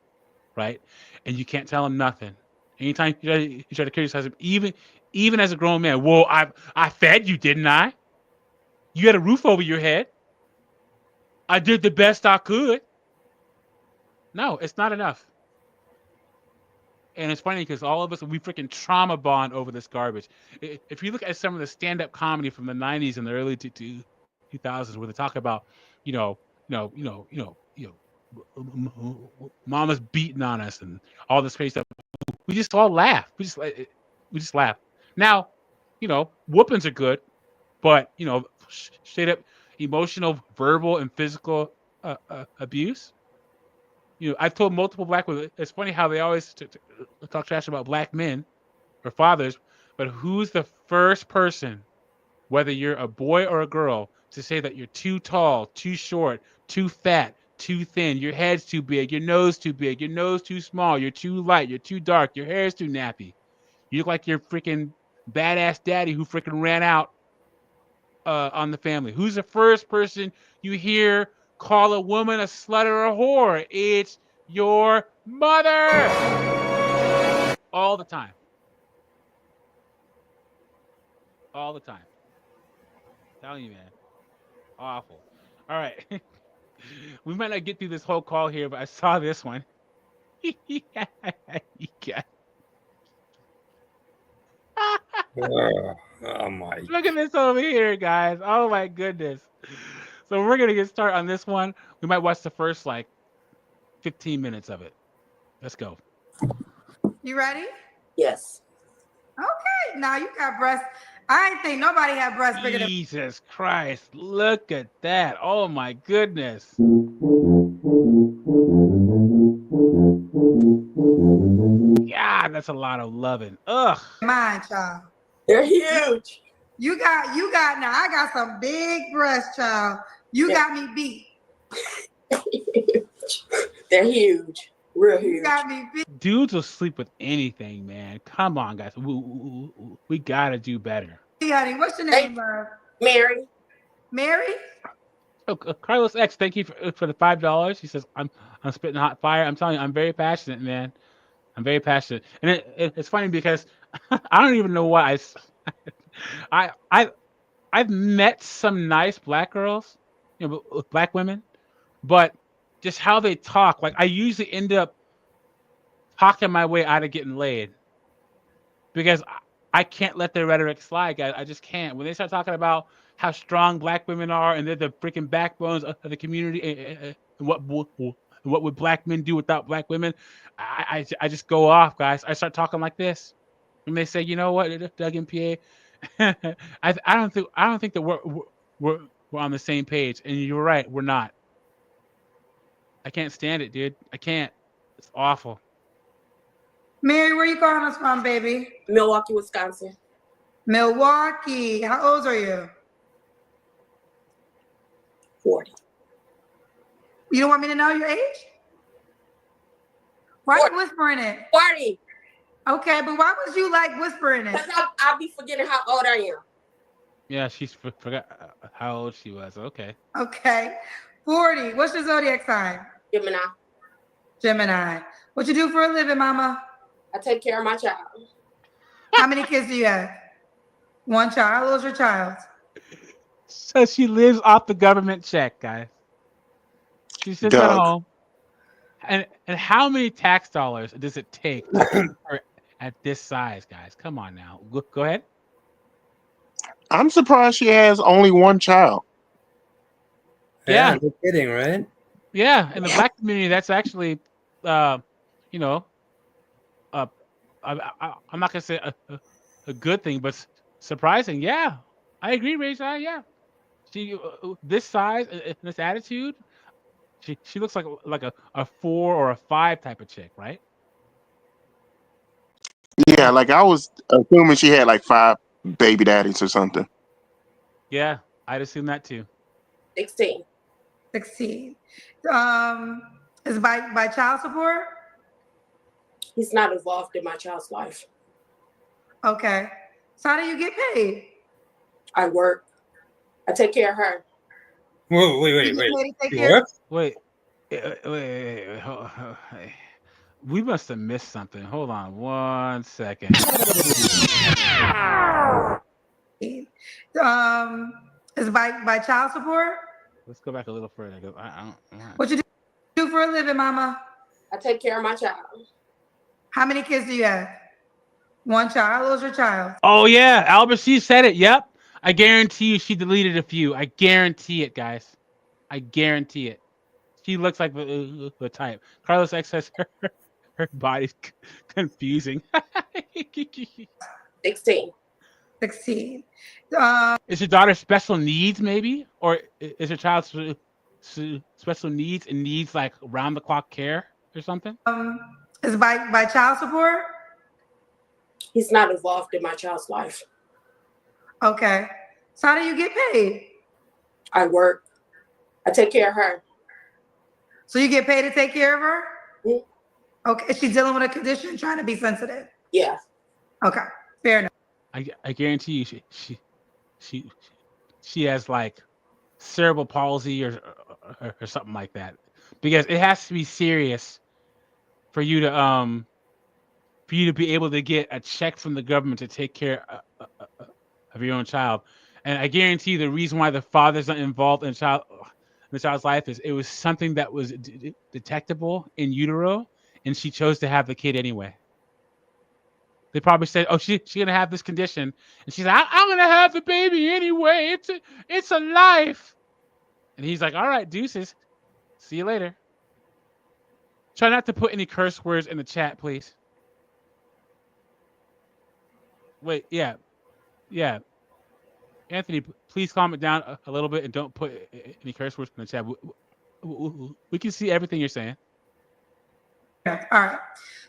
right? And you can't tell him nothing. Anytime you try to criticize him, even as a grown man, well, I fed you, didn't I? You had a roof over your head. I did the best I could. No, it's not enough. And it's funny because all of us, we freaking trauma bond over this garbage. If you look at some of the stand-up comedy from the 90s and the early 2000s, where they talk about, you know, mama's beating on us and all this crazy stuff, we just all laugh. We just laugh. Now, whoopings are good, but straight up emotional, verbal, and physical abuse. I've told multiple black women. It's funny how they always talk trash about black men or fathers, but who's the first person, whether you're a boy or a girl, to say that you're too tall, too short, too fat, too thin, your head's too big, your nose too big, your nose too small, you're too light, you're too dark, your hair's too nappy. You look like your freaking badass daddy who freaking ran out on the family. Who's the first person you hear call a woman a slut or a whore? It's your mother. All the time. All the time. Telling you, man. Awful. All right. We might not get through this whole call here, but I saw this one. Yeah. Oh my. Look at this over here, guys. Oh my goodness. So we're gonna get started on this one. We might watch the first 15 minutes of it. Let's go. You ready? Yes. Okay. Now you got breasts. I ain't think nobody had breasts bigger than. Jesus Christ. Look at that. Oh my goodness. God, that's a lot of loving. Ugh. Mine, child. They're huge. You got now. I got some big breasts, child. You got me beat. They're huge. Real huge. You got me beat. Dudes will sleep with anything, man. Come on, guys. We gotta do better. Hey, honey, what's your name, love? Mary. Mary? Oh, Carlos X, thank you for the $5. He says, I'm spitting hot fire. I'm telling you, I'm very passionate, man. I'm very passionate. And it's funny because I don't even know why I've met some nice black girls, black women, but just how they talk, I usually end up talking my way out of getting laid because I can't let their rhetoric slide, guys. I just can't. When they start talking about how strong black women are and they're the freaking backbones of the community and what would black men do without black women, I just go off, guys. I start talking like this. And they say, you know what, Doug and PA, I don't think that we're on the same page. And you're right, we're not. I can't stand it, dude. I can't. It's awful. Mary, where you calling us from, baby? Milwaukee, Wisconsin. Milwaukee. How old are you? 40. You don't want me to know your age? Why are you whispering it? 40. Okay, but why was you whispering it? Because I'll be forgetting how old I am. Yeah, she forgot how old she was. Okay. Okay. 40. What's your zodiac sign? Gemini. Gemini. What you do for a living, mama? I take care of my child. How many kids do you have? One child. How old is your child? So she lives off the government check, guys. She sits at home. And how many tax dollars does it take to keep her at this size, guys? Come on now. Go ahead. I'm surprised she has only one child. Yeah. No kidding, right? Yeah. In the black community, that's actually, I'm not gonna say a good thing, but surprising. Yeah, I agree, Rachel. Yeah, she this size and this attitude, she looks like a 4 or a 5 type of chick, right? Yeah, I was assuming she had 5 baby daddies or something. Yeah, I'd assume that too. 16. 16. Is by child support? He's not involved in my child's life. Okay. So how do you get paid? I work. I take care of her. Whoa, wait. You work? Wait. We must have missed something. Hold on 1 second. Is by child support? Let's go back a little further. 'Cause I don't. What you do for a living, Mama? I take care of my child. How many kids do you have? One child. How old is your child? Oh yeah, Albert C said it. Yep. I guarantee you she deleted a few. I guarantee it, guys. I guarantee it. She looks like the type. Carlos X says her body's confusing. 16. 16. Is your daughter special needs, maybe? Or is your child special needs and needs like round the clock care or something? Is by child support? He's not involved in my child's life. Okay. So how do you get paid? I work. I take care of her. So you get paid to take care of her? Mm-hmm. Okay. Is she dealing with a condition, trying to be sensitive? Yeah. Okay. Fair enough. I guarantee you she has like cerebral palsy or something like that, because it has to be serious for you to be able to get a check from the government to take care of your own child. And I guarantee you the reason why the father's not involved in the child's life is it was something that was detectable in utero, and she chose to have the kid anyway. They probably said, "Oh, she's gonna have this condition," and she's like, "I'm gonna have the baby anyway. It's a life." And he's like, "All right, deuces. See you later." Try not to put any curse words in the chat, please. Wait, yeah. Anthony, please calm it down a little bit and don't put any curse words in the chat. We can see everything you're saying. Okay. All right.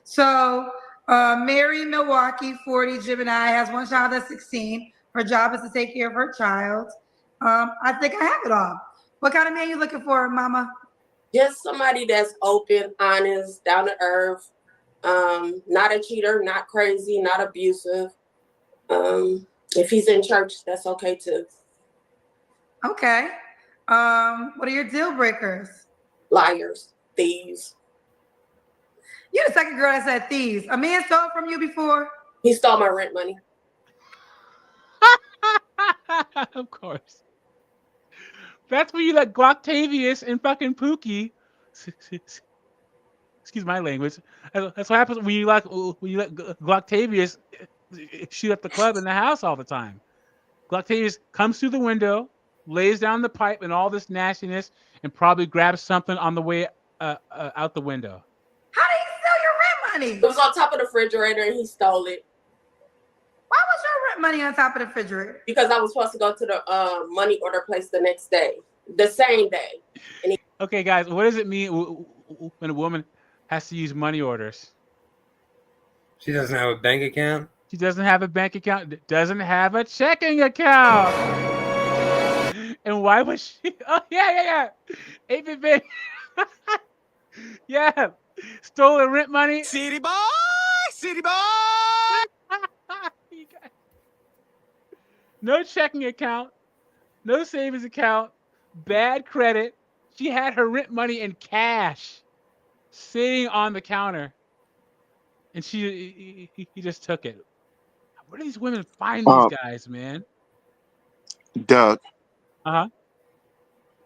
So Mary, Milwaukee, 40, Gemini, has one child that's 16. Her job is to take care of her child. I think I have it all. What kind of man you looking for, Mama? Just somebody that's open, honest, down to earth, not a cheater, not crazy, not abusive. If he's in church, that's okay too. Okay. What are your deal breakers? Liars, thieves. You're the second girl that said thieves. A man stole from you before? He stole my rent money. Of course. That's when you let Glocktavius and fucking Pookie. Excuse my language. That's what happens when you let Glocktavius shoot up the club in the house all the time. Glocktavius comes through the window, lays down the pipe and all this nastiness, and probably grabs something on the way out the window. How did he steal your rent money? It was on top of the refrigerator and he stole it. Why was your rent money on top of the refrigerator? Because I was supposed to go to the money order place the next day, the same day. And Okay, guys, what does it mean when a woman has to use money orders? She doesn't have a bank account? She doesn't have a bank account, doesn't have a checking account. And why was she? Oh, yeah. 8-bit baby. Yeah. Stolen rent money. City boy! No checking account. No savings account. Bad credit. She had her rent money in cash sitting on the counter. And he just took it. Where do these women find these guys, man? Doug. Uh-huh.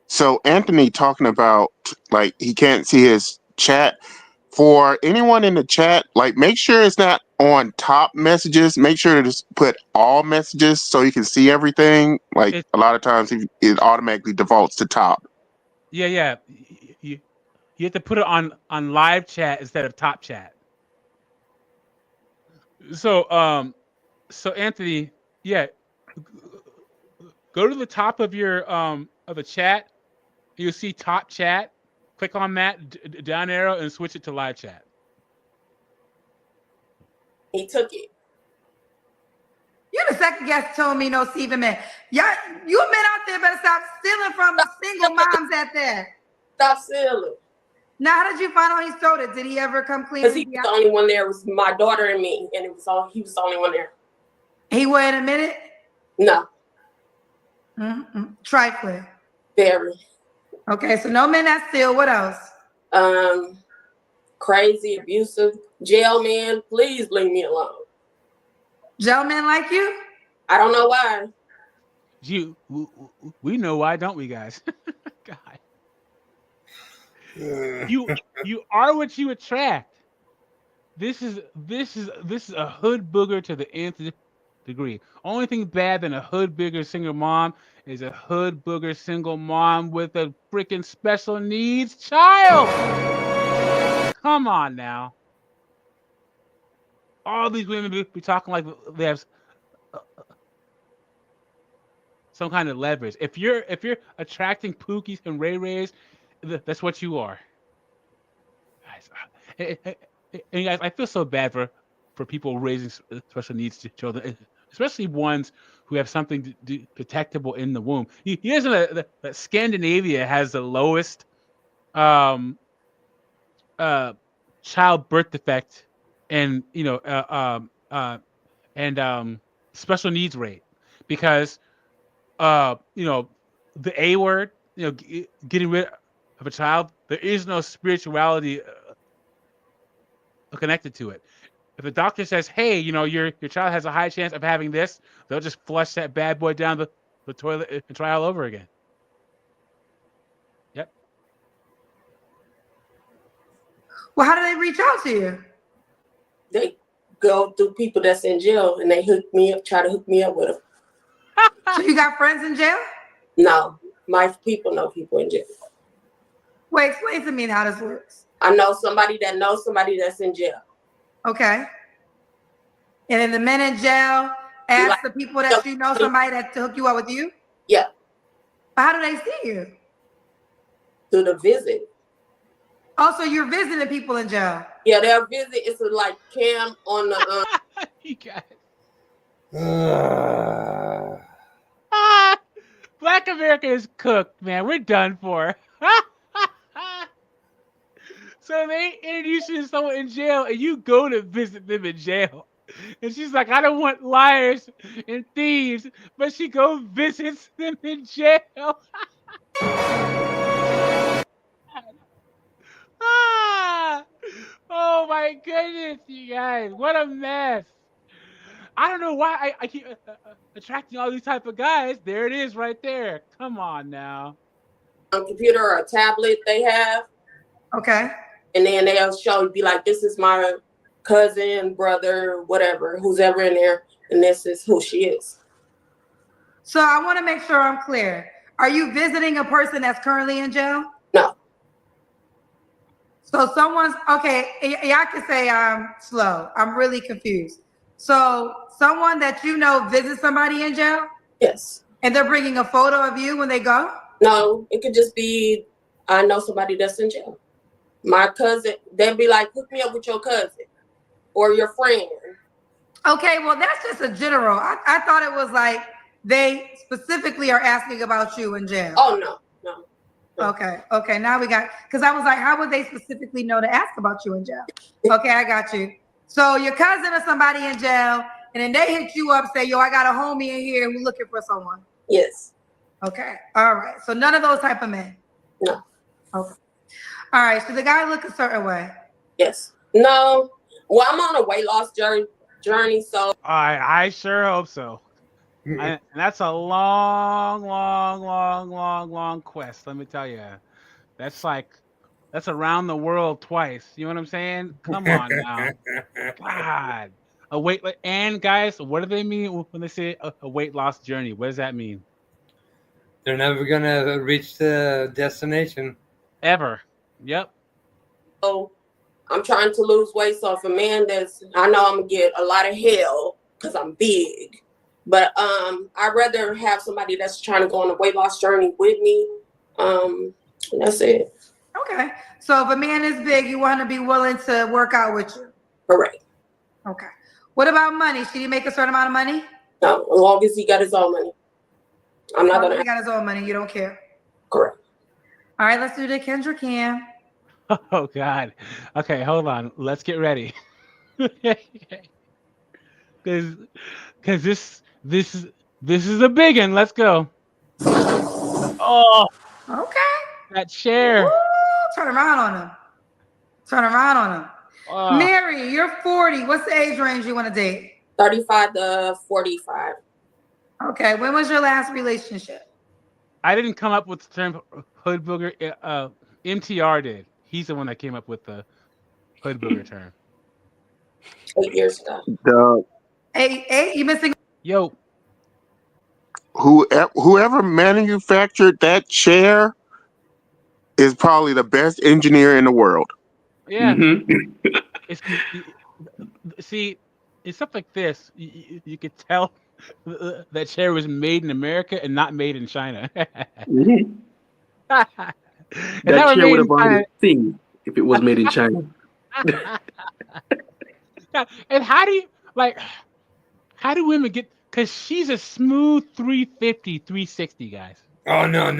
So Anthony talking about like he can't see his chat. For anyone in the chat, like make sure it's not on top messages. Make sure to just put all messages so you can see everything. Like a lot of times it automatically defaults to top. Yeah. You have to put it on live chat instead of top chat. So Anthony, yeah, go to the top of your of the chat. You'll see top chat. Click on that down arrow and switch it to live chat. he took it. You're the second guest told me no Stephen man. Y'all, you men out there better stop stealing from the single moms out there. Stop stealing. Now, how did you find out he stole it? Did he ever come clean? Because he was the only one there. It was my daughter and me, and he was the only one there. He wouldn't admit it? No. Trifling. Very. Okay, so no men that steal. What else? crazy, abusive. Jail man, please leave me alone. Jail men like you? I don't know why. We know why, don't we, guys? God. You are what you attract. This is a hood booger to the nth degree. Only thing bad than a hood booger single mom is a hood booger single mom with a freaking special needs child. Come on now. All these women be talking like they have some kind of leverage. If you're attracting Pookies and Ray Rays, that's what you are. Guys, and guys, I feel so bad for people raising special needs children, especially ones who have something detectable in the womb. Here's that Scandinavia has the lowest child birth defect and special needs rate, because the A word, getting rid of a child, there is no spirituality connected to it. If the doctor says, hey, your child has a high chance of having this, they'll just flush that bad boy down the toilet and try all over again. Yep. Well, how do they reach out to you? They go through people that's in jail and they try to hook me up with them. So you got friends in jail? No, my people know people in jail. Wait, explain to me how this works. I know somebody that knows somebody that's in jail. Okay. And then the men in jail ask the people that you know somebody to hook you up with you? Yeah. But how do they see you? Through the visit. Oh, so you're visiting people in jail? Yeah, they'll visit. It's a cam on the. You guys. Black America is cooked, man. We're done for. So they introduce you to someone in jail, and you go to visit them in jail. And she's like, I don't want liars and thieves, but she go visits them in jail. Oh my goodness, you guys, what a mess. I don't know why I keep attracting all these type of guys. There it is right there. Come on now. A computer or a tablet they have. Okay. And then they'll be like, this is my cousin, brother, whatever, who's ever in there, and this is who she is. So I want to make sure I'm clear. Are you visiting a person that's currently in jail? No. So someone's, okay, y'all can say I'm slow. I'm really confused. So someone that you know visits somebody in jail? Yes. And they're bringing a photo of you when they go? No, it could just be, I know somebody that's in jail. My cousin, they'd be like, hook me up with your cousin or your friend. Okay, well, that's just a general. I thought it was like they specifically are asking about you in jail. Oh, no. Okay, now we got, because I was like, how would they specifically know to ask about you in jail? Okay, I got you. So your cousin or somebody in jail, and then they hit you up, say, yo, I got a homie in here who's looking for someone. Yes. Okay, all right. So none of those type of men? No. Okay. All right, so the guy look a certain way? Yes. No. Well, I'm on a weight loss journey, so. I sure hope so. And that's a long quest. Let me tell you, that's around the world twice. You know what I'm saying? Come on now, God. A weight, and guys, what do they mean when they say a weight loss journey? What does that mean? They're never gonna reach the destination ever. Yep. So I'm trying to lose weight. So if a man I know I'm gonna get a lot of hell because I'm big. But I'd rather have somebody that's trying to go on a weight loss journey with me. And that's it. Okay. So if a man is big, you want to be willing to work out with you? Correct. Okay. What about money? Should he make a certain amount of money? No, as long as he got his own money. I'm not gonna. He got his own money. You don't care. Correct. All right, let's do the Kendra Cam. Oh God. Okay, hold on. Let's get ready. Because this is a big one. Let's go. Oh. Okay. That chair. Woo, turn around on him. Turn around on him. Uh, Mary, you're 40. What's the age range you want to date? 35 to 45. Okay. When was your last relationship? I didn't come up with the term hood booger. MTR did. He's the one that came up with the hood booger term. 8 years ago. The Eight. You missing? Yo, whoever manufactured that chair is probably the best engineer in the world. yeah. Mm-hmm. It's, see, it's stuff like this. You could tell that chair was made in America and not made in China. Mm-hmm. If That that were chair would made have in already China. sing if it was made in China. And how do women get, because she's a smooth 350, 360, guys. Oh no,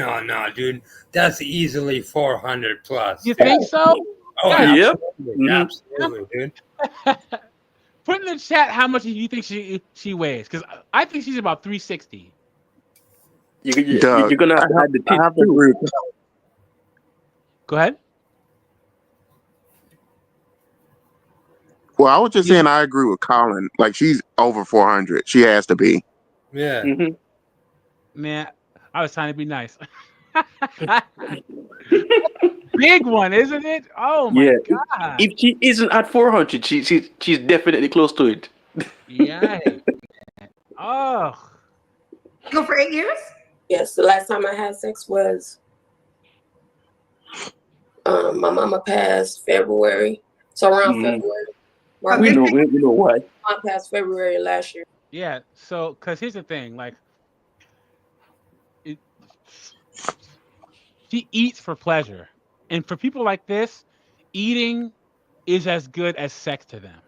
dude. That's easily 400 plus. You think so? Oh, Yeah. Yep. absolutely, absolutely, dude. Put in the chat how much you think she weighs, because I think she's about 360. You're gonna have to add the I tip have to too. agree. Go ahead. Well, I was just saying I agree with Colin. Like, she's over 400. She has to be. Yeah. Mm-hmm. Man, I was trying to be nice. Big one, isn't it? Oh my Yeah. god. If she isn't at 400, she's definitely close to it. Yeah. Oh. Go for 8 years? Yes, the last time I had sex was my mama passed February. So around February. We know why. Mom passed February last year. Yeah. So, because here's the thing, like, she eats for pleasure, and for people like this, eating is as good as sex to them.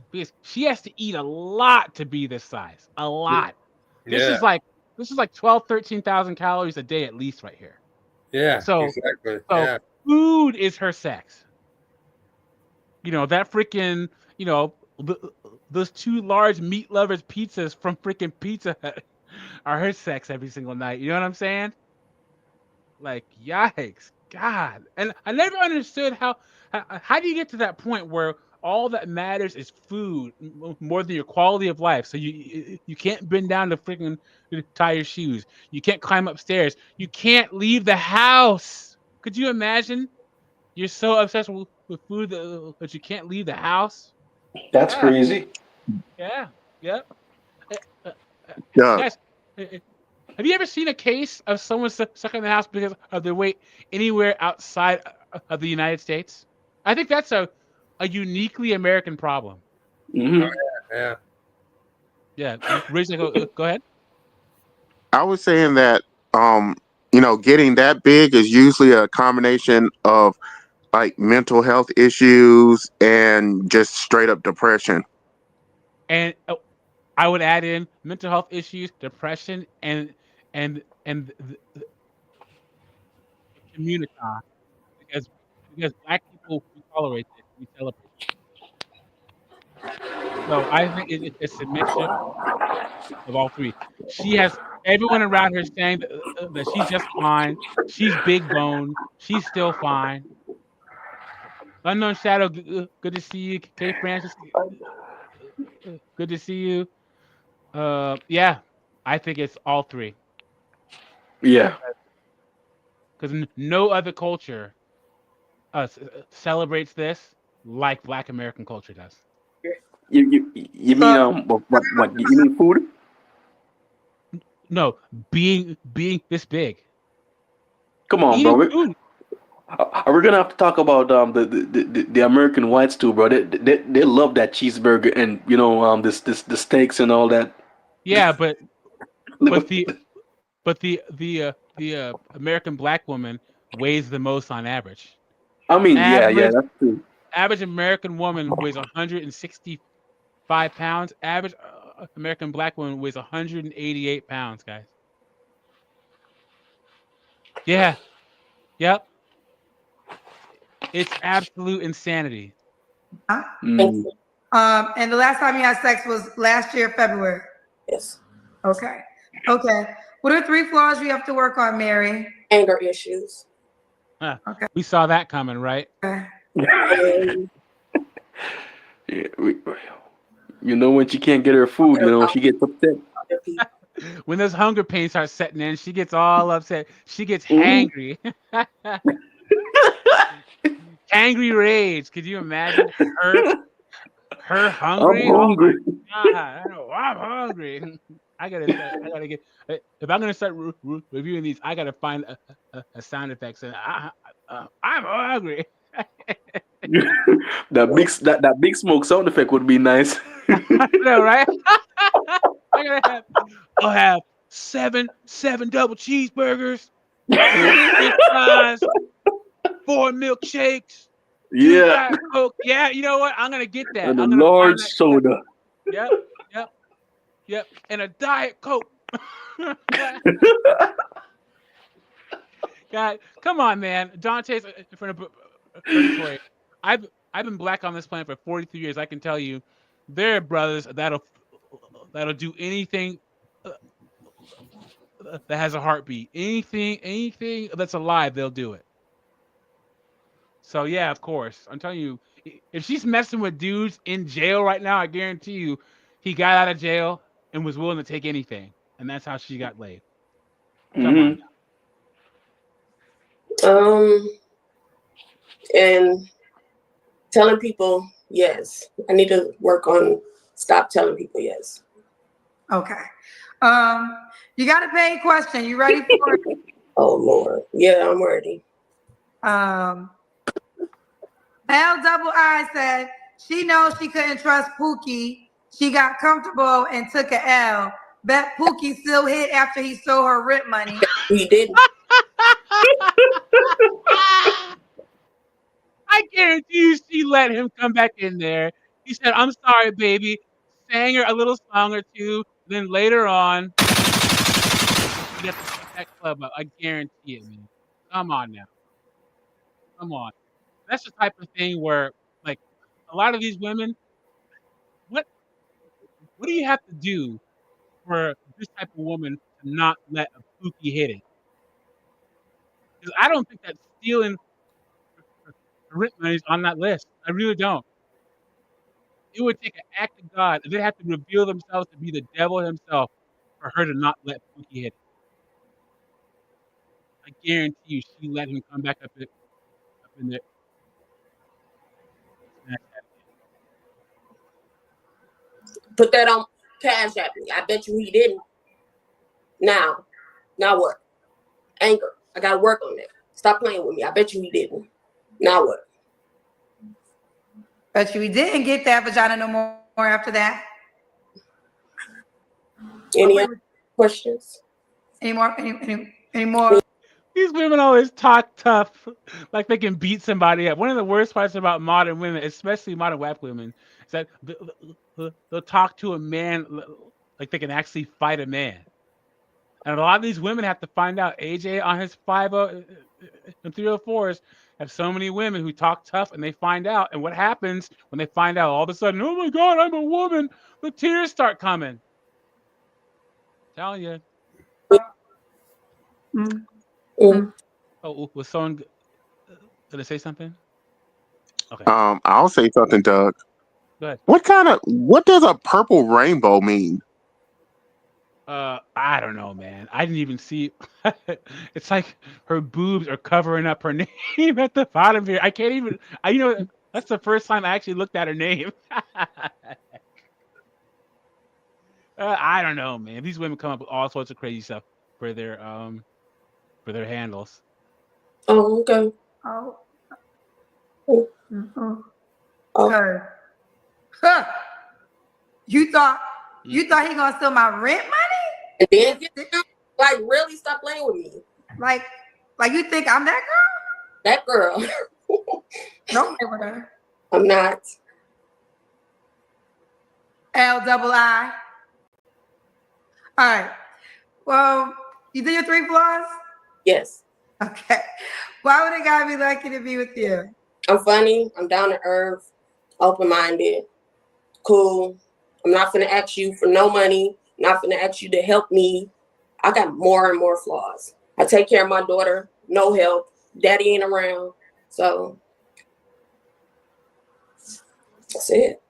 Because she has to eat a lot to be this size. A lot. This is like 12, 13,000 calories a day at least right here. Yeah, So, exactly. so Yeah. food is her sex. You know, that freaking, those 2 large meat lovers pizzas from freaking Pizza Hut are her sex every single night. You know what I'm saying? Like, yikes, God. And I never understood how do you get to that point where all that matters is food more than your quality of life. So you can't bend down to freaking tie your shoes. You can't climb upstairs. You can't leave the house. Could you imagine? You're so obsessed with food that you can't leave the house. That's crazy. Yeah. Yep. Yeah. Guys, have you ever seen a case of someone stuck in the house because of their weight anywhere outside of the United States? I think that's a uniquely American problem. Mm-hmm. Yeah. Yeah. Rizzo, go ahead. I was saying that, getting that big is usually a combination of like mental health issues and just straight up depression. And I would add in mental health issues, depression, and the community, because Black people, we tolerate this, we celebrate it. So I think it's a mixture of all three. She has everyone around her saying that she's just fine. She's big bone. She's still fine. Unknown Shadow, good to see you. K Francis, good to see you. Yeah, I think it's all three. Yeah. Because no other culture celebrates this like Black American culture does. You mean what? You mean food? No, being this big. Come on, Eating bro. food. We're gonna have to talk about the American whites too, bro. They love that cheeseburger and the steaks and all that. Yeah, but the American Black woman weighs the most on average. I mean, yeah, that's true. Average American woman weighs 165 pounds. Average American Black woman weighs 188 pounds, guys. Yeah. Yep. It's absolute insanity. And the last time you had sex was last year, February. Yes. Okay. What are 3 flaws you have to work on, Mary? Anger issues. Okay. We saw that coming, right? Yeah, you know when she can't get her food, you know she gets upset. When those hunger pains start setting in, she gets all upset. She gets Mhm. hangry. Angry rage. Could you imagine her I'm hungry? Oh my hungry. god! I know I'm hungry. I gotta start. I gotta get. If I'm gonna start reviewing these, I gotta find a sound effects. And I'm hungry. That big smoke sound effect would be nice. I know, right? I gotta have. I'll have seven double cheeseburgers, 6 fries, 4 milkshakes, 2 Yeah, Diet Coke. Yeah, you know what? I'm gonna get that. and a I'm gonna find large that clip. soda. Yep, yep, yep. And a Diet Coke. God, come on, man. Dante's in front of purgatory. I've I've been black on this planet for 43 years. I can tell you, there are brothers that'll do anything that has a heartbeat. Anything that's alive, they'll do it. So yeah, of course. I'm telling you, if she's messing with dudes in jail right now, I guarantee you, he got out of jail and was willing to take anything, and that's how she got laid. Come on. Hmm. And telling people yes. I need to work on stop telling people yes. Okay. You got a paid question. You ready for it? Oh Lord. Yeah, I'm ready. L said she knows she couldn't trust Pookie. She got comfortable and took a L. Bet Pookie still hit after he stole her rent money. He didn't. I guarantee you she let him come back in there. He said, "I'm sorry, baby." Sang her a little song or two. Then later on, he got to pick that club up. I guarantee it, man. Come on now. Come on. That's the type of thing where, like, a lot of these women, what what do you have to do for this type of woman to not let a Pookie hit it? Because I don't think that stealing rent money is on that list. I really don't. It would take an act of God. They'd have to reveal themselves to be the devil himself for her to not let Pookie hit it. I guarantee you she let him come back up in there. Put that on Cash App me. I bet you he didn't. Now what? Anger. I gotta work on that. Stop playing with me. I bet you he didn't. Now what? Bet you he didn't get that vagina no more after that. Any other questions? Any more? Any more? These women always talk tough, like they can beat somebody up. One of the worst parts about modern women, especially modern black women, is that they'll talk to a man like they can actually fight a man. And a lot of these women have to find out. AJ on his 50 and 304s have so many women who talk tough and they find out. And what happens when they find out? All of a sudden, oh my God, I'm a woman. The tears start coming. Telling you. Oh, was someone gonna say something? Okay. I'll say something, Doug. Go ahead. What does a purple rainbow mean? I don't know, man. I didn't even see. It's like her boobs are covering up her name at the bottom here. I can't even. That's the first time I actually looked at her name. I don't know, man. These women come up with all sorts of crazy stuff for their handles. Oh, okay. Okay. Huh. You thought he gonna steal my rent money? And then like really stop playing with me. Like you think I'm that girl? That girl. Don't play with her. I'm not. L-I. All right. Well, you did your 3 flaws? Yes. Okay. Why would a guy be lucky to be with you? I'm funny. I'm down to earth, open-minded, cool. I'm not gonna ask you for no money. Not gonna ask you to help me. I got more and more flaws. I take care of my daughter, no help. Daddy ain't around. So that's it.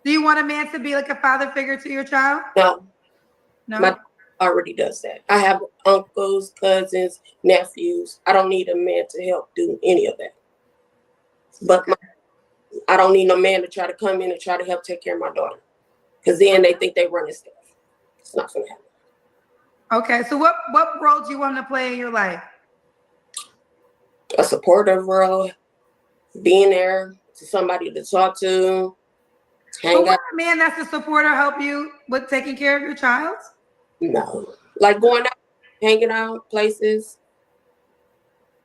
Do you want a man to be like a father figure to your child? No. No. My already does that. I have uncles, cousins, nephews. I don't need a man to help do any of that. But I don't need no man to try to come in and try to help take care of my daughter. Because then they think they running stuff. It's not going to happen. Okay, so what role do you want to play in your life? A supportive role, being there to somebody to talk to, hang But out. would a man that's a supporter help you with taking care of your child? No. Like going out, hanging out places.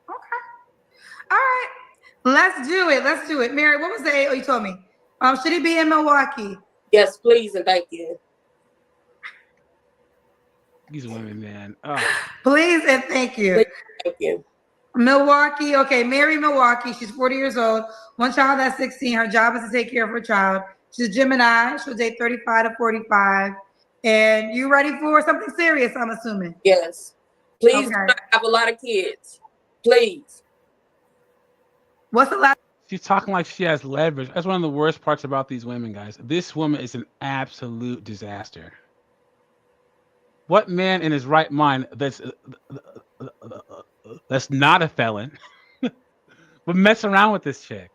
All right, let's do it. Let's do it. Mary, what was the age? Oh, you told me. Should he be in Milwaukee? Yes, please and thank you. These women, man. Oh. Please and thank you. Please, thank you. Milwaukee. Okay, Mary, Milwaukee. She's 40 years old. One child at 16. Her job is to take care of her child. She's a Gemini. She'll date 35 to 45. And you ready for something serious, I'm assuming? Yes. Please Okay. do not have a lot of kids. Please. What's the last? She's talking like she has leverage. That's one of the worst parts about these women, guys. This woman is an absolute disaster. What man in his right mind that's not a felon would mess around with this chick?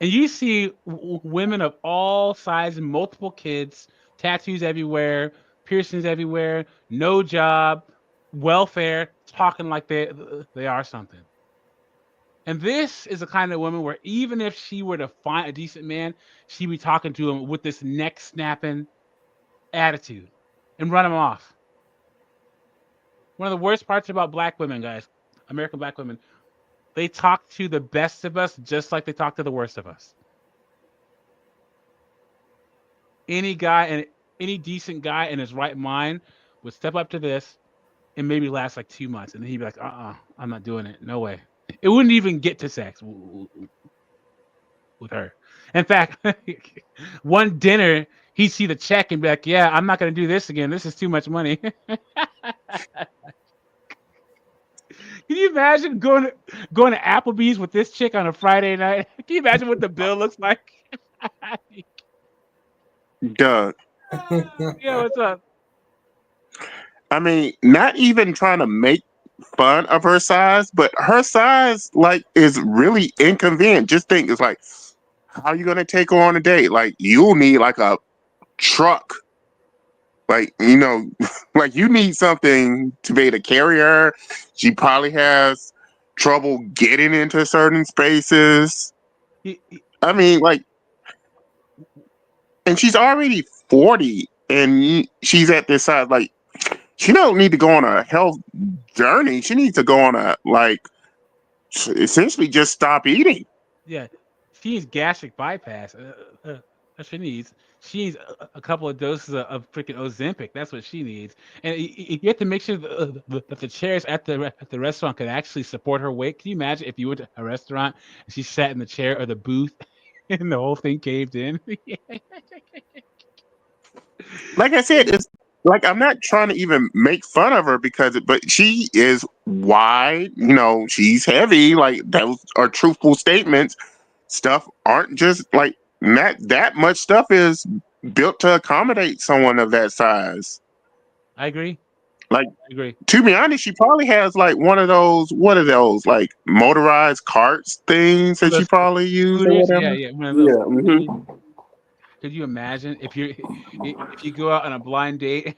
And you see women of all sizes, multiple kids, tattoos everywhere, piercings everywhere, no job, welfare, talking like they are something. And this is the kind of woman where even if she were to find a decent man, she'd be talking to him with this neck snapping attitude and run him off. One of the worst parts about black women, guys, American black women, they talk to the best of us just like they talk to the worst of us. Any guy and any decent guy in his right mind would step up to this and maybe last like 2 months, and then he'd be like, I'm not doing it. No way. It wouldn't even get to sex with her. In fact, one dinner, he'd see the check and be like, yeah, I'm not going to do this again. This is too much money. Can you imagine going to Applebee's with this chick on a Friday night? Can you imagine what the bill looks like? Doug. Yeah, what's up? I mean, not even trying to make fun of her size, but her size like is really inconvenient. Just think, it's like, how are you gonna take her on a date? Like, you'll need like a truck. Like, like you need something to be able to carry her. She probably has trouble getting into certain spaces. I mean, like, and she's already 40 and she's at this size. Like, she don't need to go on a health journey. She needs to go on a, like, essentially just stop eating. Yeah, she needs gastric bypass. That's what she needs. She needs a couple of doses of freaking Ozempic. That's what she needs. And you have to make sure that the chairs at the restaurant can actually support her weight. Can you imagine if you went to a restaurant and she sat in the chair or the booth and the whole thing caved in? Like I said, it's like, I'm not trying to even make fun of her but she is wide, she's heavy. Like, those are truthful statements. Stuff aren't just like not that much stuff is built to accommodate someone of that size. I agree. Like, I agree. to be honest, she probably has like one of those, what are those, like motorized carts things that she probably uses or whatever. Yeah. One of Yeah. those. Could you imagine if you go out on a blind date,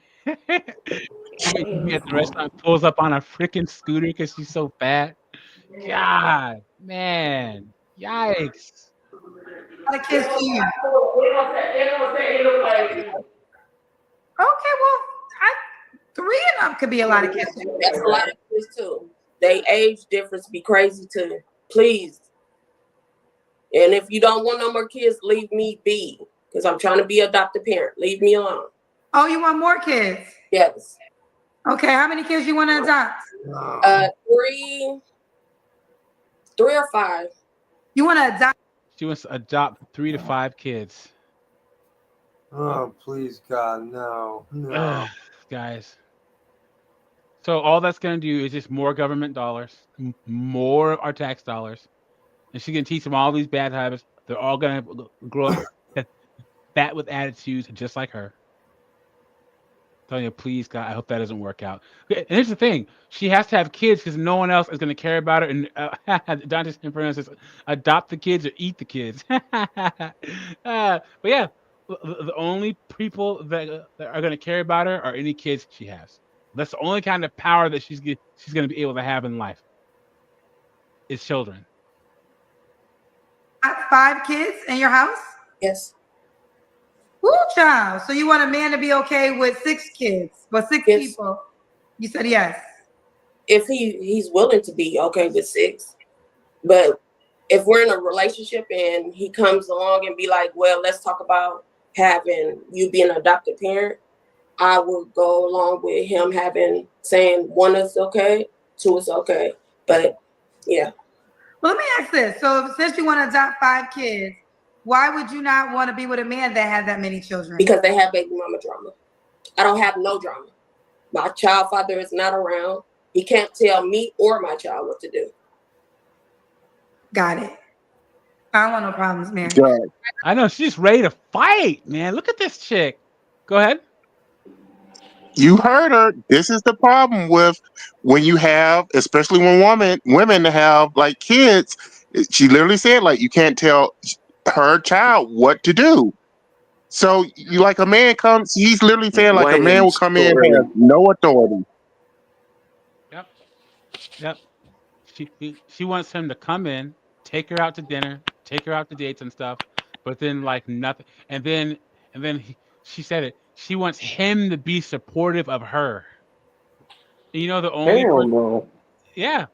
somebody at the restaurant pulls up on a freaking scooter because she's so fat? God, man, yikes! A kiss to you. Okay, well, 3 of them could be a lot of kids. That's a lot of kids too. They age difference be crazy too. Please. And if you don't want no more kids, leave me be. Because I'm trying to be an adopted parent. Leave me alone. Oh, you want more kids? Yes. Okay, how many kids you want to adopt? 3 or 5. You want to adopt? She wants to adopt 3 to 5 kids. Oh, please, God, no. Guys. So all that's going to do is just more government dollars, more of our tax dollars, and she can teach them all these bad habits. They're all going to grow up fat with attitudes, just like her. Telling you, please, God, I hope that doesn't work out. And here's the thing: she has to have kids because no one else is going to care about her. And Dante's Inferno says, "Adopt the kids or eat the kids." But yeah, the only people that are going to care about her are any kids she has. That's the only kind of power that she's going to be able to have in life. Is children. Got 5 kids in your house? Yes. Woo, child. So you want a man to be okay with 6 kids, but 6 people? You said yes. If he's willing to be okay with 6, but if we're in a relationship and he comes along and be like, well, let's talk about having you be an adopted parent, I would go along with him saying 1 is okay, 2 is okay. But yeah. Well, let me ask this. So since you want to adopt 5 kids, why would you not want to be with a man that has that many children? Because they have baby mama drama. I don't have no drama. My child father is not around. He can't tell me or my child what to do. Got it. I don't want no problems, man. I know she's ready to fight, man. Look at this chick. Go ahead. You heard her. This is the problem with when you have, especially when women have like kids. She literally said like you can't tell her child what to do. So you like a man comes, he's literally saying like a man will come in and have no authority. Yep. She wants him to come in, take her out to dinner, take her out to dates and stuff, but then like nothing. And then she said it. She wants him to be supportive of her. And you know the only No. yeah,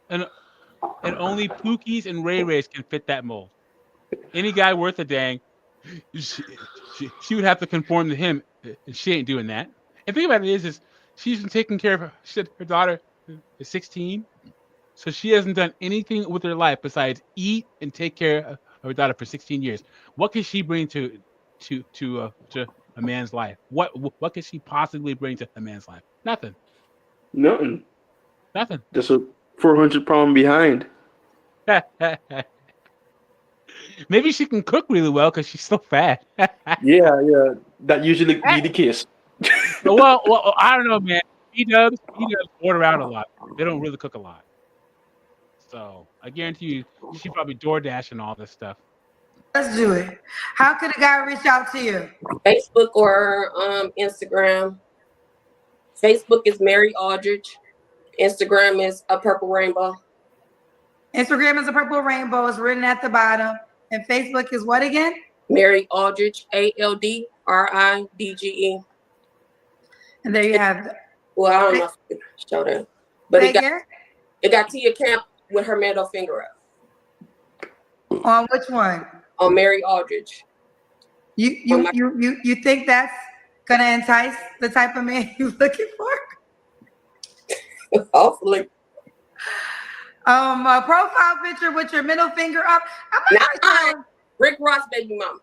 and only Pookies and Ray Rays can fit that mold. Any guy worth a dang, she would have to conform to him, and she ain't doing that. And think about it is she's been taking care of her. She said her daughter is 16. So she hasn't done anything with her life besides eat and take care of her daughter for 16 years. What can she bring to a man's life? What can she possibly bring to a man's life? Nothing. Nothing. Nothing. Just a 400-pound behind. Maybe she can cook really well because she's so fat. Yeah. That usually be the case. well, I don't know, man. He-dubs order out a lot. They don't really cook a lot. So I guarantee you, she probably DoorDash and all this stuff. Let's do it. How could a guy reach out to you? Facebook or Instagram. Facebook is Mary Aldridge. Instagram is a purple rainbow. Instagram is a purple rainbow. It's written at the bottom. And Facebook is what again? Mary Aldridge, ALDRIDGE. And there you have it. Well, I don't know if I can show that. But it got Tia Camp with her middle finger up. On which one? On Mary Aldridge. You think that's gonna entice the type of man you're looking for? Hopefully. A profile picture with your middle finger up. Rick Ross baby mama.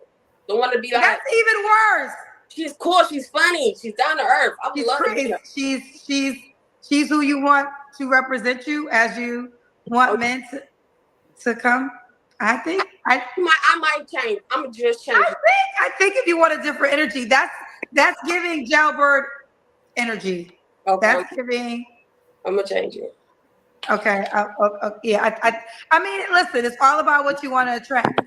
The one to be like that's even worse. She's cool. She's funny. She's down to earth. I She's love crazy. her. She's who you want to represent you as you want men to come. I think I might change. I'm just change. I think if you want a different energy, that's giving jailbird energy. Okay. That's giving. I'm gonna change it. Okay. Yeah. I mean, listen. It's all about what you want to attract.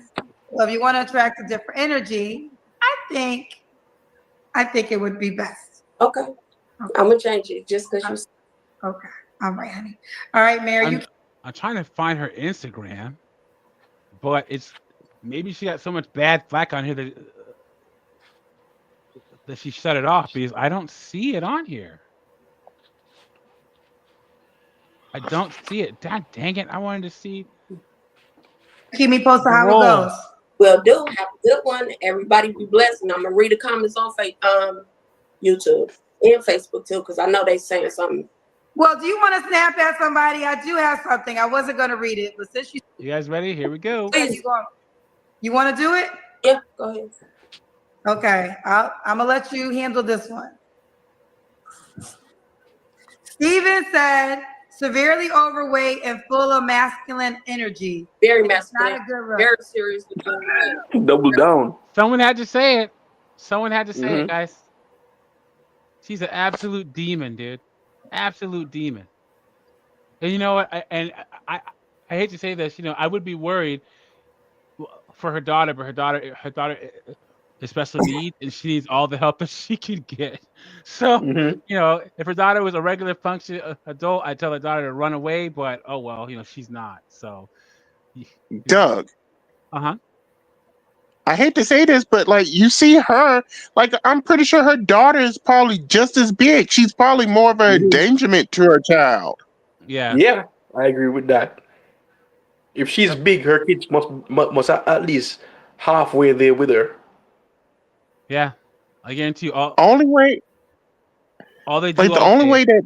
So if you want to attract a different energy, I think it would be best. Okay. I'm gonna change it just because you. Okay. All right, honey. All right, Mary. I'm trying to find her Instagram, but it's maybe she got so much bad flack on here that she shut it off because I don't see it on here. I don't see it. God dang it! I wanted to see. Keep me posted how it goes. Will do. Have a good one. Everybody be blessed. And I'm gonna read the comments on YouTube and Facebook too, because I know they saying something. Well, do you want to snap at somebody? I do have something. I wasn't gonna read it, but since you guys ready? Here we go. You want to do it? Yeah, go ahead. Okay, I'm gonna let you handle this one. Steven said severely overweight and full of masculine energy. Very It's not masculine. a good look. Very serious. Double down. Someone had to say it. Someone had to say it, Mhm. guys. She's an absolute demon, dude. Absolute demon. And you know what? I hate to say this. I would be worried for her daughter, but her daughter is special needs, and she needs all the help that she can get. So, Mhm. if her daughter was a regular function adult, I'd tell her daughter to run away. But oh well, she's not. So, Doug, uh-huh. I hate to say this, but like you see her, like I'm pretty sure her daughter is probably just as big. She's probably more of an endangerment to her child. Yeah. Yeah, I agree with that. If she's big, her kids must at least halfway there with her. Yeah. I guarantee you, Only way, all they like do the all only day, way that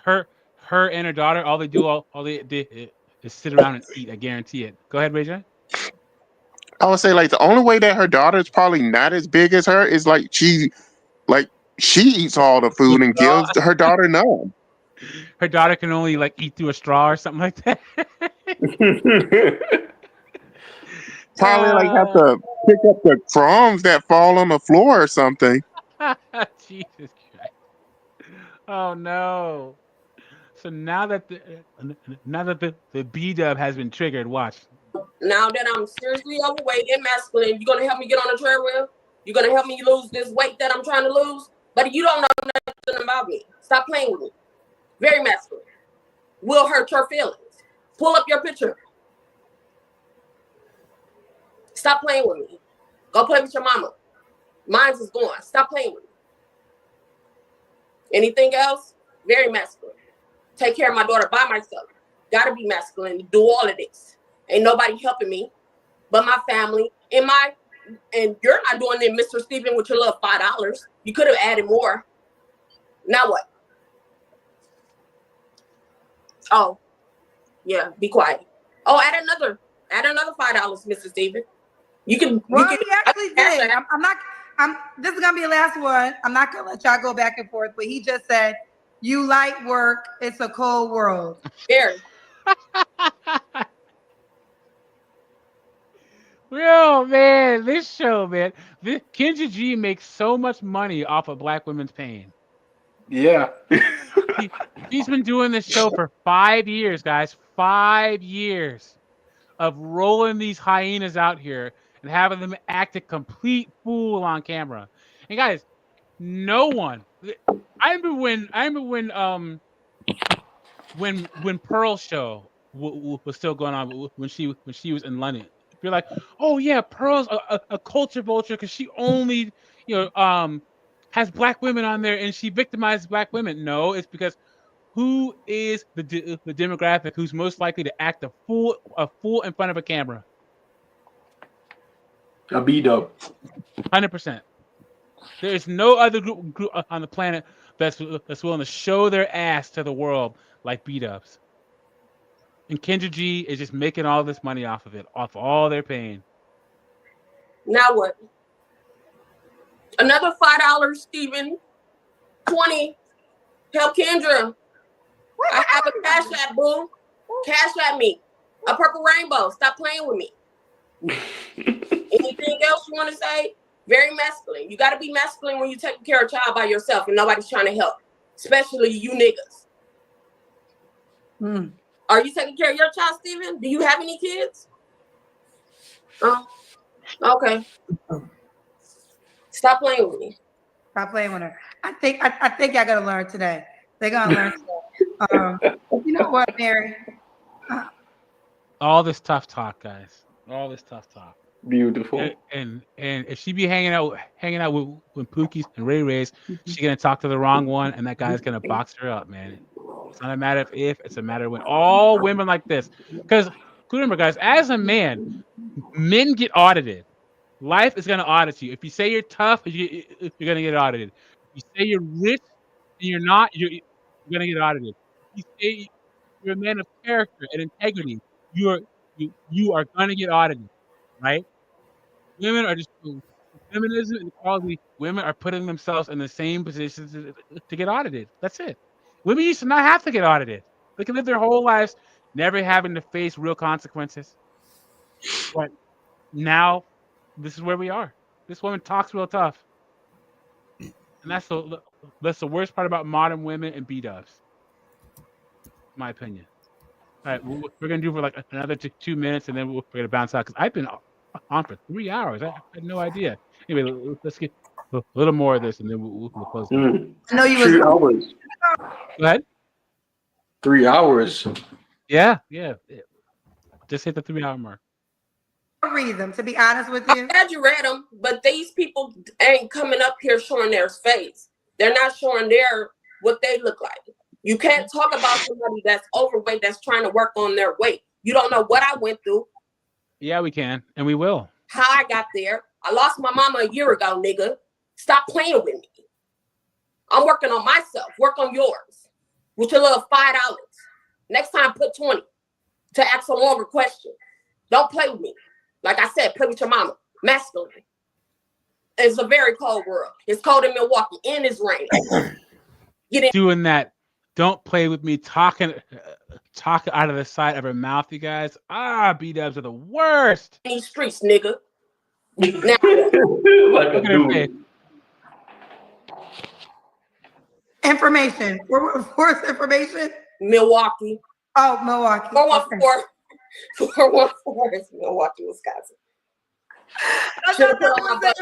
her and her daughter, all they did is sit around and eat. I guarantee it. Go ahead, Rajan. I would say, like the only way that her daughter is probably not as big as her is like she eats all the food and gives her daughter none. Her daughter can only eat through a straw or something like that. Probably like have to pick up the crumbs that fall on the floor or something. Jesus Christ. Oh no. So now that the B dub has been triggered, watch. Now that I'm seriously overweight and masculine, you gonna help me get on the treadmill? You gonna help me lose this weight that I'm trying to lose? But you don't know nothing about me. Stop playing with me. Very masculine. Will hurt your feelings. Pull up your picture. Stop playing with me. Go play with your mama. Mine's is gone. Stop playing with me. Anything else? Very masculine. Take care of my daughter by myself. Gotta be masculine to do all of this. Ain't nobody helping me but my family and you're not doing it, Mr. Steven, with your little $5. You could have added more. Now what? Oh, yeah, be quiet. Oh, add another $5, Mr. Steven. You can. Well, he actually did. This is gonna be the last one. I'm not gonna let y'all go back and forth, but he just said, "You like work. It's a cold world." Very. Yo, man, this show, man. Kenji G makes so much money off of black women's pain. Yeah. He's been doing this show for 5 years, guys. 5 years of rolling these hyenas out here and having them act a complete fool on camera. And guys, no one. I remember when Pearl's show was still going on when she was in London. You're like, oh yeah, Pearl's a culture vulture because she only has black women on there and she victimizes black women. No, it's because who is the demographic who's most likely to act a fool in front of a camera? A B-dub. 100%. There is no other group on the planet that's willing to show their ass to the world like B-dubs. And Kendra G is just making all this money off of it, off all their pain. Now what? Another $5, Steven. 20. Help Kendra. I have a cash app, boo. Cash at me. A purple rainbow. Stop playing with me. Anything else you want to say? Very masculine. You got to be masculine when you're taking care of a child by yourself and nobody's trying to help, especially you niggas. Are you taking care of your child, Steven? Do you have any kids? Oh, okay. Stop playing with me. Stop playing with her. I think y'all gotta learn today. They're gonna learn today. You know what, Mary? All this tough talk, guys. All this tough talk. Beautiful. And if she be hanging out with Pookies and Ray Rays, she's gonna talk to the wrong one, and that guy's gonna box her up, man. It's not a matter of if, it's a matter of when. All women like this, because remember, guys, as a man, men get audited. Life is gonna audit you. If you say you're tough, you're gonna get audited. If you say you're rich and you're not, you're gonna get audited. If you say you're a man of character and integrity, you are gonna get audited, right? Women are just feminism and equality. Women are putting themselves in the same positions to get audited. That's it. Women used to not have to get audited. They can live their whole lives never having to face real consequences. But now, this is where we are. This woman talks real tough. And that's the worst part about modern women and B-dubs, in my opinion. All right, we're going to do for like another 2 minutes, and then we're going to bounce out, because I've been on for 3 hours. I had no idea. Anyway, let's get a little more of this, and then we'll close it. I know you 3 hours. Go ahead. 3 hours. Yeah. Just hit the 3-hour mark. Read them, to be honest with you. I'm glad you read them, but these people ain't coming up here showing their face. They're not showing what they look like. You can't talk about somebody that's overweight that's trying to work on their weight. You don't know what I went through. Yeah, we can, and we will. How I got there. I lost my mama a year ago, nigga. Stop playing with me. I'm working on myself. Work on yours. With your little $5. Next time, put 20 to ask a longer question. Don't play with me. Like I said, play with your mama. Masculine. It's a very cold world. It's cold in Milwaukee, and it's raining. Doing that. Don't play with me. Talk out of the side of her mouth, you guys. B-dubs are the worst. These streets, nigga. Like a dude. Information. Where's information? Milwaukee. Oh, Milwaukee. 414 is Milwaukee, Wisconsin. I thought 411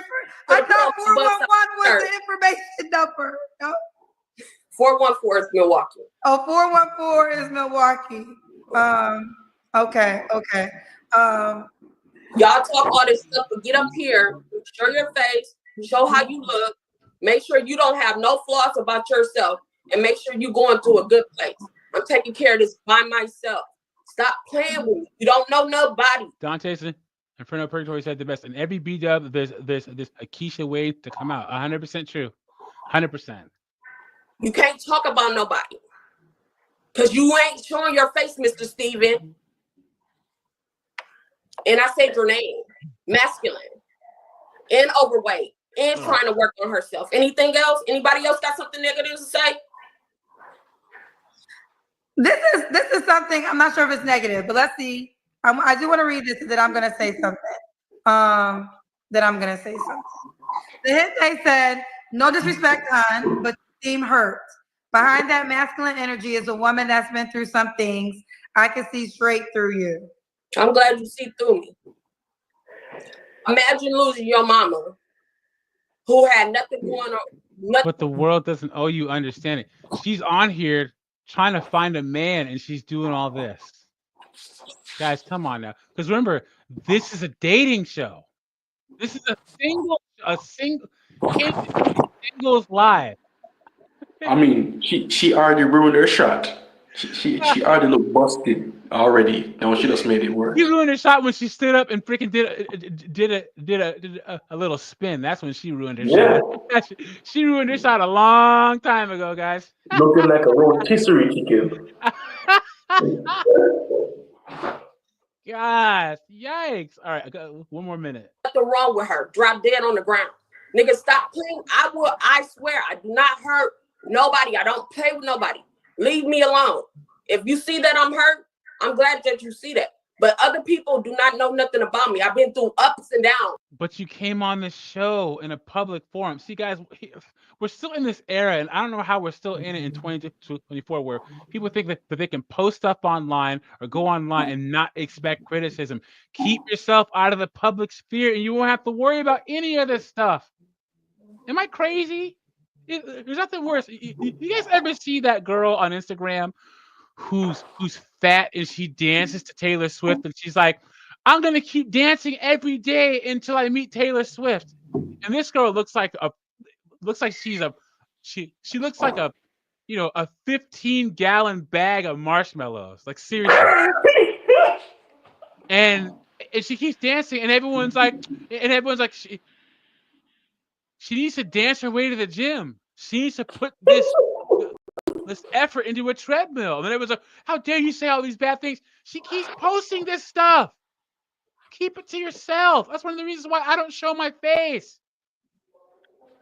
was the information number. No? 414 is Milwaukee. Oh, 414 is Milwaukee. Okay. Y'all talk all this stuff, but get up here, show your face, show how you look, make sure you don't have no flaws about yourself, and make sure you're going to a good place. I'm taking care of this by myself. Stop playing with me. You don't know nobody. Don Jason, Inferno Purgatory said the best. In every B-dub, there's a Keisha way to come out. 100% true. 100%. You can't talk about nobody. Because you ain't showing your face, Mr. Steven. And I said your name. Masculine. And overweight. And trying to work on herself. Anything else? Anybody else got something negative to say? This is something, I'm not sure if it's negative, but let's see. I do want to read this, and then I'm going to say something. The Hente said, no disrespect, hon, but you seem hurt. Behind that masculine energy is a woman that's been through some things. I can see straight through you. I'm glad you see through me. Imagine losing your mama, who had nothing going on. But the world doesn't owe you understanding. She's on here trying to find a man, and she's doing all this. Guys, come on now. Because remember, this is a dating show. This is a singles live. I mean, she already ruined her shot. She already looked busted already, and she just made it worse. She ruined her shot when she stood up and freaking did a little spin. That's when she ruined her shot. She ruined her shot a long time ago, guys. Looking like a rotisserie chicken. Gosh, yikes. All right, I got one more minute. Nothing wrong with her. Drop dead on the ground. Nigga, stop playing. I swear, I do not hurt nobody. I don't play with nobody. Leave me alone. If you see that I'm hurt, I'm glad that you see that. But other people do not know nothing about me. I've been through ups and downs. But you came on this show in a public forum. See, guys, we're still in this era, and I don't know how we're still in it in 2024, where people think that they can post stuff online or go online and not expect criticism. Keep yourself out of the public sphere, and you won't have to worry about any of this stuff. Am I crazy? There's nothing worse. You guys ever see that girl on Instagram who's fat and she dances to Taylor Swift, and she's like, I'm gonna keep dancing every day until I meet Taylor Swift? And this girl looks like she looks like a 15-gallon bag of marshmallows. Like, seriously. and she keeps dancing, and everyone's like she needs to dance her way to the gym. She needs to put this effort into a treadmill. And then it was how dare you say all these bad things? She keeps posting this stuff. Keep it to yourself. That's one of the reasons why I don't show my face.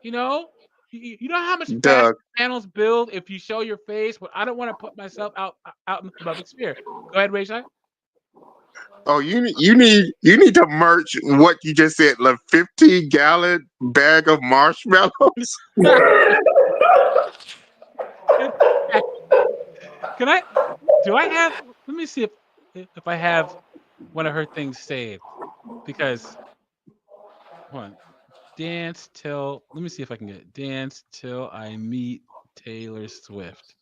You know? You know how much faster Doug. panels build if you show your face? But I don't want to put myself out in the public sphere. Go ahead, Rachel. Oh, you need to merch what you just said, like 50-gallon bag of marshmallows. Can I? Do I have? Let me see if I have one of her things saved, because hold on. Dance till. Let me see if I can get it. Dance till I meet Taylor Swift.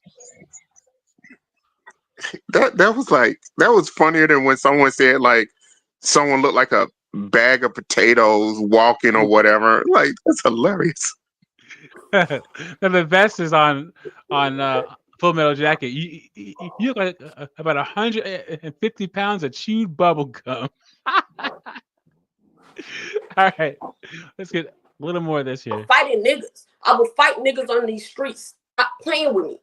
That was funnier than when someone said like someone looked like a bag of potatoes walking or whatever. Like, that's hilarious. Now the best is on Full Metal Jacket. You look like about 150 pounds of chewed bubble gum. All right, let's get a little more of this here. Fighting niggas. I will fight niggas on these streets. Stop playing with me.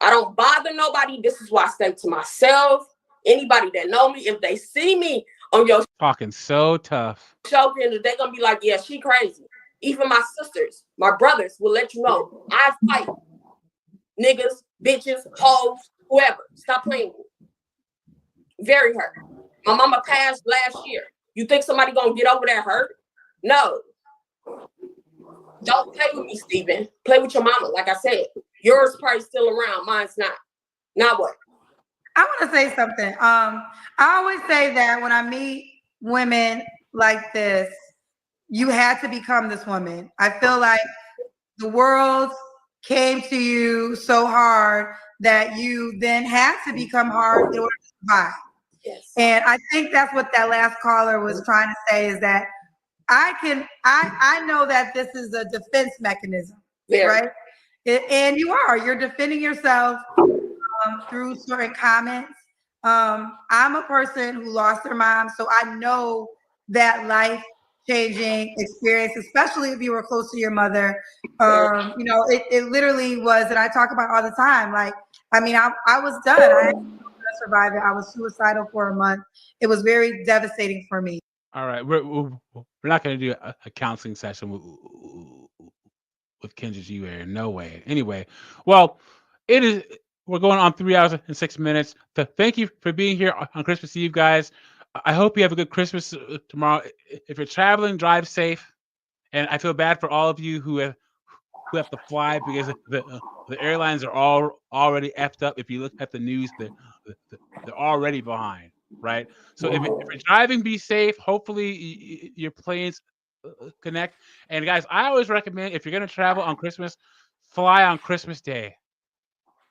I don't bother nobody. This is why I stay to myself. Anybody that know me, if they see me on your Talking so tough. show, they're gonna be like, yeah, she crazy. Even my sisters, my brothers will let you know I fight niggas, bitches, hoes, whoever. Stop playing with me. Very hurt. My mama passed last year. You think somebody gonna get over that hurt? No. Don't play with me, Steven. Play with your mama. Like I said, yours probably still around. Mine's not. Now what? I want to say something. I always say that when I meet women like this, you had to become this woman. I feel like the world came to you so hard that you then had to become hard in order to survive. Yes. And I think that's what that last caller was trying to say, is that I know that this is a defense mechanism, right? And you're defending yourself through certain comments. I'm a person who lost their mom, so I know that life-changing experience, especially if you were close to your mother. It literally was, and I talk about all the time. Like, I mean, I was done. I didn't survive it. I was suicidal for a month. It was very devastating for me. All right, we're not going to do a counseling session with Kendra G. No way. Anyway, well, we're going on 3 hours and 6 minutes. So thank you for being here on Christmas Eve, guys. I hope you have a good Christmas tomorrow. If you're traveling, drive safe. And I feel bad for all of you who have to fly, because the airlines are all already effed up. If you look at the news, they're already behind, right? So if you're driving, be safe. Hopefully your planes connect. And guys, I always recommend, if you're going to travel on Christmas, fly on Christmas Day.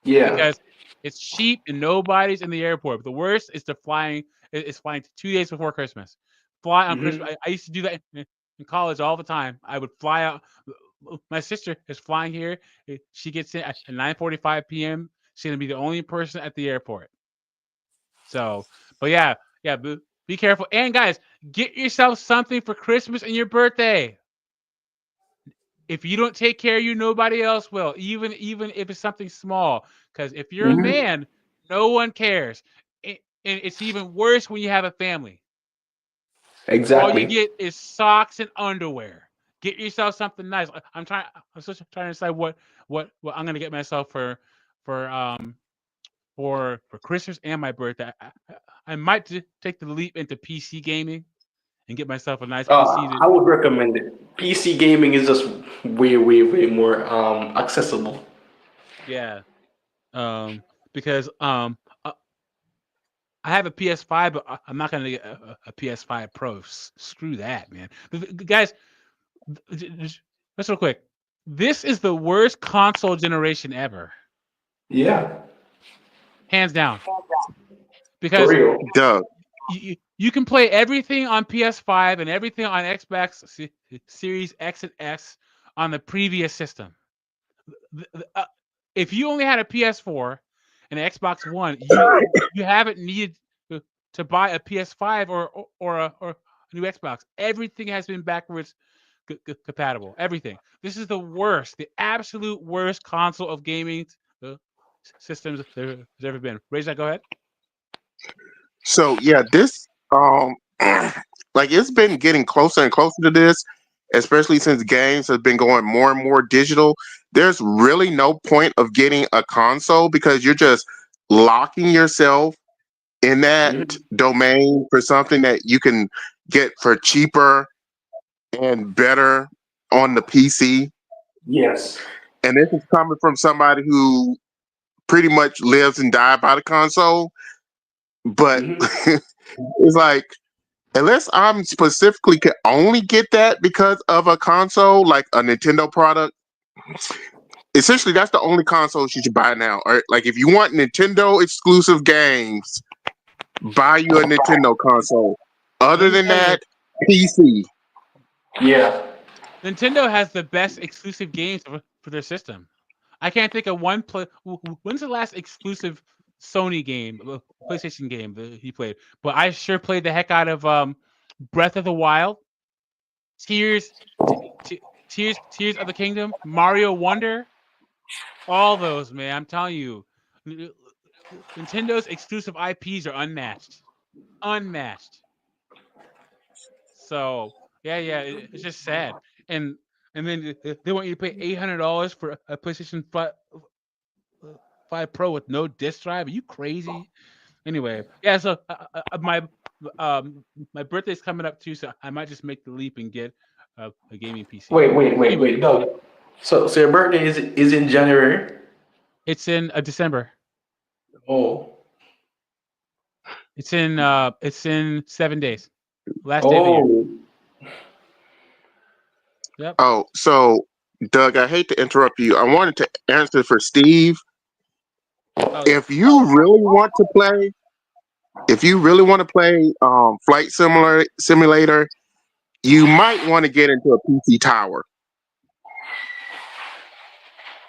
Yeah. Because it's cheap and nobody's in the airport. But the worst is flying 2 days before Christmas. Fly on Christmas. I used to do that in college all the time. I would fly out. My sister is flying here. She gets in at 9:45 p.m. She's gonna be the only person at the airport. So, but yeah, be careful. And guys, get yourself something for Christmas and your birthday. If you don't take care of you, nobody else will. Even if it's something small. Because if you're a man, no one cares. And it's even worse when you have a family. Exactly. All you get is socks and underwear. Get yourself something nice. I'm still trying to decide what I'm gonna get myself for Christmas and my birthday. I might take the leap into PC gaming and get myself a nice PC. I would recommend it. PC gaming is just way more accessible. Yeah, because I have a PS5, but I'm not gonna get a PS5 Pro. Screw that, man. Guys, just real quick. This is the worst console generation ever. Yeah. Hands down. Because for real. Doug. You can play everything on PS5 and everything on Xbox Series X and S on the previous system. If you only had a PS4 and an Xbox One, you haven't needed to buy a PS5 or a new Xbox. Everything has been backwards compatible. Everything. This is the worst, the absolute worst console of gaming systems there's ever been. Reza, go ahead. So yeah, this like it's been getting closer and closer to this, especially since games have been going more and more digital, there's really no point of getting a console because you're just locking yourself in that domain for something that you can get for cheaper and better on the PC. Yes. And this is coming from somebody who pretty much lives and dies by the console. But it's like, unless I'm specifically can only get that because of a console, like a Nintendo product, essentially that's the only console you should buy now. Or like if you want Nintendo exclusive games, buy you a Nintendo console. Other than that, PC. Yeah. Nintendo has the best exclusive games for their system. I can't think of one play. When's the last exclusive Sony game, PlayStation game that he played? But I sure played the heck out of Breath of the Wild, Tears of the Kingdom, Mario Wonder, all those, man. I'm telling you, Nintendo's exclusive IPs are unmatched. So yeah, it's just sad. And then they want you to pay $800 for a PlayStation 5 Pro with no disc drive. Are you crazy? Anyway, yeah. So my birthday's coming up too, so I might just make the leap and get a gaming PC. Wait, Doug. So your birthday is in January? It's in December. Oh. It's in 7 days. Last day of the year. Yep. Oh, so Doug, I hate to interrupt you. I wanted to answer for Steve. If you really want to play, Flight Simulator, you might want to get into a PC tower.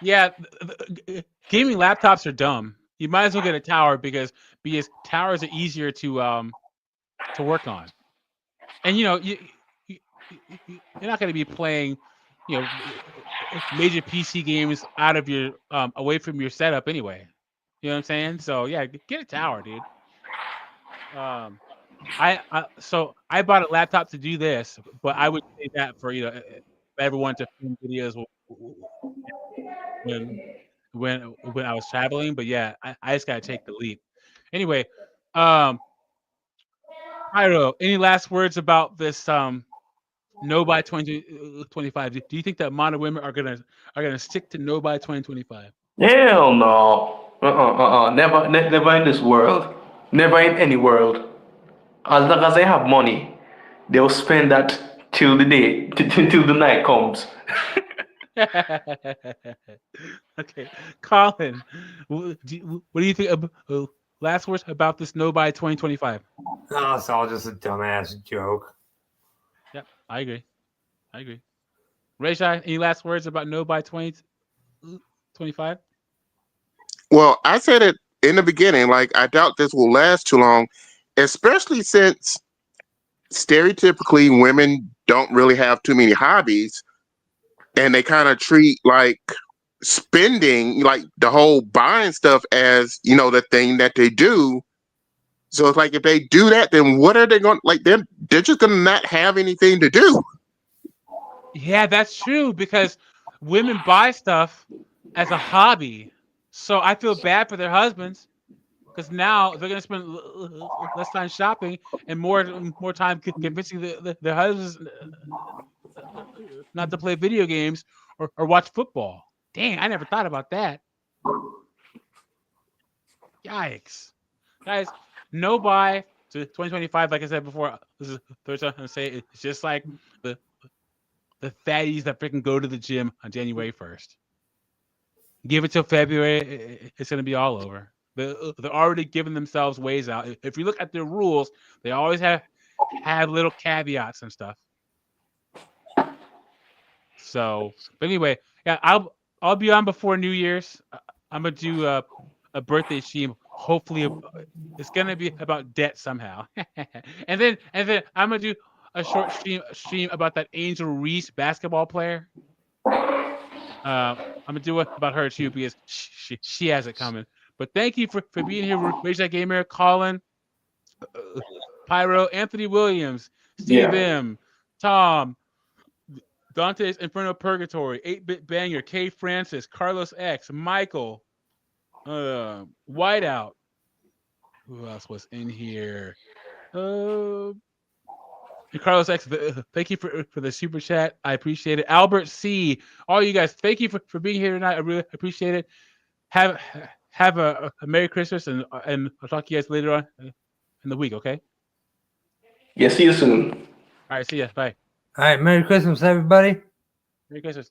Yeah, gaming laptops are dumb. You might as well get a tower because towers are easier to work on. And you're not going to be playing, major PC games out of your away from your setup anyway. You know what I'm saying? So yeah, get a tower, dude. I bought a laptop to do this, but I would say that for everyone to film videos when I was traveling. But yeah, I just gotta take the leap. Anyway, Pyro, any last words about this no by 2025? Do you think that modern women are gonna stick to no by 2025? Hell no. Never in this world. Never in any world. As long as they have money, they'll spend that till the day, till the night comes. Okay, Colin, what do you think? Last words about this no by 2025? Oh, it's all just a dumbass joke. Yep, I agree. Rayshai, any last words about no by 2025? Well, I said it in the beginning. Like, I doubt this will last too long, especially since stereotypically women don't really have too many hobbies, and they kind of treat like spending, like the whole buying stuff, as the thing that they do. So it's like if they do that, then what are they going like? They're just gonna not have anything to do. Yeah, that's true because women buy stuff as a hobby. So I feel bad for their husbands because now they're going to spend less time shopping and more time convincing their husbands not to play video games or watch football. Dang, I never thought about that. Yikes. Guys, no buy to 2025. Like I said before, this is the third time I'm going to say it. It's just like the fatties that freaking go to the gym on January 1st. Give it till February, it's going to be all over. They're already giving themselves ways out. If you look at their rules, they always have little caveats and stuff. So, but anyway, yeah, I'll be on before New Year's. I'm gonna do a birthday stream. Hopefully, it's gonna be about debt somehow. and then I'm gonna do a short stream about that Angel Reese basketball player. I'm gonna do it about her too because she has it coming. But thank you for being here, Rage That Gamer, Colin, Pyro, Anthony Williams, Steve M, Tom, Dante's Inferno Purgatory, 8-Bit Banger, K. Francis, Carlos X, Michael, Whiteout. Who else was in here? And Carlos X, thank you for the super chat. I appreciate it. Albert C, all you guys, thank you for being here tonight. I really appreciate it. Have a Merry Christmas, and I'll talk to you guys later on in the week, okay? Yeah, see you soon. All right, see ya. Bye. All right, Merry Christmas, everybody. Merry Christmas.